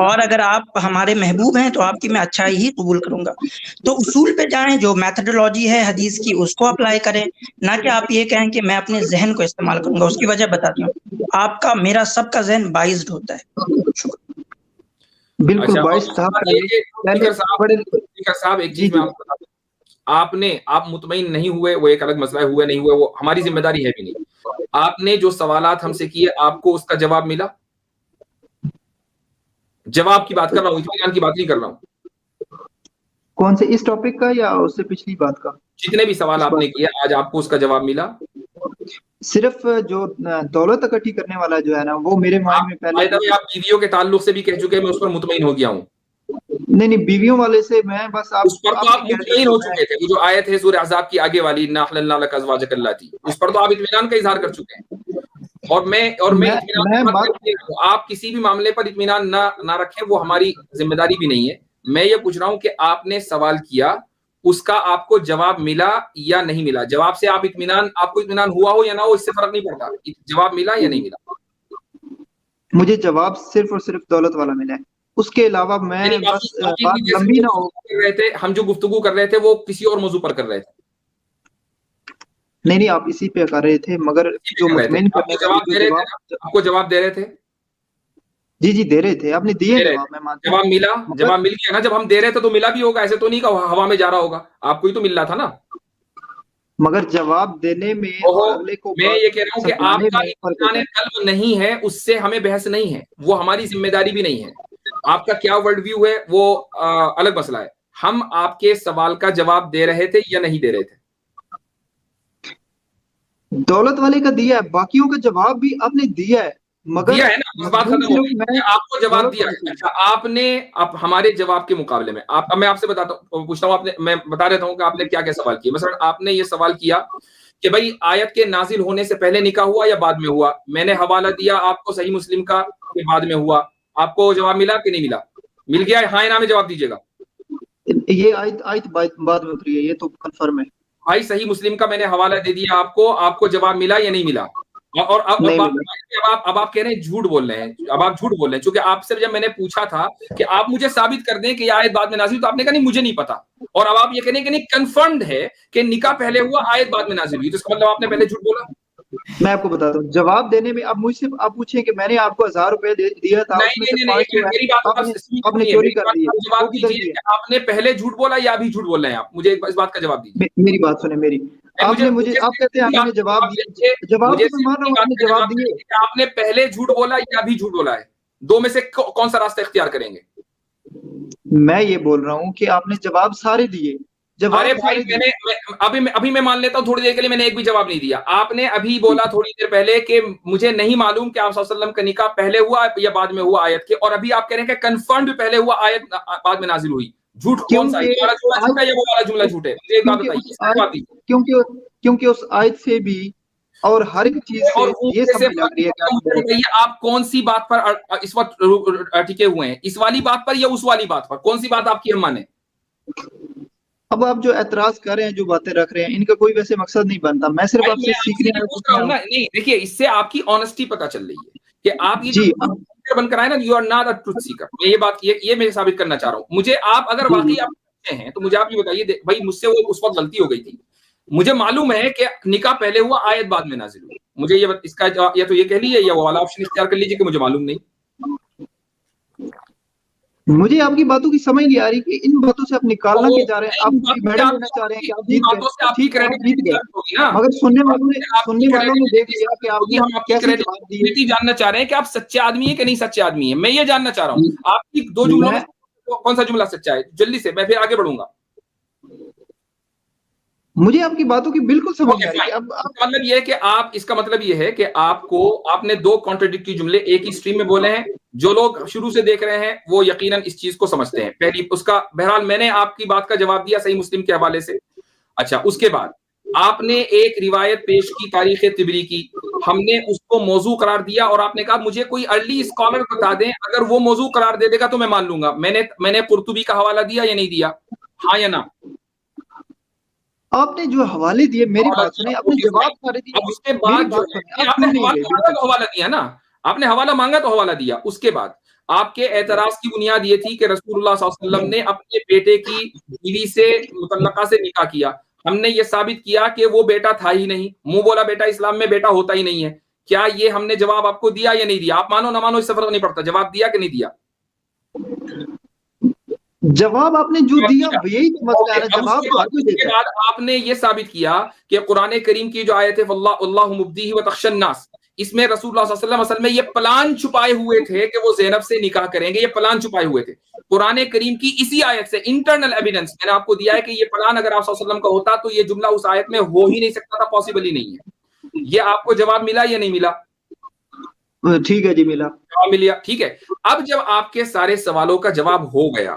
اور اگر آپ ہمارے محبوب ہیں تو آپ کی میں اچھائی ہی قبول کروں گا. تو اصول پہ جائیں, جو میتھڈولوجی ہے حدیث کی اس کو اپلائی کریں, نہ کہ آپ یہ کہیں کہ میں اپنے ذہن کو استعمال کروں گا. اس کی وجہ بتاتی ہوں, آپ کا میرا سب کا ذہن بائزڈ ہوتا ہے. بالکل اچھا, باعث تھا. اسپیکر صاحب ایک چیز میں آپ کو بتا دوں, آپ مطمئن نہیں ہوئے وہ ایک الگ مسئلہ ہے, ہوئے نہیں ہوئے وہ ہماری ذمہ داری ہے بھی نہیں. آپ نے جو سوالات ہم سے کیے آپ کو اس کا جواب ملا؟ جواب کی بات کر رہا ہوں, اطمینان کی بات نہیں کر رہا ہوں. کون سے, اس ٹاپک کا یا اس سے پچھلی بات کا؟ جتنے بھی سوال آپ نے کیے آج آپ کو اس کا جواب ملا؟ صرف جو دولت اکٹھی کرنے والا جو ہے نا وہ میرے مائنڈ میں پہلے. آپ بیویوں کے تعلق سے بھی کہہ چکے ہیں, میں اس پر مطمئن ہو گیا ہوں. نہیں بیویوں والے سے میں بس اس پر تو آپ مطمئن ہو چکے تھے. وہ جو آیت ہے سورہ احزاب کی آگے والی, انا احللنا لک ازواجک اللتی, اس پر تو آپ اطمینان کا اظہار کر چکے ہیں. اور میں آپ کسی بھی معاملے پر اطمینان نہ رکھیں, وہ ہماری ذمہ داری بھی نہیں ہے. میں یہ پوچھ رہا ہوں کہ آپ نے سوال کیا, اس کا آپ کو جواب ملا یا نہیں ملا؟ جواب سے آپ کو اطمینان ہوا ہو یا نہ ہو اس سے فرق نہیں پڑتا, جواب ملا یا نہیں ملا؟ مجھے جواب صرف اور صرف دولت والا ملا ہے, اس کے علاوہ میں بس بات لمبی نہ ہو. ہم جو گفتگو کر رہے تھے وہ کسی اور موضوع پر کر رہے تھے. نہیں آپ اسی پہ کر رہے تھے, مگر جو مطمئن کرنے آپ کو جواب دے رہے تھے. جی دے رہے تھے, آپ نے دیے جواب, میں مانتا ہوں. جواب ملا, جواب مل گیا نا. جب ہم دے رہے تھے تو ملا بھی ہوگا, ایسے تو نہیں کہ ہوا میں جا رہا ہوگا, آپ کو ہی تو مل رہا تھا نا. مگر جواب دینے میں میں یہ کہہ رہا ہوں کہ آپ کا اطمینان قلب نہیں ہے, اس سے ہمیں بحث نہیں ہے, وہ ہماری ذمہ داری بھی نہیں ہے. آپ کا کیا ورلڈ ویو ہے وہ الگ مسئلہ ہے. ہم آپ کے سوال کا جواب دے رہے تھے یا نہیں دے رہے تھے؟ دولت والے کا دیا ہے, باقیوں کا جواب بھی آپ نے دیا ہے, مگر دیا ہے نا, بات ختم ہو گئی. آپ کو جواب دیا ہے. اچھا, آپ نے ہمارے جواب کے مقابلے میں اب میں آپ سے پوچھتا ہوں, میں بتا دیتا ہوں کہ آپ نے کیا کیا سوال کیا. مثلا آپ نے یہ سوال کیا کہ بھائی آیت کے نازل ہونے سے پہلے نکاح ہوا یا بعد میں ہوا؟ میں نے حوالہ دیا آپ کو صحیح مسلم کا کہ بعد میں ہوا. آپ کو جواب ملا کہ نہیں ملا؟ مل گیا ہے, ہاں یا نہ میں جواب دیجیے گا. یہ آیت بعد میں اتری ہے, یہ تو کنفرم ہے. بھائی صحیح مسلم کا میں نے حوالہ دے دیا آپ کو جواب ملا یا نہیں ملا؟ اور اب آپ کہہ رہے ہیں جھوٹ بول رہے ہیں. اب آپ جھوٹ بول رہے ہیں, چونکہ آپ سے جب میں نے پوچھا تھا کہ آپ مجھے ثابت کر دیں کہ یہ آیت بعد میں نازل, تو آپ نے کہا نہیں مجھے نہیں پتا. اور اب آپ یہ کہنے کہ نہیں کنفرمڈ ہے کہ نکاح پہلے ہوا آیت بعد میں نازل ہوئی, تو اس کا مطلب آپ نے پہلے جھوٹ بولا. میں آپ کو بتاتا ہوں, جواب دینے میں اب مجھ سے آپ پوچھیں کہ میں نے آپ کو 1000 روپے دیا تھا, آپ نے چوری کر دی. آپ نے پہلے جھوٹ بولا یا ابھی جھوٹ بول رہے ہیں آپ؟ مجھے اس بات کا جواب دیجیے. میری بات سنیں, میری آپ کہتے ہیں آپ نے جواب دیا, جواب میں مان رہا ہوں آپ نے جواب دیے. آپ نے پہلے جھوٹ بولا یا ابھی جھوٹ بولا ہے؟ دو میں سے کون سا راستہ اختیار کریں گے؟ میں یہ بول رہا ہوں کہ آپ نے جواب سارے دیے. ارے بھائی ابھی میں مان لیتا ہوں تھوڑی دیر کے لیے میں نے ایک بھی جواب نہیں دیا. آپ نے ابھی بولا تھوڑی دیر پہلے کہ مجھے نہیں معلوم کہ آپ صلی اللہ علیہ وسلم کا نکاح پہلے ہوا یا بعد میں ہوا آیت کے, اور ابھی آپ کہہ رہے ہیں کہ کنفرمڈ پہلے ہوا آیت بعد میں نازل ہوئی. جھوٹ کون سا, یہ والا جملہ جھوٹ ہے یا وہ والا جملہ جھوٹ ہے؟ مجھے ایک بات بتائیے. کیونکہ اس آیت سے بھی اور ہر ایک چیز سے یہ سمجھ لگ رہی ہے کہ آپ کون سی بات پر اس وقت ٹکے ہوئے ہیں, اس والی بات پر یا اس والی بات پر؟ کون سی بات آپ کی ہم مانیں؟ اب آپ جو اعتراض کر رہے ہیں, جو باتیں رکھ رہے ہیں, ان کا کوئی ویسے مقصد نہیں بنتا. میں صرف آپ سے سیکھنے نہیں, دیکھیے اس سے آپ کی آنےسٹی پتہ چل رہی ہے کہ آپ یہ بن کر آئے نا, you are not a truth seeker. میں یہ بات یہ میں ثابت کرنا چاہ رہا ہوں. مجھے آپ اگر واقعی آپ ہیں تو مجھے آپ یہ بتائیے, بھائی مجھ سے وہ اس وقت غلطی ہو گئی تھی. مجھے معلوم ہے کہ نکاح پہلے ہوا آیت بعد میں نازل ہوئی. مجھے یہ اس کا یا تو یہ کہہ لیجیے یا وہ والا آپشن اختیار کر لیجیے کہ مجھے معلوم نہیں. مجھے آپ کی باتوں کی سمجھ نہیں آ رہی کہ ان باتوں سے آپ نکالنا کیا چاہ رہے ہیں. آپ میڈل لینا چاہ رہے ہیں کہ آپ جیت گئے, مگر سننے والوں نے دیکھ لیا کہ آپ کیسے جواب دیے. جاننا چاہ رہے ہیں کہ آپ سچے آدمی ہیں کہ نہیں سچے آدمی ہیں. میں یہ جاننا چاہ رہا ہوں آپ کی دو جملوں میں کون سا جملہ سچا ہے. جلدی سے, میں پھر آگے بڑھوں گا. مجھے آپ کی باتوں کی بالکل سمجھ آ رہی ہے. مطلب یہ ہے کہ آپ, اس کا مطلب یہ ہے کہ آپ نے دو کانٹرڈکٹری جملے ایک ہی سٹریم میں بولے ہیں. جو لوگ شروع سے دیکھ رہے ہیں وہ یقیناً اس چیز کو سمجھتے ہیں. پہلی اس کا بہرحال میں نے آپ کی بات کا جواب دیا صحیح مسلم کے حوالے سے. اچھا, اس کے بعد آپ نے ایک روایت پیش کی تاریخ طبری کی, ہم نے اس کو موضوع قرار دیا اور آپ نے کہا مجھے کوئی ارلی اسکالر بتا دیں, اگر وہ موضوع قرار دے دے گا تو میں مان لوں گا. میں نے قرطبی کا حوالہ دیا یا نہیں دیا, ہاں یا نہ؟ آپ نے جو حوالے دیے, میری بات سنیں, آپ نے جواب سارے دیے. اب اس کے بعد آپ نے حوالہ دیا نا, آپ نے حوالہ مانگا تو حوالہ دیا. اس کے بعد آپ کے اعتراض کی بنیاد یہ تھی کہ رسول اللہ صلی اللہ علیہ وسلم نے اپنے بیٹے کی بیوی سے مطلقہ سے نکاح کیا. ہم نے یہ ثابت کیا کہ وہ بیٹا تھا ہی نہیں, منہ بولا بیٹا اسلام میں بیٹا ہوتا ہی نہیں ہے. کیا یہ ہم نے جواب آپ کو دیا یا نہیں دیا؟ آپ مانو نہ مانو اس سے فرق نہیں پڑتا, جواب دیا کہ نہیں دیا؟ جواب آپ نے جو دیا یہی تو مسئلہ ہے. جواب تو ہر کوئی دیتا ہے. آپ نے یہ ثابت کیا کہ قرآن کریم کی جو آیت ہے اللہ مبدیہ وتخشى الناس, اس میں رسول اللہ صلی اللہ علیہ وسلم اصل میں یہ پلان چھپائے ہوئے تھے کہ وہ زینب سے نکاح کریں گے, یہ پلان چھپائے ہوئے تھے. قرآن کریم کی اسی آیت سے انٹرنل ایویڈنس میں نے آپ کو دیا ہے کہ یہ پلان اگر آپ صلی اللہ علیہ وسلم کا ہوتا تو یہ جملہ اس آیت میں ہو ہی نہیں سکتا تھا, پاسبل ہی نہیں ہے. یہ آپ کو جواب ملا یا نہیں ملا؟ ٹھیک ہے جی, ملا, جواب ملیا. ٹھیک ہے, اب جب آپ کے سارے سوالوں کا جواب ہو گیا,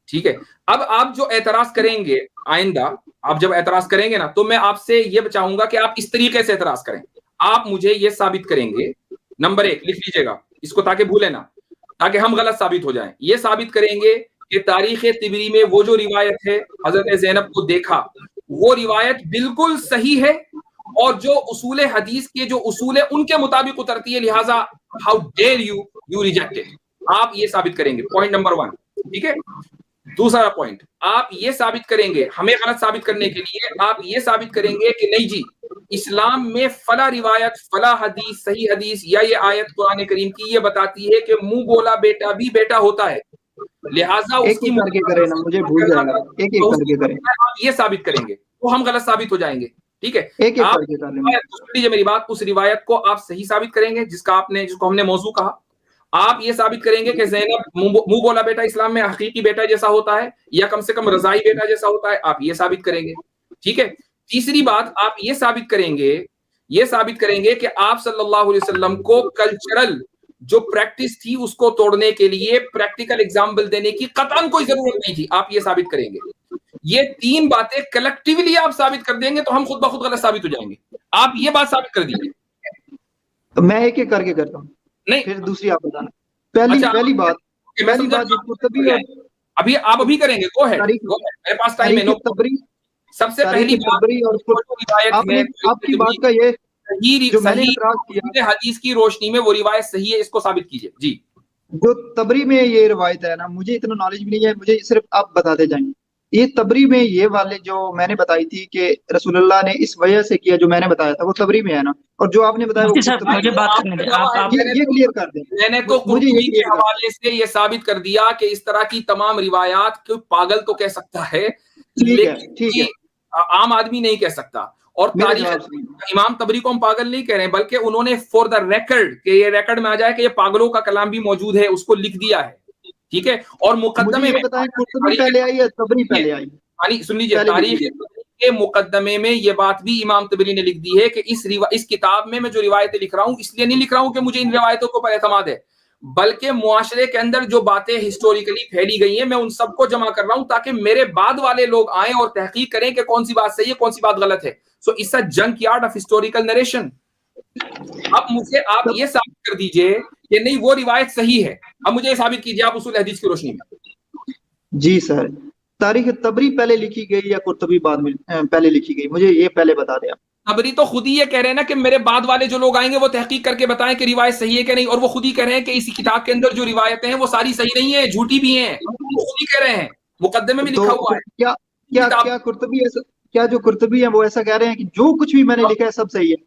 ٹھیک ہے, اب آپ جو اعتراض کریں گے آئندہ, آپ جب اعتراض کریں گے نا, تو میں آپ سے یہ چاہوں گا کہ آپ اس طریقے سے اعتراض کریں. آپ مجھے یہ ثابت کریں گے, نمبر 1 لکھ لیجئے گا اس کو تاکہ بھولے نا, تاکہ ہم غلط ثابت ہو جائیں. یہ ثابت کریں گے کہ تاریخ طبری میں وہ جو روایت ہے حضرت زینب کو دیکھا, وہ روایت بالکل صحیح ہے, اور جو اصول حدیث کے جو اصول ہے ان کے مطابق اترتی ہے, لہٰذا how dare you reject it. آپ یہ ثابت کریں گے, پوائنٹ نمبر 1. ٹھیک ہے, دوسرا پوائنٹ, آپ یہ ثابت کریں گے, ہمیں غلط ثابت کرنے کے لیے آپ یہ ثابت کریں گے کہ نہیں جی اسلام میں فلاں روایت, فلاں حدیث, صحیح حدیث یا یہ آیت قرآن کریم کی یہ بتاتی ہے کہ منہ بولا بیٹا بھی بیٹا ہوتا ہے, لہٰذا اس کی کر کے کرے نا, مجھے بھول جائے گا, ایک ایک کر کے کریں. آپ یہ ثابت کریں گے تو ہم غلط ثابت ہو جائیں گے. ٹھیک ہے, ایک ایک کر کے کر لیں. میری بات, اس روایت کو آپ صحیح ثابت کریں گے جس کو ہم نے موضوع کہا. آپ یہ ثابت کریں گے کہ زینب منہ بولا بیٹا اسلام میں حقیقی بیٹا جیسا ہوتا ہے یا کم سے کم رضائی بیٹا جیسا ہوتا ہے, آپ یہ ثابت کریں گے. ٹھیک ہے, تیسری بات آپ یہ ثابت کریں گے کہ آپ صلی اللہ علیہ وسلم کو کلچرل جو پریکٹس تھی اس کو توڑنے کے لیے پریکٹیکل ایگزامپل دینے کی قطعاً کوئی ضرورت نہیں تھی, آپ یہ ثابت کریں گے. یہ 3 باتیں کلیکٹیولی آپ ثابت کر دیں گے تو ہم خود بخود غلط ثابت ہو جائیں گے. آپ یہ بات ثابت کر دیجیے. میں ایک ایک کر کے کرتا ہوں, نہیں پھر دوسری آپ بتانا. پہلی بات ابھی آپ ابھی کریں گے, گو ہیڈ, میرے پاس ٹائم ہے. سب سے پہلی آپ کی بات کا یہ حدیث کی روشنی میں وہ روایت صحیح ہے, اس کو ثابت کیجئے. جی, جو تبری میں یہ روایت ہے نا, مجھے اتنا نالج بھی نہیں ہے, مجھے صرف آپ بتاتے جائیں. یہ تبری میں یہ والے جو میں نے بتائی تھی کہ رسول اللہ نے اس وجہ سے کیا, جو میں نے بتایا تھا وہ تبری میں ہے نا, اور جو آپ نے بتایا یہ کلیئر کر دیں. میں نے تو قرطبی کے حوالے سے یہ ثابت کر دیا کہ اس طرح کی تمام روایات کو پاگل تو کہہ سکتا ہے, لیکن عام آدمی نہیں کہہ سکتا. اور تاریخ امام تبری کو ہم پاگل نہیں کہہ رہے ہیں, بلکہ انہوں نے فور دا ریکارڈ, کہ یہ ریکارڈ میں آ جائے کہ یہ پاگلوں کا کلام بھی موجود ہے, اس کو لکھ دیا ہے. ٹھیک ہے, اور مقدمے میں سن لیجیے, تاریخ کے مقدمے میں یہ بات بھی امام تبری نے لکھ دی ہے کہ اس کتاب میں جو روایتیں لکھ رہا ہوں اس لیے نہیں لکھ رہا ہوں کہ مجھے ان روایتوں کو پر اعتماد ہے, بلکہ معاشرے کے اندر جو باتیں ہسٹوریکلی پھیلی گئی ہیں میں ان سب کو جمع کر رہا ہوں تاکہ میرے بعد والے لوگ آئیں اور تحقیق کریں کہ کون سی بات صحیح ہے کون سی بات غلط ہے. So it's a junkyard of historical narration. اب مجھے آپ یہ ثابت کر دیجئے کہ نہیں وہ روایت صحیح ہے, اب مجھے یہ ثابت کیجئے آپ اصول حدیث کی روشنی میں. جی سر, تاریخ تبری پہلے لکھی گئی یا قرطبی بعد میں پہلے لکھی گئی, مجھے یہ پہلے بتا دیں. تبری تو خود ہی یہ کہہ رہے ہیں نا کہ میرے بعد والے جو لوگ آئیں گے وہ تحقیق کر کے بتائیں کہ روایت صحیح ہے کہ نہیں, اور وہ خود ہی کہہ رہے ہیں کہ اس کتاب کے اندر جو روایتیں ہیں وہ ساری صحیح نہیں ہیں, جھوٹی بھی ہیں, وہ خود ہی کہہ رہے ہیں, مقدمے میں لکھا ہوا ہے. کیا جو قرطبی ہے وہ ایسا کہہ رہے ہیں کہ جو کچھ بھی میں نے لکھا ہے سب صحیح ہے؟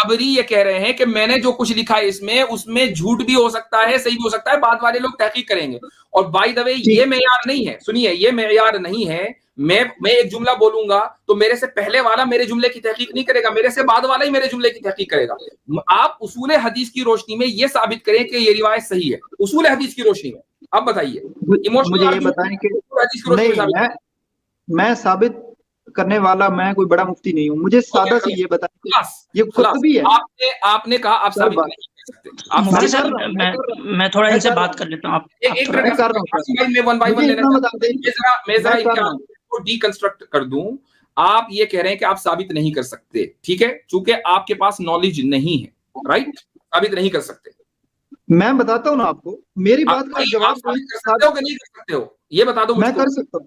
تبری یہ کہہ رہے ہیں کہ میں نے جو کچھ لکھا ہے اس میں جھوٹ بھی ہو سکتا ہے, صحیح بھی ہو سکتا ہے, بعد والے لوگ تحقیق کریں گے. اور بائی دا وے یہ معیار نہیں ہے, سنیے یہ معیار نہیں ہے. میں ایک جملہ بولوں گا تو میرے سے پہلے والا میرے جملے کی تحقیق نہیں کرے گا, میرے سے بعد والا ہی میرے جملے کی تحقیق کرے گا. آپ اصول حدیث کی روشنی میں یہ ثابت کریں کہ یہ روایت صحیح ہے, اصول حدیث کی روشنی میں. اب بتائیے, مجھے یہ بتائیں کہ میں ثابت کرنے والا میں کوئی بڑا مفتی نہیں ہوں, مجھے سادہ سے یہ بتائیں یہ قرطبی ہے. آپ نے کہا آپ ثابت نہیں مفتی صاحب میں تھوڑا ان سے بات کر لیتا ہوں. ڈی کنسٹرکٹ کر دوں. آپ یہ کہہ رہے ہیں کہ آپ ثابت نہیں کر سکتے, ٹھیک ہے, چونکہ آپ کے پاس نالج نہیں ہے, رائٹ, ثابت نہیں کر سکتے. میں بتاتا ہوں نا آپ کو, میری بات کا جواب نہیں کر سکتے ہو, یہ بتا دو. میں کر سکتا ہوں,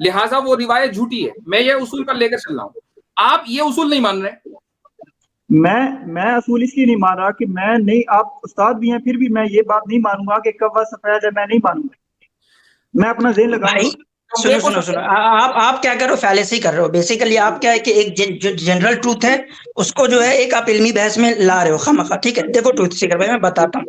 لہٰذا وہ روایت جھوٹی ہے. میں یہ اصول پر لے کر چل رہا ہوں, آپ یہ اصول نہیں مان رہے. میں اصول اس لیے نہیں مان رہا کہ میں نہیں, آپ استاد بھی ہیں پھر بھی میں یہ بات نہیں مانوں گا کہ کوا سفید ہے, میں نہیں مانوں گا. میں اپنا ذہن لگاؤں گا. سنو آپ کیا کر رہے ہو, فیلیسی کر رہے ہو. بیسیکلی آپ کیا ہے کہ ایک جو جنرل ٹروتھ ہے اس کو جو ہے ایک آپ علمی بحث میں لا رہے ہو خامخواہ. ٹھیک ہے, دیکھو ٹروتھ سیکر بھائی میں بتاتا ہوں,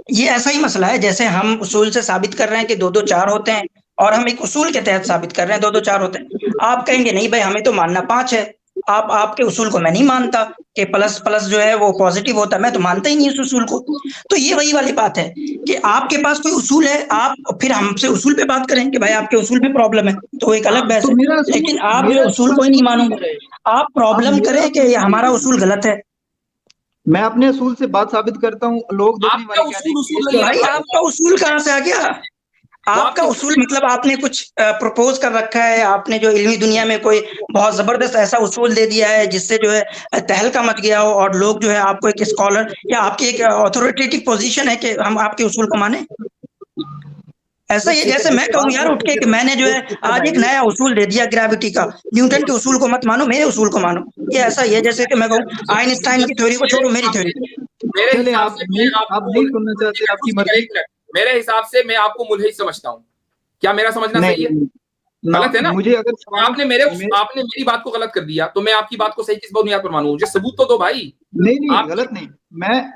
یہ ایسا ہی مسئلہ ہے جیسے ہم اصول سے ثابت کر رہے ہیں کہ 2 2 4 ہوتے ہیں, اور ہم ایک اصول کے تحت ثابت کر رہے ہیں 2 2 4 ہوتے ہیں. آپ کہیں گے نہیں بھائی ہمیں تو ماننا 5 ہے. آپ کے اصول کو میں نہیں مانتا کہ پلس پلس جو ہے وہ پازیٹیو ہوتا ہے, میں تو مانتا ہی نہیں اس اصول کو. تو یہ وہی والی بات ہے کہ آپ کے پاس کوئی اصول ہے, آپ پھر ہم سے اصول پہ بات کریں کہ بھائی آپ کے اصول پہ پرابلم ہے, تو ایک الگ بحث ہے. لیکن آپ جو اصول کو ہی نہیں مانو گے, آپ پرابلم کریں کہ یہ ہمارا اصول غلط ہے. میں اپنے اصول سے بات ثابت کرتا ہوں, لوگ دیکھنے والے کہتے ہیں بھائی آپ کا اصول کہاں سے آ گیا؟ آپ کا اصول مطلب آپ نے کچھ پروپوز کر رکھا ہے, آپ نے جو علمی دنیا میں کوئی بہت زبردست ایسا اصول دے دیا ہے جس سے جو ہے تہلکہ مچ گیا ہو, اور لوگ جو ہے آپ کو ایک اسکالر یا آپ کی ایک اتھارٹیٹیو پوزیشن ہے کہ ہم آپ کے اصول کو مانیں. ایسا ہی ہے جیسے میں کہوں یار اٹھ کے کہ میں نے جو ہے آج ایک نیا اصول دے دیا گریوٹی کا, نیوٹن کے اصول کو مت مانو, میرے اصول کو مانو. یہ ایسا ہی ہے جیسے کہ میں کہوں آئنسٹائن کی تھیوری کو چھوڑو, میری تھیوری. میرے حساب سے میں آپ کو ملحد سمجھتا ہوں. کیا میرا سمجھنا صحیح ہے؟ غلط ہے نا. مجھے اگر آپ نے میری بات کو غلط کر دیا تو میں آپ کی بات کو صحیح کس بنیاد پر مانوں؟ مجھے ثبوت تو دو بھائی. نہیں غلط نہیں,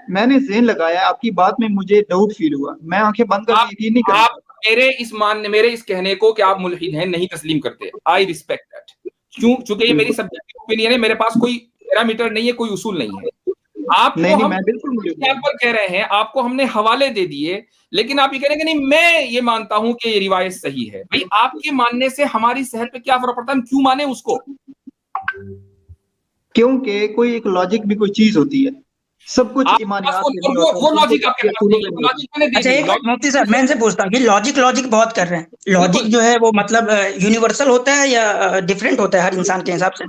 میں نے ذہن لگایا, آپ کی بات میں مجھے ڈاؤٹ فیل ہوا, میں آنکھیں بند کر کے یقین نہیں کرتا. آپ میرے اس کہنے کو کہ آپ ملحد ہیں نہیں تسلیم کرتے. I respect that. چونکہ یہ میری سبجیکٹیو اوپینین ہے, میرے پاس کوئی پیرامیٹر نہیں ہے, کوئی اصول نہیں ہے. آپ کو ہم پر کہہ رہے ہیں, آپ کو ہم نے حوالے دے دیے, لیکن آپ یہ کہہ رہے ہیں کہ نہیں میں یہ مانتا ہوں کہ یہ روایت صحیح ہے. بھائی آپ کے ماننے سے ہماری صحت پہ کیا فرق پڑتا ہے؟ ہم کیوں مانیں اس کو؟ کیونکہ کوئی ایک لاجک بھی کوئی چیز ہوتی ہے, سب کچھ ایمانیات وہ لاجک آپ کے پاس نہیں ہے. اچھا ایک مفتی صاحب میں ان سے پوچھتا ہوں کہ لاجک بہت کر رہے ہیں, لاجک جو ہے وہ مطلب یونیورسل ہوتا ہے یا ڈفرینٹ ہوتا ہے ہر انسان کے حساب سے؟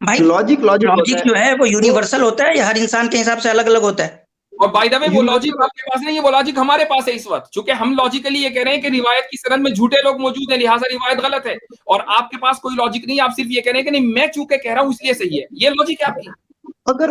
بھائی لاجک جو ہے وہ یونیورسل ہوتا ہے یا ہر انسان کے حساب سے الگ الگ ہوتا ہے؟ اور بائی دا وے وہ لاجک آپ کے پاس نہیں ہے, وہ لاجک ہمارے پاس ہے اس وقت. چونکہ ہم لاجیکلی یہ کہہ رہے ہیں کہ روایت کی سند میں جھوٹے لوگ موجود ہیں لہٰذا روایت غلط ہے, اور آپ کے پاس کوئی لاجک نہیں, آپ صرف یہ کہہ رہے ہیں کہ نہیں میں چونکہ کہہ رہا ہوں اس لیے صحیح ہے. یہ لاجک ہے آپ کی. اگر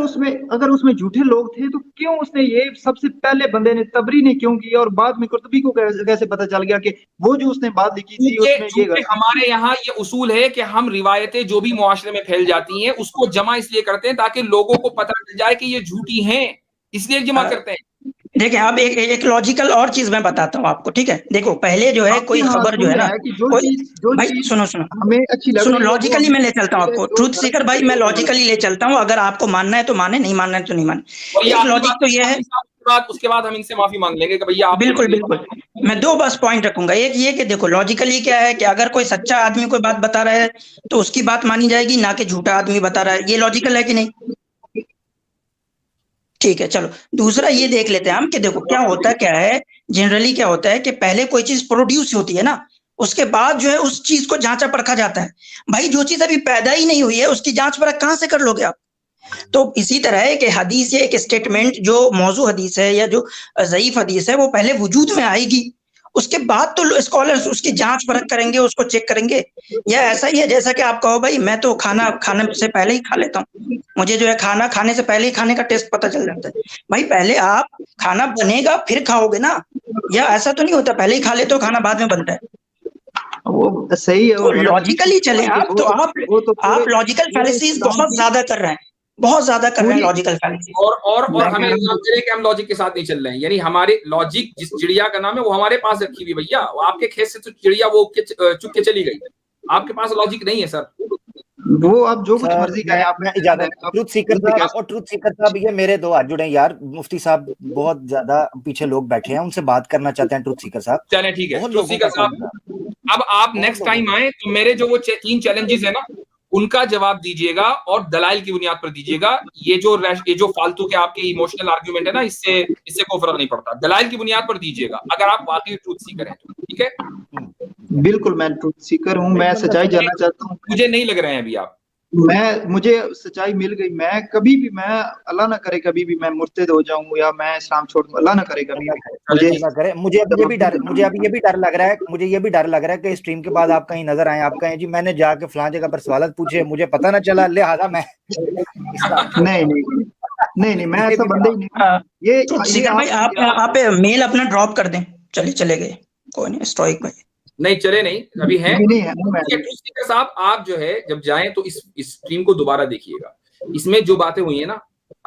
اس میں جھوٹے لوگ تھے تو کیوں اس نے یہ سب سے پہلے بندے نے تبری نے کیوں کیا, اور بعد میں قرطبی کو کیسے پتہ چل گیا کہ وہ جو اس نے بات لکھی تھی اس میں یہ ہمارے یہاں یہ اصول ہے کہ ہم روایتیں جو بھی معاشرے میں پھیل جاتی ہیں اس کو جمع اس لیے کرتے ہیں تاکہ لوگوں کو پتہ چل جائے کہ یہ جھوٹی ہیں, اس لیے جمع کرتے ہیں. دیکھیں اب ایک لاجیکل اور چیز میں بتاتا ہوں آپ کو. ٹھیک ہے, دیکھو پہلے جو ہے کوئی خبر جو ہے نا, بھائی سنو لاجیکلی میں لے چلتا ہوں آپ کو. ٹروتھ سیکر بھائی میں لاجیکلی لے چلتا ہوں, اگر آپ کو ماننا ہے تو مانے, نہیں ماننا ہے تو نہیں مانے. ایک لاجک تو یہ ہے, اس کے بعد ہم ان سے معافی مانگ لیں گے کہ بھیا بالکل میں 2 بس پوائنٹ رکھوں گا. ایک یہ کہ دیکھو لاجیکلی کیا ہے کہ اگر کوئی سچا آدمی کوئی بات بتا رہا ہے تو اس کی بات مانی جائے گی, نہ کہ جھوٹا آدمی بتا رہا ہے. یہ لاجیکل ہے کہ نہیں؟ ٹھیک ہے چلو. دوسرا یہ دیکھ لیتے ہیں ہم کہ دیکھو کیا ہوتا ہے جنرلی کیا ہوتا ہے کہ پہلے کوئی چیز پروڈیوس ہوتی ہے نا, اس کے بعد جو ہے اس چیز کو جانچا پرکھا جاتا ہے. بھائی جو چیز ابھی پیدا ہی نہیں ہوئی ہے اس کی جانچ پرکھ کہاں سے کر لو گے آپ؟ تو اسی طرح ہے کہ حدیث یا ایک اسٹیٹمنٹ جو موضوع حدیث ہے یا جو ضعیف حدیث ہے وہ پہلے وجود میں آئے گی, اس کے بعد تو اسکالرز اس کی جانچ پرکھ کریں گے, اس کو چیک کریں گے. یا ایسا ہی ہے جیسا کہ آپ کہو بھائی میں تو کھانے سے پہلے ہی کھا لیتا ہوں, مجھے جو ہے کھانا کھانے سے پہلے ہی کھانے کا ٹیسٹ پتہ چل جاتا ہے. بھائی پہلے آپ کھانا بنے گا پھر کھاؤ گے نا, یا ایسا تو نہیں ہوتا پہلے ہی کھا لیتے ہو کھانا بعد میں بنتا ہے؟ وہ صحیح ہے. لاجیکلی چلیں آپ تو آپ لاجیکل فیلیسیز بہت زیادہ کر رہے ہیں, بہت زیادہ کر رہے ہیں لاجیکل فیلیسیز. اور ہمیں الزام دے رہے کہ ہم لاجک کے ساتھ نہیں چل رہے ہیں. یعنی ہمارے لاجک جس چڑیا کا نام ہے وہ ہمارے پاس رکھی ہوئی بھیا, آپ کے کھیت سے تو چڑیا وہ چپ کے چلی گئی, آپ کے پاس لاجک نہیں ہے سر. وہ آپ جو کچھ مرضی کریں. آپ میں اجازت ٹروتھ سیکر صاحب یہ میرے 2 ہاتھ جڑے ہیں یار, مفتی صاحب بہت زیادہ پیچھے لوگ بیٹھے ہیں, ان سے بات کرنا چاہتے ہیں ٹروتھ سیکر صاحب. چلیں ٹھیک ہے ٹروتھ سیکر صاحب, اب آپ نیکسٹ ٹائم آئیں تو میرے جو وہ 3 چیلنجز ہیں نا ان کا جواب دیجیے گا, اور دلائل کی بنیاد پر دیجیے گا. یہ جو فالتو کے آپ کے ایموشنل آرگیومنٹ ہے نا, اس سے کوئی فرق نہیں پڑتا. دلائل کی بنیاد پر دیجیے گا اگر آپ واقعی ٹروتھ سیکر ہیں تو. ٹھیک ہے, بالکل میں ٹروتھ سیکر ہوں, میں سچائی جاننا چاہتا ہوں. مجھے نہیں لگ رہے ہیں ابھی آپ. مجھے سچائی مل گئی. میں کبھی بھی اللہ نہ کرے کبھی بھی میں مرتد ہو جاؤں یا میں اسلام چھوڑ دوں, اللہ نہ کرے کبھی بھی. مجھے اب یہ بھی ڈر لگ رہا ہے کہ اسٹریم کے بعد آپ کہیں نظر آئیں, آپ کہیں جی میں نے جا کے فلاں جگہ پر سوالات پوچھے, مجھے پتہ نہ چلا, لہٰذا میں نہیں میں ایسا بندہ ہی نہیں. سیکر بھائی آپ میل اپنا ڈراپ کر دیں, چلے گئے, کوئی نہیں اسٹرائک بھائی نہیں چلے نہیں ابھی ہیں صاحب. آپ جو ہے جب جائیں تو اس اسٹریم کو دوبارہ دیکھیے گا, اس میں جو باتیں ہوئی ہیں نا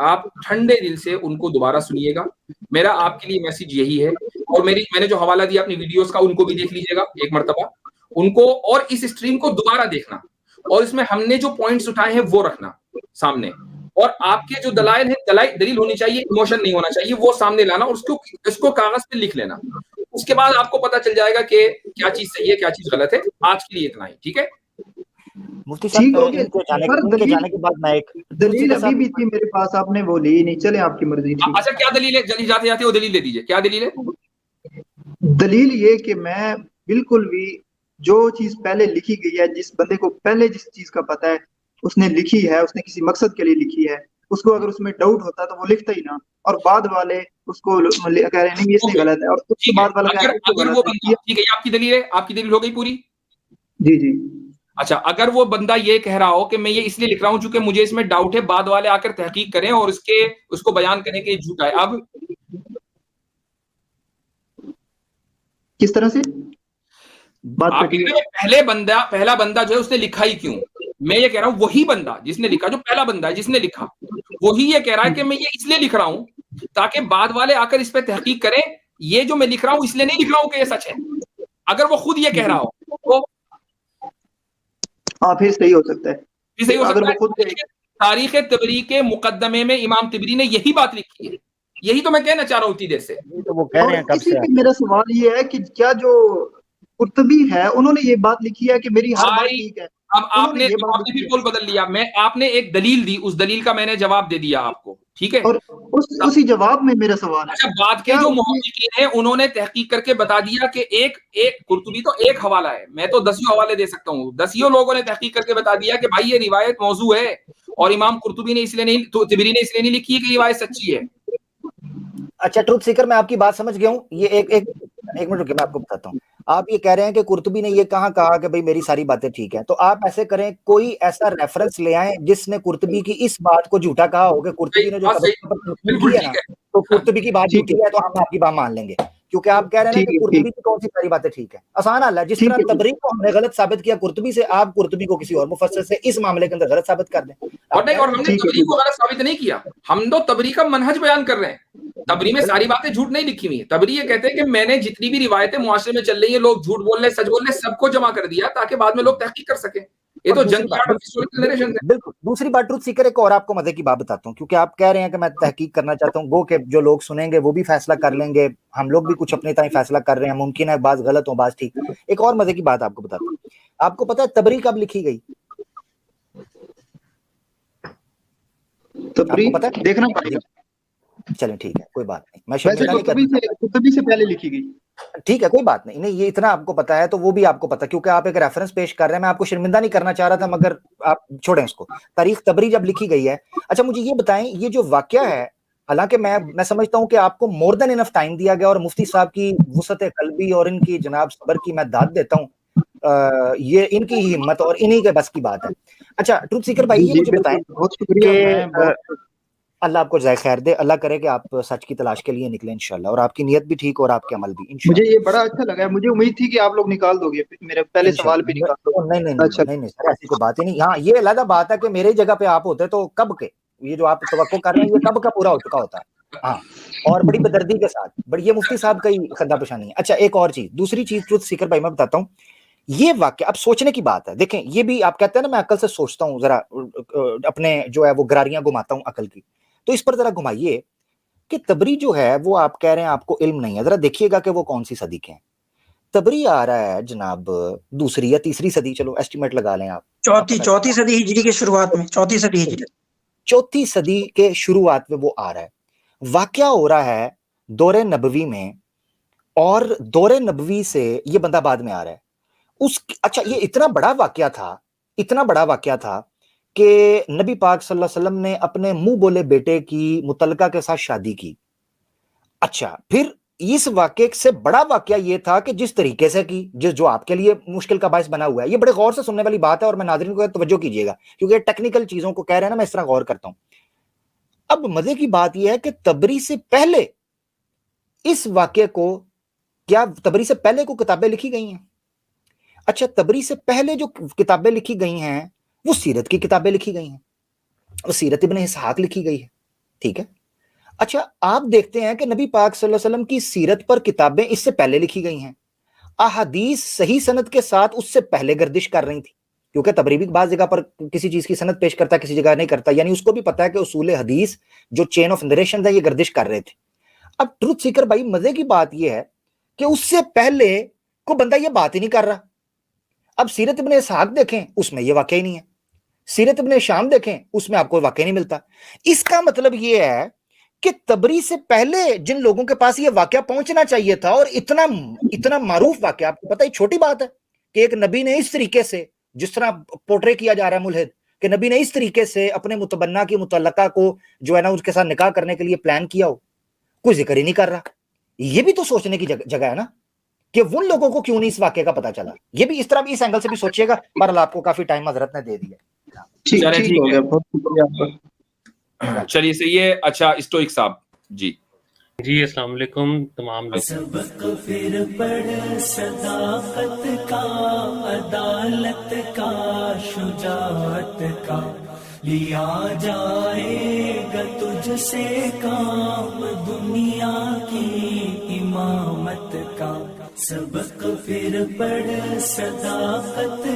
آپ ٹھنڈے دل سے ان کو دوبارہ سنیے گا. میرا آپ کے لیے میسج یہی ہے, اور میں نے جو حوالہ دیا اپنی ویڈیوز کا ان کو بھی دیکھ لیجیے گا ایک مرتبہ ان کو, اور اس اسٹریم کو دوبارہ دیکھنا, اور اس میں ہم نے جو پوائنٹس اٹھائے ہیں وہ رکھنا سامنے, اور آپ کے جو دلائل ہیں دلیل ہونی چاہیے, ایموشن نہیں ہونا چاہیے, وہ سامنے لانا اور اس کو کاغذ پہ لکھ لینا. اس کے بعد آپ کو پتا چل جائے گا کہ کیا چیز صحیح ہے کیا چیز غلط ہے. آج کے لیے اتنا ہی, ٹھیک ہے مفتی صاحب. ان کے جانے کے بعد میں ایک دلیل ابھی بھی تھی میرے پاس, آپ نے وہ لی نہیں, چلے آپ کی مرضی. اچھا کیا دلیل ہے, جلدی جاتے جاتے وہ دلیل دے دیجیے, کیا دلیل ہے؟ دلیل یہ کہ میں بالکل بھی جو چیز پہلے لکھی گئی ہے, جس بندے کو پہلے جس چیز کا پتا ہے اس نے لکھی ہے, اس نے کسی مقصد کے لیے لکھی ہے, اس کو اگر اس میں ڈاؤٹ ہوتا تو وہ لکھتا ہی نہ, اور بعد والے اس کو کہہ رہے ہیں نہیں یہ غلط ہے, اور اس کے بعد والا کہہ رہا ہے اگر وہ بندہ, ٹھیک ہے آپ کی دلیل ہے, آپ کی دلیل ہو گئی پوری. جی اچھا, اگر وہ بندہ یہ کہہ رہا ہو کہ میں یہ اس لیے لکھ رہا ہوں چونکہ مجھے اس میں ڈاؤٹ ہے, بعد والے آ کر تحقیق کریں اور اس کو بیان کریں کہ یہ جھوٹا ہے, اب کس طرح سے بات پہلا بندہ جو ہے اس نے لکھا ہی کیوں؟ میں یہ کہہ رہا ہوں وہی بندہ جس نے لکھا, جو پہلا بندہ ہے جس نے لکھا, وہی یہ کہہ رہا ہے کہ میں یہ اس لیے لکھ رہا ہوں تاکہ بعد والے آ کر اس پہ تحقیق کریں, یہ جو میں لکھ رہا ہوں اس لیے نہیں لکھ رہا ہوں کہ یہ سچ ہے. اگر وہ خود یہ کہہ رہا ہو تو پھر صحیح ہو سکتا ہے. تاریخ طبری کے مقدمے میں امام طبری نے یہی بات لکھی ہے, یہی تو میں کہنا چاہ رہا ہوں اتنی دیر سے. اسی پہ میرا سوال یہ ہے کہ کیا جو قرطبی ہے انہوں نے یہ بات لکھی ہے کہ میری ہر بات ٹھیک ہے؟ اب آپ نے بھی قول بدل لیا, آپ نے ایک دلیل دی, اس دلیل کا میں نے جواب دے دیا آپ کو, ٹھیک ہے, اور اسی جواب میں میرا سوال ہے. اچھا, بعد کے جو محققین ہیں انہوں نے تحقیق کر کے بتا دیا کہ ایک قرطبی تو ایک حوالہ ہے, میں تو 10 حوالے دے سکتا ہوں, 10 لوگوں نے تحقیق کر کے بتا دیا کہ بھائی یہ روایت موضوع ہے, اور امام قرطبی نے اس لیے نہیں, تو طبری نے اس لیے نہیں لکھی کہ روایت سچی ہے. اچھا ٹروتھ سیکر, میں آپ کی بات سمجھ گیا ہوں. یہ ایک منٹ رکیے, میں آپ کو بتاتا ہوں. آپ یہ کہہ رہے ہیں کہ قرطبی نے یہ کہا کہ بھئی میری ساری باتیں ٹھیک ہیں, تو آپ ایسے کریں کوئی ایسا ریفرنس لے آئیں جس نے قرطبی کی اس بات کو جھوٹا کہا ہو کہ قرطبی نے جو کی ہے نا تو قرطبی کی بات جھوٹی ہے, تو ہم آپ کی بات مان لیں گے, کیونکہ آپ کہہ رہے ہیں کہ قرطبی کی کون سی ساری باتیں ٹھیک ہیں. آسان حل ہے, جس طرح تبری کو ہم نے غلط ثابت کیا قرطبی سے, آپ قرطبی کو کسی اور مفسر سے اس معاملے کے اندر غلط ثابت کر دیں. اور ہم نے تبری کو غلط ثابت نہیں کیا, ہم تو تبری کا منہج بیان کر رہے ہیں. تبری میں ساری باتیں جھوٹ نہیں لکھی ہوئی ہیں. تبری یہ کہتے ہیں کہ میں نے جتنی بھی روایتیں معاشرے میں چل رہی ہیں, لوگ جھوٹ بول رہے ہیں, سچ بول رہے ہیں, سب کو جمع کر دیا تاکہ بعد میں لوگ تحقیق کر سکیں. یہ تو بالکل. دوسری بات ٹروتھ سیکر, ایک اور آپ کو مزے کی بات بتاتا ہوں, کیونکہ آپ کہہ رہے ہیں کہ میں تحقیق کرنا چاہتا ہوں, گو کہ جو لوگ سنیں گے وہ بھی فیصلہ کر لیں گے, ہم لوگ بھی کچھ اپنے تائیں فیصلہ کر رہے ہیں, ممکن ہے بعض غلط ہوں بعض ٹھیک. ایک اور مزے کی بات آپ کو بتاتا ہوں. آپ کو پتا ہے تبری کب لکھی گئی؟ تبری دیکھنا پڑے گا. چلیں ٹھیک ہے, کوئی بات نہیں, میں قرطبی سے پہلے لکھی گئی. ٹھیک ہے, کوئی بات نہیں, یہ اتنا آپ کو پتا ہے تو وہ بھی آپ کو پتا, کیونکہ آپ ایک ریفرنس پیش کر رہے ہیں. میں آپ کو شرمندہ نہیں کرنا چاہ رہا تھا, مگر آپ چھوڑیں اس کو. تاریخ تبری جب لکھی گئی ہے, اچھا مجھے یہ بتائیں, یہ جو واقعہ ہے, حالانکہ میں سمجھتا ہوں کہ آپ کو مور دین انف ٹائم دیا گیا, اور مفتی صاحب کی وسعت قلبی اور ان کی جناب صبر کی میں داد دیتا ہوں, یہ ان کی ہی ہمت اور انہی کے بس کی بات ہے. اچھا ٹروتھ سیکر بھائی, یہ مجھے بتائیں کہ اللہ آپ کو جزائے خیر دے, اللہ کرے کہ آپ سچ کی تلاش کے لیے نکلیں انشاءاللہ, اور آپ کی نیت بھی ٹھیک اور آپ کے عمل بھی انشاءاللہ. مجھے یہ بڑا اچھا لگا ہے, مجھے امید تھی کہ آپ لوگ نکال دو گے, میرے پہلے سوال پہ نکال دو. نہیں سر, ایسی کوئی بات ہی نہیں. ہاں یہ علیحدہ بات ہے کہ میری جگہ پہ آپ ہوتے تو کب کے, یہ جو آپ توقع کر رہے ہیں یہ کب کا پورا ہو چکا ہوتا ہے. ہاں, اور بڑی بدردی کے ساتھ, بڑی یہ مفتی صاحب کا ہی خندہ پیشانی ہے. اچھا ایک اور چیز, دوسری چیز ٹروتھ سیکر بھائی میں بتاتا ہوں, یہ واقعہ اب سوچنے کی بات ہے. دیکھیں یہ بھی آپ کہتے ہیں نا میں عقل سے سوچتا ہوں, ذرا اپنے جو ہے وہ گراریاں گھماتا ہوں عقل کی, تو اس پر ذرا گھمائیے کہ تبری جو ہے وہ آپ کہہ رہے ہیں آپ کو علم نہیں ہے, ذرا دیکھیے گا کہ وہ کون سی صدی کے ہیں. تبری آ رہا ہے جناب 2ری یا 3ری صدی, چلو ایسٹیمیٹ لگا لیں آپ, چوتھی صدی ہجری کے شروعات میں, چوتھی صدی کے شروعات میں وہ آ رہا ہے. واقعہ ہو رہا ہے دور نبوی میں, اور دور نبوی سے یہ بندہ بعد میں آ رہا ہے. اچھا یہ اتنا بڑا واقعہ تھا کہ نبی پاک صلی اللہ علیہ وسلم نے اپنے منہ بولے بیٹے کی متعلقہ کے ساتھ شادی کی. اچھا پھر اس واقعے سے بڑا واقعہ یہ تھا کہ جس طریقے سے کی جو آپ کے لیے مشکل کا باعث بنا ہوا ہے, یہ بڑے غور سے سننے والی بات ہے اور میں ناظرین کو توجہ کیجیے گا کیونکہ ٹیکنیکل چیزوں کو کہہ رہے ہیں نا, میں اس طرح غور کرتا ہوں. اب مزے کی بات یہ ہے کہ تبری سے پہلے اس واقعے کو, کیا تبری سے پہلے کو کتابیں لکھی گئی ہیں؟ اچھا تبری سے پہلے جو کتابیں لکھی گئی ہیں وہ سیرت کی کتابیں لکھی گئی ہیں, وہ سیرت ابن اسحاق لکھی گئی ہے. ٹھیک ہے. اچھا آپ دیکھتے ہیں کہ نبی پاک صلی اللہ علیہ وسلم کی سیرت پر کتابیں اس سے پہلے لکھی گئی ہیں, احادیث صحیح سند کے ساتھ اس سے پہلے گردش کر رہی تھی, کیونکہ تبری بھی بعض جگہ پر کسی چیز کی سند پیش کرتا ہے, کسی جگہ نہیں کرتا, یعنی اس کو بھی پتا ہے کہ اصول حدیث جو چین آف نریشن ہے یہ گردش کر رہے تھے. اب ٹروتھ سیکر بھائی مزے کی بات یہ ہے کہ اس سے پہلے کو بندہ یہ بات ہی نہیں کر رہا. اب سیرت ابن اسحاق دیکھیں اس میں یہ واقع ہی نہیں ہے, سیرت ابن شام دیکھیں اس میں آپ کو واقع نہیں ملتا. اس کا مطلب یہ ہے کہ تبری سے پہلے جن لوگوں کے پاس یہ واقعہ پہنچنا چاہیے تھا, اور اتنا معروف واقعہ, آپ کو پتہ ہے چھوٹی بات ہے کہ ایک نبی نے اس طریقے سے, جس طرح پورٹرے کیا جا رہا ہے ملحد, کہ نبی نے اس طریقے سے اپنے متبنہ کی متعلقہ کو جو ہے نا اس کے ساتھ نکاح کرنے کے لیے پلان کیا ہو, کوئی ذکر ہی نہیں کر رہا. یہ بھی تو سوچنے کی جگہ ہے نا کہ ان لوگوں کو کیوں نہیں اس واقعے کا پتا چلا. یہ بھی اس طرح بھی اس اینگل سے بھی سوچیے گا. بہرحال آپ کو کافی ٹائم حضرت نے دے دیا. ٹھیک ہو گیا, بہت شکریہ آپ کا. چلیے صحیح ہے. اچھا اسٹوئک صاحب جی. جی السلام علیکم تمام لوگ. سبق پھر پڑھ صداقت کا, عدالت کا, شجاعت کا, لیا جائے گا تجھ سے کام دنیا کی امامت کا. سبق پھر پڑھ صداقت